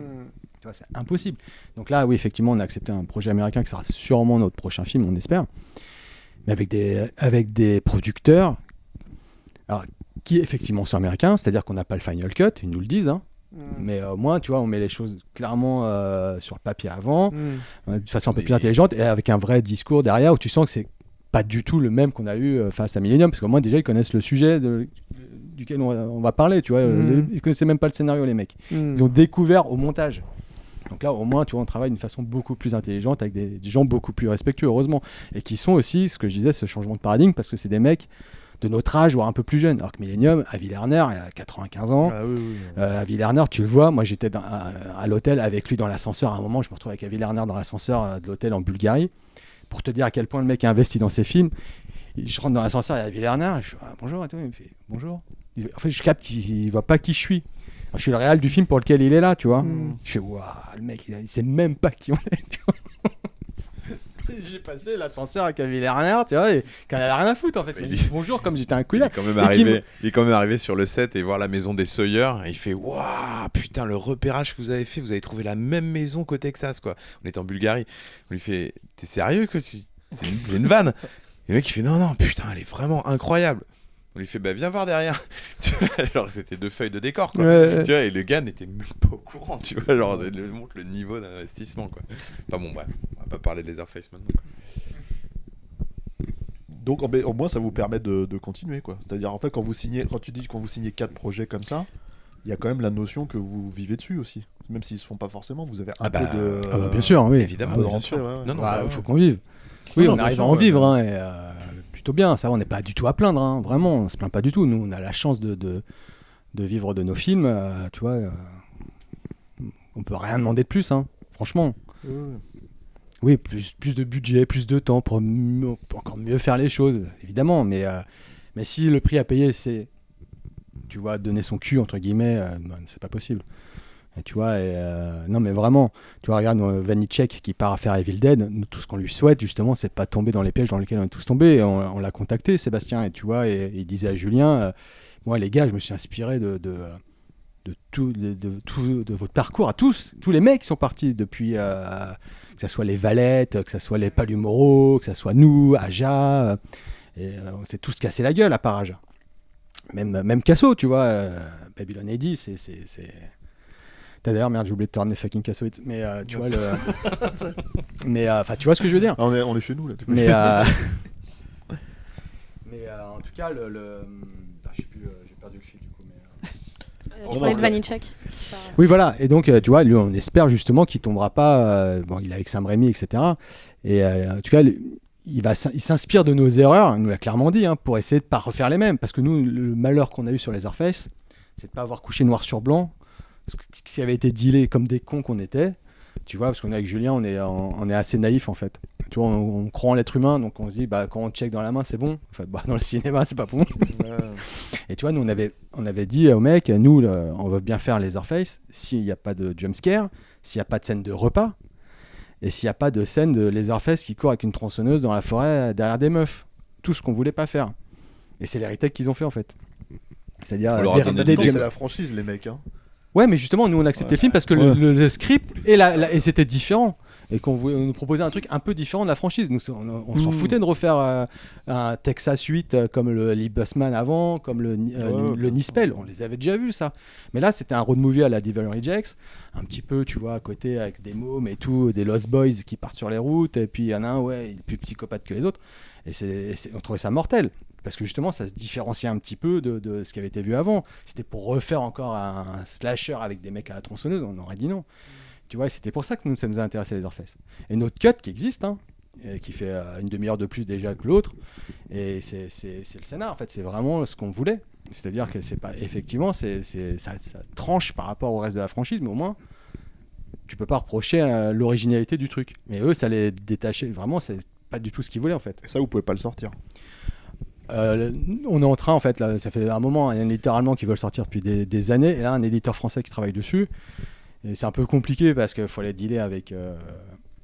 vois, c'est impossible. Donc là, oui, effectivement, on a accepté un projet américain qui sera sûrement notre prochain film, on espère, mais avec des producteurs, alors, qui effectivement sont américains, c'est-à-dire qu'on n'a pas le final cut, ils nous le disent, hein. Mais au moins, tu vois, on met les choses clairement sur le papier avant, de façon un peu plus intelligente, et avec un vrai discours derrière, où tu sens que c'est pas du tout le même qu'on a eu face à Millennium, parce qu'au moins déjà ils connaissent le sujet duquel on va parler, tu vois. Ils connaissaient même pas le scénario, les mecs. Ils ont découvert au montage. Donc là, au moins, tu vois, on travaille d'une façon beaucoup plus intelligente avec des gens beaucoup plus respectueux, heureusement, et qui sont aussi, ce que je disais, ce changement de paradigme, parce que c'est des mecs de notre âge, voire un peu plus jeunes. Alors que Millennium, Avi Lerner, il a 95 ans. Avi Lerner, tu le vois, moi j'étais à l'hôtel avec lui dans l'ascenseur. À un moment, je me retrouve avec Avi Lerner dans l'ascenseur de l'hôtel en Bulgarie. Pour te dire à quel point le mec a investi dans ses films. Je rentre dans l'ascenseur, il y a Avi Lerner, je fais bonjour et tout. Il me fait bonjour. En fait, je capte qu'il voit pas qui je suis. Alors, je suis le réal du film pour lequel il est là, tu vois. Je fais waouh, le mec, il sait même pas qui on est, tu vois. J'ai passé l'ascenseur avec Avi Lerner, tu vois, et qu'il en avait rien à foutre en fait. Il dit bonjour comme j'étais un couillard. Il est quand même arrivé sur le set et voir la maison des Sawyer, et il fait waouh, putain, le repérage que vous avez fait, vous avez trouvé la même maison qu'au Texas, quoi. On était en Bulgarie. On lui fait, t'es sérieux que c'est une vanne? Et le mec il fait non, putain, elle est vraiment incroyable. On lui fait viens voir derrière. Alors c'était 2 feuilles de décor, quoi. Tu vois, et le gars n'était même pas au courant, tu vois, genre il montre le niveau d'investissement, quoi. Enfin bon, bref, on va pas parler de Leatherface maintenant, quoi. Donc au moins ça vous permet de continuer, quoi. C'est-à-dire en fait quand tu dis quand vous signez 4 projets comme ça, il y a quand même la notion que vous vivez dessus aussi, même s'ils se font pas forcément, vous avez un peu de bien sûr, oui, évidemment, bien sûr. Non, faut qu'on vive. Oui, on arrive à en vivre, hein, et plutôt bien, ça, on n'est pas du tout à plaindre, hein, vraiment, on se plaint pas du tout. Nous, on a la chance de vivre de nos films, tu vois, on peut rien demander de plus, hein, franchement. Oui, plus de budget, plus de temps pour encore mieux faire les choses, évidemment, mais si le prix à payer, c'est tu vois, donner son cul entre guillemets, c'est pas possible. Et tu vois, non mais vraiment, tu vois, regarde Vanitschek qui part à faire Evil Dead, nous, tout ce qu'on lui souhaite justement, c'est pas tomber dans les pièges dans lesquels on est tous tombés. Et on l'a contacté, Sébastien, et tu vois, et il disait à Julien, moi les gars, je me suis inspiré de votre parcours à tous les mecs qui sont partis depuis, que ce soit les Valettes, que ce soit les Palumoro, que ce soit nous, Aja, et on s'est tous cassé la gueule à part Aja. Même Casso, tu vois, Babylon AD, c'est... T'as d'ailleurs, merde, j'ai oublié de tourner fucking Kassovitz, mais tu vois, mais enfin, tu vois ce que je veux dire. On est chez nous, là. Mais en tout cas, je sais plus, j'ai perdu le fil du coup. Tu parlais de Vanitschek. Oui, voilà. Et donc, tu vois, lui, on espère justement qu'il tombera pas. Bon, il est avec Sam Raimi, etc. Et en tout cas, il s'inspire de nos erreurs, il nous l'a clairement dit, hein, pour essayer de pas refaire les mêmes. Parce que nous, le malheur qu'on a eu sur Leatherface, c'est de pas avoir couché noir sur blanc. S'il avait été dealé comme des cons qu'on était, tu vois, parce qu'on est avec Julien, on est assez naïf en fait. Tu vois, on croit en l'être humain, donc on se dit, quand on check dans la main, c'est bon. En fait, dans le cinéma, c'est pas bon. Et tu vois, nous, on avait dit au mec, nous, on veut bien faire Leatherface s'il n'y a pas de jumpscare, s'il n'y a pas de scène de repas, et s'il n'y a pas de scène de Leatherface qui court avec une tronçonneuse dans la forêt derrière des meufs. Tout ce qu'on voulait pas faire. Et c'est les retakes qu'ils ont fait en fait. C'est-à-dire, c'est la franchise, les mecs, hein. Ouais, mais justement, nous on acceptait le film parce que le script et c'était différent. Et qu'on nous proposait un truc un peu différent de la franchise. Nous, on s'en foutait de refaire un Texas 8 comme le Lee Bussman avant, comme le Nispel. On les avait déjà vus, ça. Mais là, c'était un road movie à la Devil Rejects. Un petit peu, tu vois, à côté avec des mômes et tout, des Lost Boys qui partent sur les routes. Et puis il y en a un, il est plus psychopathe que les autres. Et on trouvait ça mortel. Parce que justement, ça se différenciait un petit peu de ce qui avait été vu avant. C'était pour refaire encore un slasher avec des mecs à la tronçonneuse, on aurait dit non. Tu vois, c'était pour ça que ça nous a intéressé Leatherface. Et notre cut qui existe, hein, et qui fait une demi-heure de plus déjà que l'autre, et c'est le scénar, en fait, c'est vraiment ce qu'on voulait. C'est-à-dire que c'est pas, effectivement, ça tranche par rapport au reste de la franchise, mais au moins, tu peux pas reprocher l'originalité du truc. Mais eux, ça les détachait, vraiment, c'est pas du tout ce qu'ils voulaient, en fait. Et ça, vous pouvez pas le sortir. On est en train, en fait, là, ça fait un moment, il y en a littéralement qui veulent sortir depuis des années, et là, un éditeur français qui travaille dessus. Et c'est un peu compliqué parce qu'il faut aller dealer avec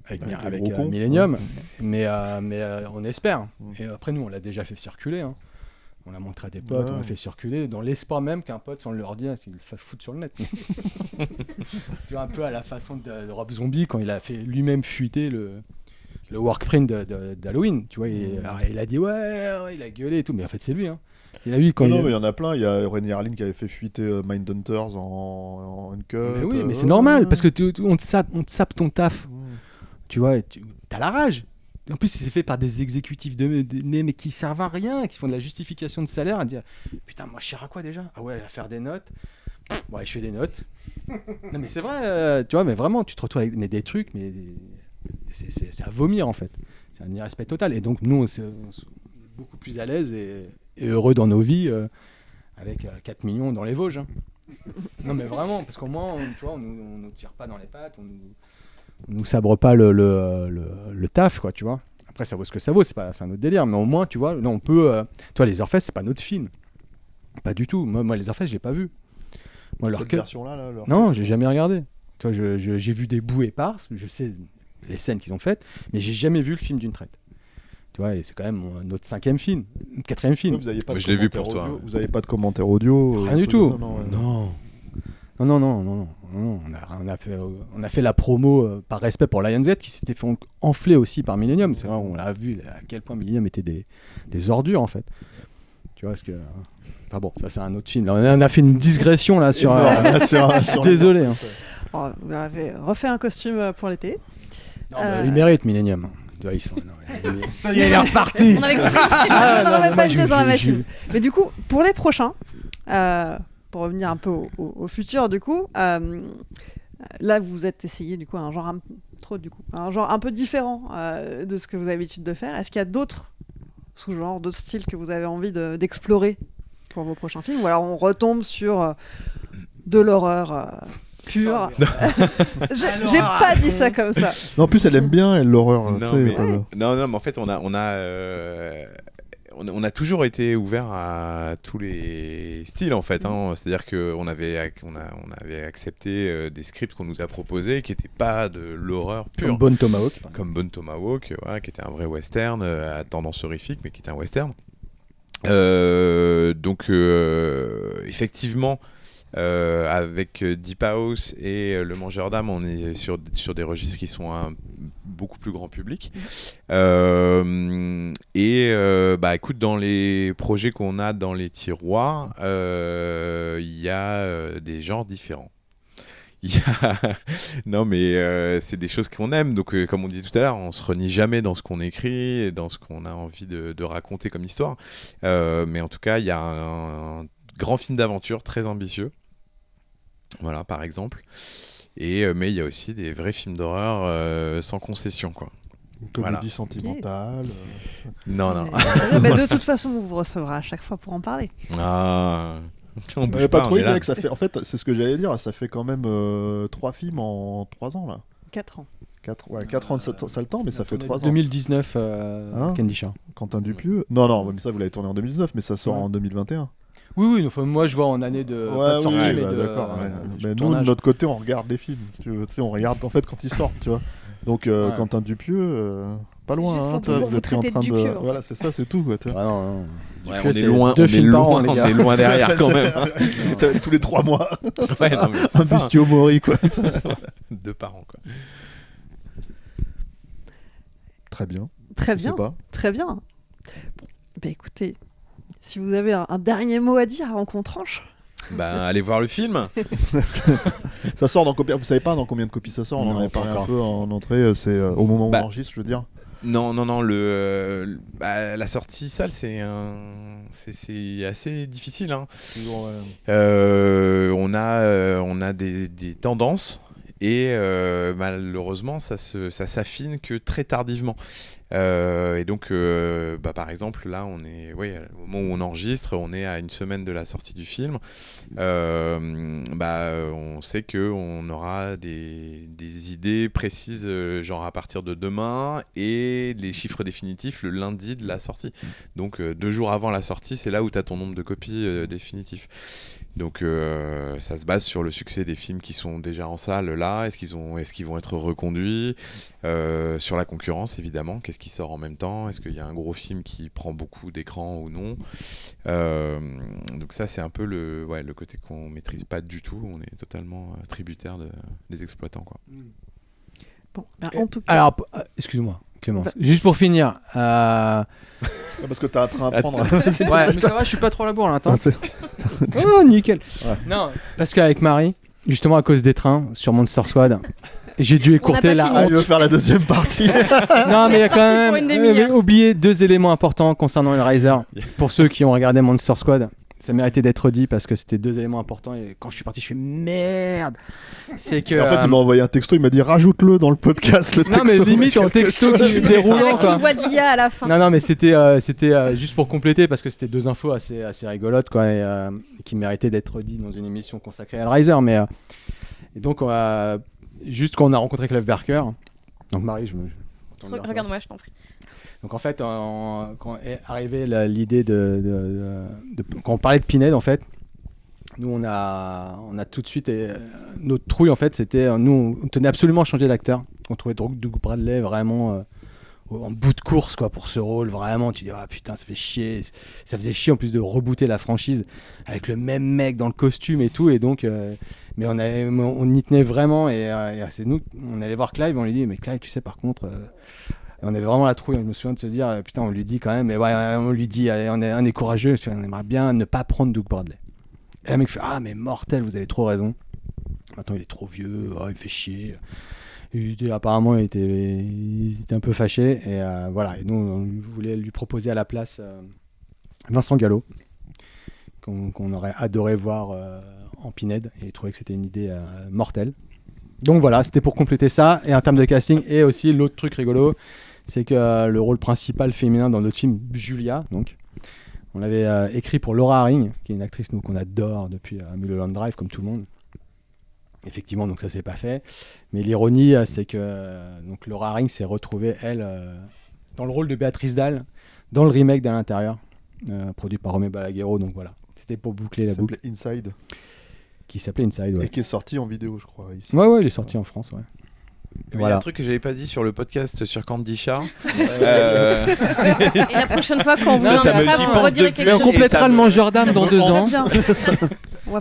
Millennium, mais on espère. Et après, nous, on l'a déjà fait circuler. Hein. On l'a montré à des potes, on l'a fait circuler, dans l'espoir même qu'un pote, sans leur dire, qu'il le fasse foutre sur le net. Tu vois, un peu à la façon de Rob Zombie, quand il a fait lui-même fuiter le workprint d'Halloween. Tu vois, il a dit il a gueulé et tout, mais en fait, c'est lui. Hein. Il a eu quand mais il y en a plein. Il y a René Harlin qui avait fait fuiter Mindhunters en uncut. Mais oui, mais c'est normal parce que on te sape ton taf. Tu vois, t'as la rage. En plus, c'est fait par des exécutifs mais qui servent à rien, qui font de la justification de salaire, à dire putain, moi je sers à quoi déjà ? Ah ouais, à faire des notes. Ouais, je fais des notes. Non, mais c'est vrai, tu vois, mais vraiment, tu te retrouves avec des trucs, mais c'est à vomir en fait. C'est un irrespect total. Et donc, nous, on est beaucoup plus à l'aise et heureux dans nos vies avec 4 millions dans les Vosges. Hein. Non, mais vraiment, parce qu'au moins, tu vois, on nous tire pas dans les pattes, on nous sabre pas le taf, quoi, tu vois. Après, ça vaut ce que ça vaut, c'est un autre délire, mais au moins, tu vois, là, on peut. Toi, Leatherface, c'est pas notre film. Pas du tout. Moi Leatherface, je l'ai pas vu. Moi, cette version-là, non, j'ai jamais regardé. Toi, j'ai vu des bouts éparses, je sais les scènes qu'ils ont faites, mais j'ai jamais vu le film d'une traite. Tu vois, et c'est quand même notre 5e film, 4e film. Vous avez pas je l'ai vu pour toi. Vous avez pas de commentaire audio Rien du tout. Non. On a fait la promo par respect pour Lionsgate qui s'était fait enfler aussi par Millennium. C'est vrai, on l'a vu à quel point Millennium était des ordures en fait. Tu vois, parce que. Enfin bon, ça c'est un autre film. Là, on a fait une digression là sur. Désolé. Hein. Vous avez refait un costume pour l'été. Non, il mérite Millennium. Ils sont... Ça y est, il est reparti. On avait pas une thèse dans la machine. Mais du coup, pour les prochains, pour revenir un peu au futur, du coup, là vous êtes essayé du coup un genre un peu différent de ce que vous avez l'habitude de faire. Est-ce qu'il y a d'autres sous-genres, d'autres styles que vous avez envie d'explorer pour vos prochains films, ou alors on retombe sur de l'horreur pure. J'ai pas dit ça comme ça. Non, en plus elle aime bien l'horreur. Non, mais en fait on on a toujours été ouvert à tous les styles en fait. C'est-à-dire qu'on avait accepté des scripts qu'on nous a proposés qui n'étaient pas de l'horreur pure. Comme Bone Tomahawk. Comme Bone Tomahawk, qui était un vrai western à tendance horrifique, mais qui était un western. Donc effectivement. Avec Deep House et Le Mangeur d'âme, on est sur des registres qui sont beaucoup plus grand public. Écoute, dans les projets qu'on a dans les tiroirs, il y a des genres différents. Non, mais c'est des choses qu'on aime. Donc, comme on disait tout à l'heure, on se renie jamais dans ce qu'on écrit et dans ce qu'on a envie de raconter comme histoire. Mais en tout cas, il y a un grand film d'aventure très ambitieux. Voilà, par exemple. Mais il y a aussi des vrais films d'horreur sans concession, quoi. Une comédie sentimentale. Non. Mais de toute façon, vous recevrez à chaque fois pour en parler. Ah. On bouge pas pas, trop on est là. idée que ça fait. En fait, c'est ce que j'allais dire. Ça fait quand même 3 films en 3 ans là. 4 ans. 4 ans, ça le temps, mais ça fait 3 ans. 2019, Candy Shah. Quentin Dupieux. Non, mais ça vous l'avez tourné en 2019, mais ça sort en 2021. Oui, enfin, moi je vois en année de pas de sortie, mais d'accord. Mais nous, tournage. de notre côté, on regarde les films. Tu sais, on regarde en fait quand ils sortent, tu vois. Donc Quentin Dupieux, pas loin. juste Hein, pour vous traiter de Dupieux, en fait. Voilà, c'est ça, c'est tout, quoi. Tu vois. Non. Ouais, on est loin derrière quand même. Tous les 3 mois. Ouais, non, mais un Bustio Mori, quoi. 2 par an, quoi. Très bien. Très bien. Bon, écoutez, si vous avez un dernier mot à dire avant qu'on tranche. Allez voir le film. Ça sort dans combien? Vous savez pas dans combien de copies ça sort? On en avait parlé un peu en entrée. C'est au moment où on enregistre, je veux dire. Non. La sortie salle, c'est assez difficile. Hein. Toujours, on a des tendances. Et malheureusement, ça s'affine que très tardivement. Et donc, par exemple, là, on est, au moment où on enregistre, on est à 1 semaine de la sortie du film. On sait qu'on aura des idées précises, genre à partir de demain, et les chiffres définitifs le lundi de la sortie. Donc, 2 jours avant la sortie, c'est là où tu as ton nombre de copies définitif. Donc ça se base sur le succès des films qui sont déjà en salle là, est-ce qu'ils vont être reconduits, sur la concurrence évidemment, qu'est-ce qui sort en même temps, est-ce qu'il y a un gros film qui prend beaucoup d'écran ou non. Donc ça c'est un peu le côté qu'on maîtrise pas du tout, on est totalement tributaire des exploitants, quoi. Bon, en tout cas... Alors, excuse-moi Clémence, juste pour finir... Parce que t'as un train à prendre. Ouais, mais ça va, je suis pas trop à la bourre là, attends. Oh, nickel. Ouais. Non, parce qu'avec Marie, justement à cause des trains sur Monster Squad, j'ai dû écourter la honte. Je veux faire la deuxième partie. Non, mais il y a quand même oublié 2 éléments importants concernant Hellraiser. Pour ceux qui ont regardé Monster Squad, ça méritait d'être dit parce que c'était 2 éléments importants. Et quand je suis parti, je fais merde. C'est que. En fait, il m'a envoyé un texto, il m'a dit rajoute-le dans le podcast. Le texto, non, mais limite en texto déroulant. Avec une voix d'IA à la fin. Non, mais c'était juste pour compléter parce que c'était 2 infos assez rigolotes, quoi, et qui méritaient d'être dites dans une émission consacrée à Hellraiser. Mais et donc, juste quand on a rencontré Clive Barker, donc Marie, Regarde-moi, je t'en prie. Donc en fait, quand est arrivée l'idée quand on parlait de Pinhead, en fait, nous on a tout de suite notre trouille, en fait, c'était nous on tenait absolument à changer d'acteur. On trouvait Doug Bradley vraiment en bout de course, quoi, pour ce rôle. Vraiment, tu dis putain, ça fait chier. Ça faisait chier en plus de rebooter la franchise avec le même mec dans le costume et tout, et donc. Mais on y tenait vraiment, et c'est nous, on allait voir Clive, on lui dit mais Clive, tu sais, par contre. On avait vraiment la trouille, je me souviens de se dire putain, on lui dit quand même, mais on lui dit allez, on est courageux, on aimerait bien ne pas prendre Doug Bradley. Et le mec fait mais mortel, vous avez trop raison, maintenant il est trop vieux, il fait chier. Apparemment il était un peu fâché, et voilà, et nous on voulait lui proposer à la place Vincent Gallo, qu'on aurait adoré voir en Pinhead, et il trouvait que c'était une idée mortelle. Donc voilà, c'était pour compléter ça. Et en termes de casting, et aussi l'autre truc rigolo, c'est que le rôle principal féminin dans notre film, Julia, donc, on l'avait écrit pour Laura Harring, qui est une actrice qu'on adore depuis Mulholland Drive, comme tout le monde. Effectivement, donc ça s'est pas fait. Mais l'ironie, c'est que donc Laura Harring s'est retrouvée, elle, dans le rôle de Béatrice Dalle dans le remake d'À l'intérieur, produit par Romain Balaguerro. Donc voilà, c'était pour boucler la boucle. Inside. Qui s'appelait Inside, ouais. Et qui est sorti en vidéo, je crois. Ici. Ouais, il est sorti en France, ouais. Il y a un truc que j'avais pas dit sur le podcast sur Candy Char. Et la prochaine fois quand vous invitera, vous redirez quelque chose. On complétera le mangeur d'âme dans 2 ans.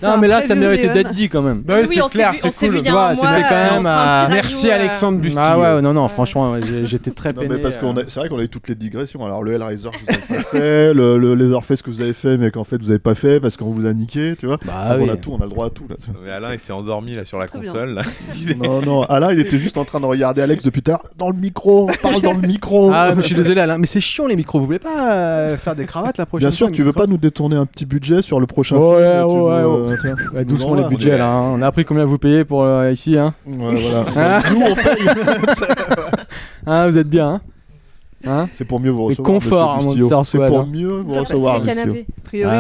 Non, mais là, ça méritait d'être dit quand même. Oui, on s'est vu il y a un mois. Merci Alexandre Bustier. Ah ouais, non, franchement, j'étais très peiné. Mais parce c'est vrai qu'on a eu toutes les digressions. Alors, le Hellraiser que vous avez pas fait, le Leatherface que vous avez fait, mais qu'en fait vous avez pas fait parce qu'on vous a niqué, tu vois. On a tout, on a le droit à tout là. Mais Alain, il s'est endormi là sur la console. Là. Non, Alain, il était juste en train de regarder Alex depuis tard dans le micro. Parle dans le micro. Ah, mais je suis désolé, Alain, mais c'est chiant les micros. Vous voulez pas faire des cravates la prochaine fois? Bien sûr, tu veux pas nous détourner un petit budget sur le prochain film? Ouais, doucement les budgets là. On a appris combien vous payez pour ici, hein. Ouais, voilà. Nous on paye. Vous êtes bien, hein. C'est pour mieux vous recevoir. Le confort, c'est pour mieux vous recevoir. C'est canapé. A priori,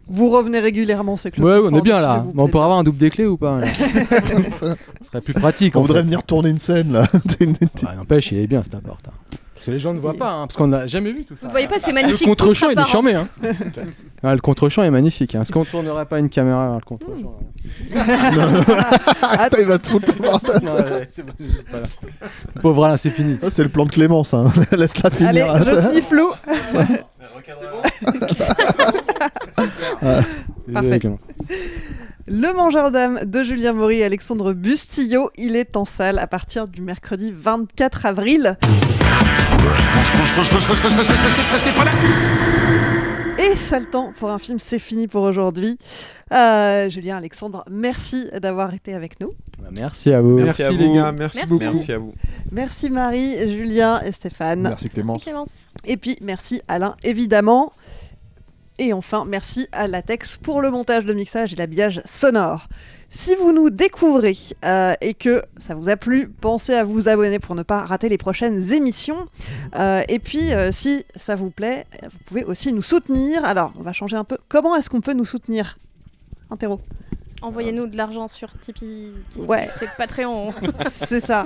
vous revenez régulièrement, c'est que ouais, on est bien là. On pourrait avoir un double des clés ou pas? Ça serait plus pratique. On voudrait venir tourner une scène là. N'empêche, il est bien cette appart. Parce que les gens ne voient pas, parce qu'on n'a jamais vu tout ça. Vous ne voyez pas, c'est magnifique. Le contre-champ, il est charmé. Le contre-champ est magnifique. Est-ce qu'on ne tournerait pas une caméra vers le contre-champ? Attends, il va te foutre le pauvre Alain, c'est fini. Ça, c'est le plan de Clémence. Laisse-la finir. Allez, je finis flou. Parfait. Le Mangeur d'âme de Julien Maury et Alexandre Bustillo, il est en salle à partir du mercredi 24 avril. Et sale temps pour un film, c'est fini pour aujourd'hui. Julien, Alexandre, merci d'avoir été avec nous. Merci à vous. Merci les gars, merci beaucoup. Merci à vous. Merci Marie, Julien et Stéphane. Merci Clémence. Et puis merci Alain, évidemment. Et enfin, merci à Latex pour le montage, le mixage et l'habillage sonore. Si vous nous découvrez et que ça vous a plu, pensez à vous abonner pour ne pas rater les prochaines émissions. Et puis, si ça vous plaît, vous pouvez aussi nous soutenir. Alors, on va changer un peu. Comment est-ce qu'on peut nous soutenir? Interro. Envoyez-nous de l'argent sur Tipeee. Ouais. C'est Patreon. C'est ça.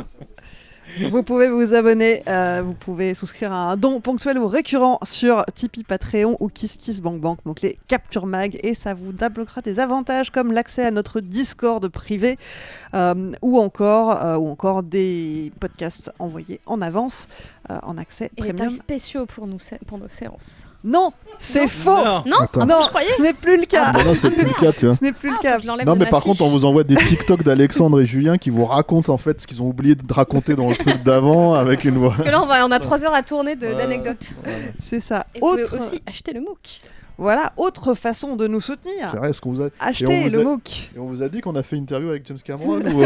Vous pouvez vous abonner, vous pouvez souscrire à un don ponctuel ou récurrent sur Tipeee, Patreon ou KissKissBankBank, donc les Capture Mag, et ça vous débloquera des avantages comme l'accès à notre Discord privé ou encore des podcasts envoyés en avance en accès et premium. Et des spéciaux pour nos séances. Non, c'est faux. Non, je croyais. Ce n'est plus le cas. Non, c'est plus le cas, tu vois. Ce n'est plus le cas. Non, mais par contre, on vous envoie des TikTok d'Alexandre et Julien qui vous racontent en fait ce qu'ils ont oublié de raconter dans le truc d'avant avec une voix. Parce que là, on a 3 heures à tourner d'anecdotes. C'est ça. Et vous pouvez aussi acheter le MOOC. Voilà, autre façon de nous soutenir. C'est vrai, ce qu'on vous a... Achetez le MOOC. Et on vous a dit qu'on a fait une interview avec James Cameron ou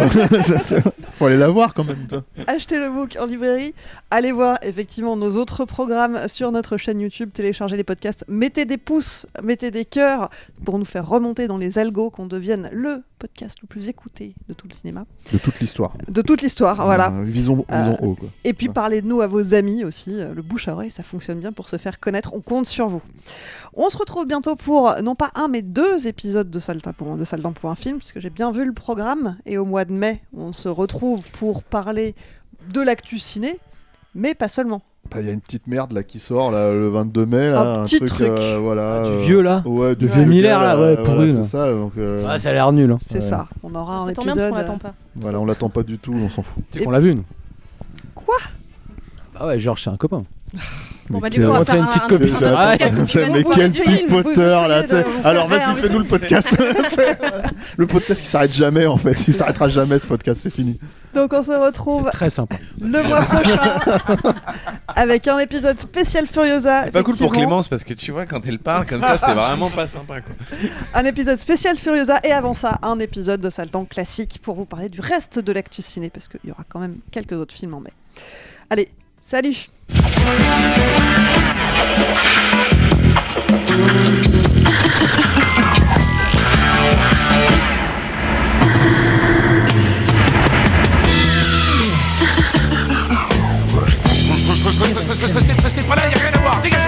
faut aller la voir quand même. Achetez le MOOC en librairie. Allez voir effectivement nos autres programmes sur notre chaîne YouTube. Téléchargez les podcasts. Mettez des pouces, mettez des cœurs pour nous faire remonter dans les algos, qu'on devienne le podcast le plus écouté de tout le cinéma. De toute l'histoire. De toute l'histoire, voilà. Visons haut, quoi. Et puis parlez de nous à vos amis aussi. Le bouche à oreille, ça fonctionne bien pour se faire connaître. On compte sur vous. On se retrouve bientôt pour, non pas un, mais 2 épisodes de Sale temps pour un film, parce que j'ai bien vu le programme. Et au mois de mai, on se retrouve pour parler de l'actu ciné, mais pas seulement. Il y a une petite merde là qui sort là, le 22 mai. Là, un petit truc. Voilà, du vieux là. Ouais, du vieux Miller là, ouais, pourri. Voilà, c'est ça, donc, ça a l'air nul. Hein. C'est ça. On aura un épisode. Bien parce qu'on l'attend pas. Voilà, on l'attend pas du tout, on s'en fout. C'est qu'on l'a vu, nous. Quoi? Bah ouais, Georges, c'est un copain. Bon bah du coup on va faire une petite copine. Mais quel pipoteur là. Alors vas-y, fais-nous le podcast. Le podcast qui s'arrête jamais en fait. Il s'arrêtera jamais ce podcast, c'est fini. Donc on se retrouve très sympa le mois prochain avec un épisode spécial Furiosa. C'est pas cool pour Clémence parce que tu vois quand elle parle comme ça c'est vraiment pas sympa quoi. Un épisode spécial Furiosa et avant ça un épisode de Sale temps classique pour vous parler du reste de l'actu ciné parce qu'il y aura quand même quelques autres films en mai. Allez, salut. Restez pas là, y'a rien à voir, dégagez!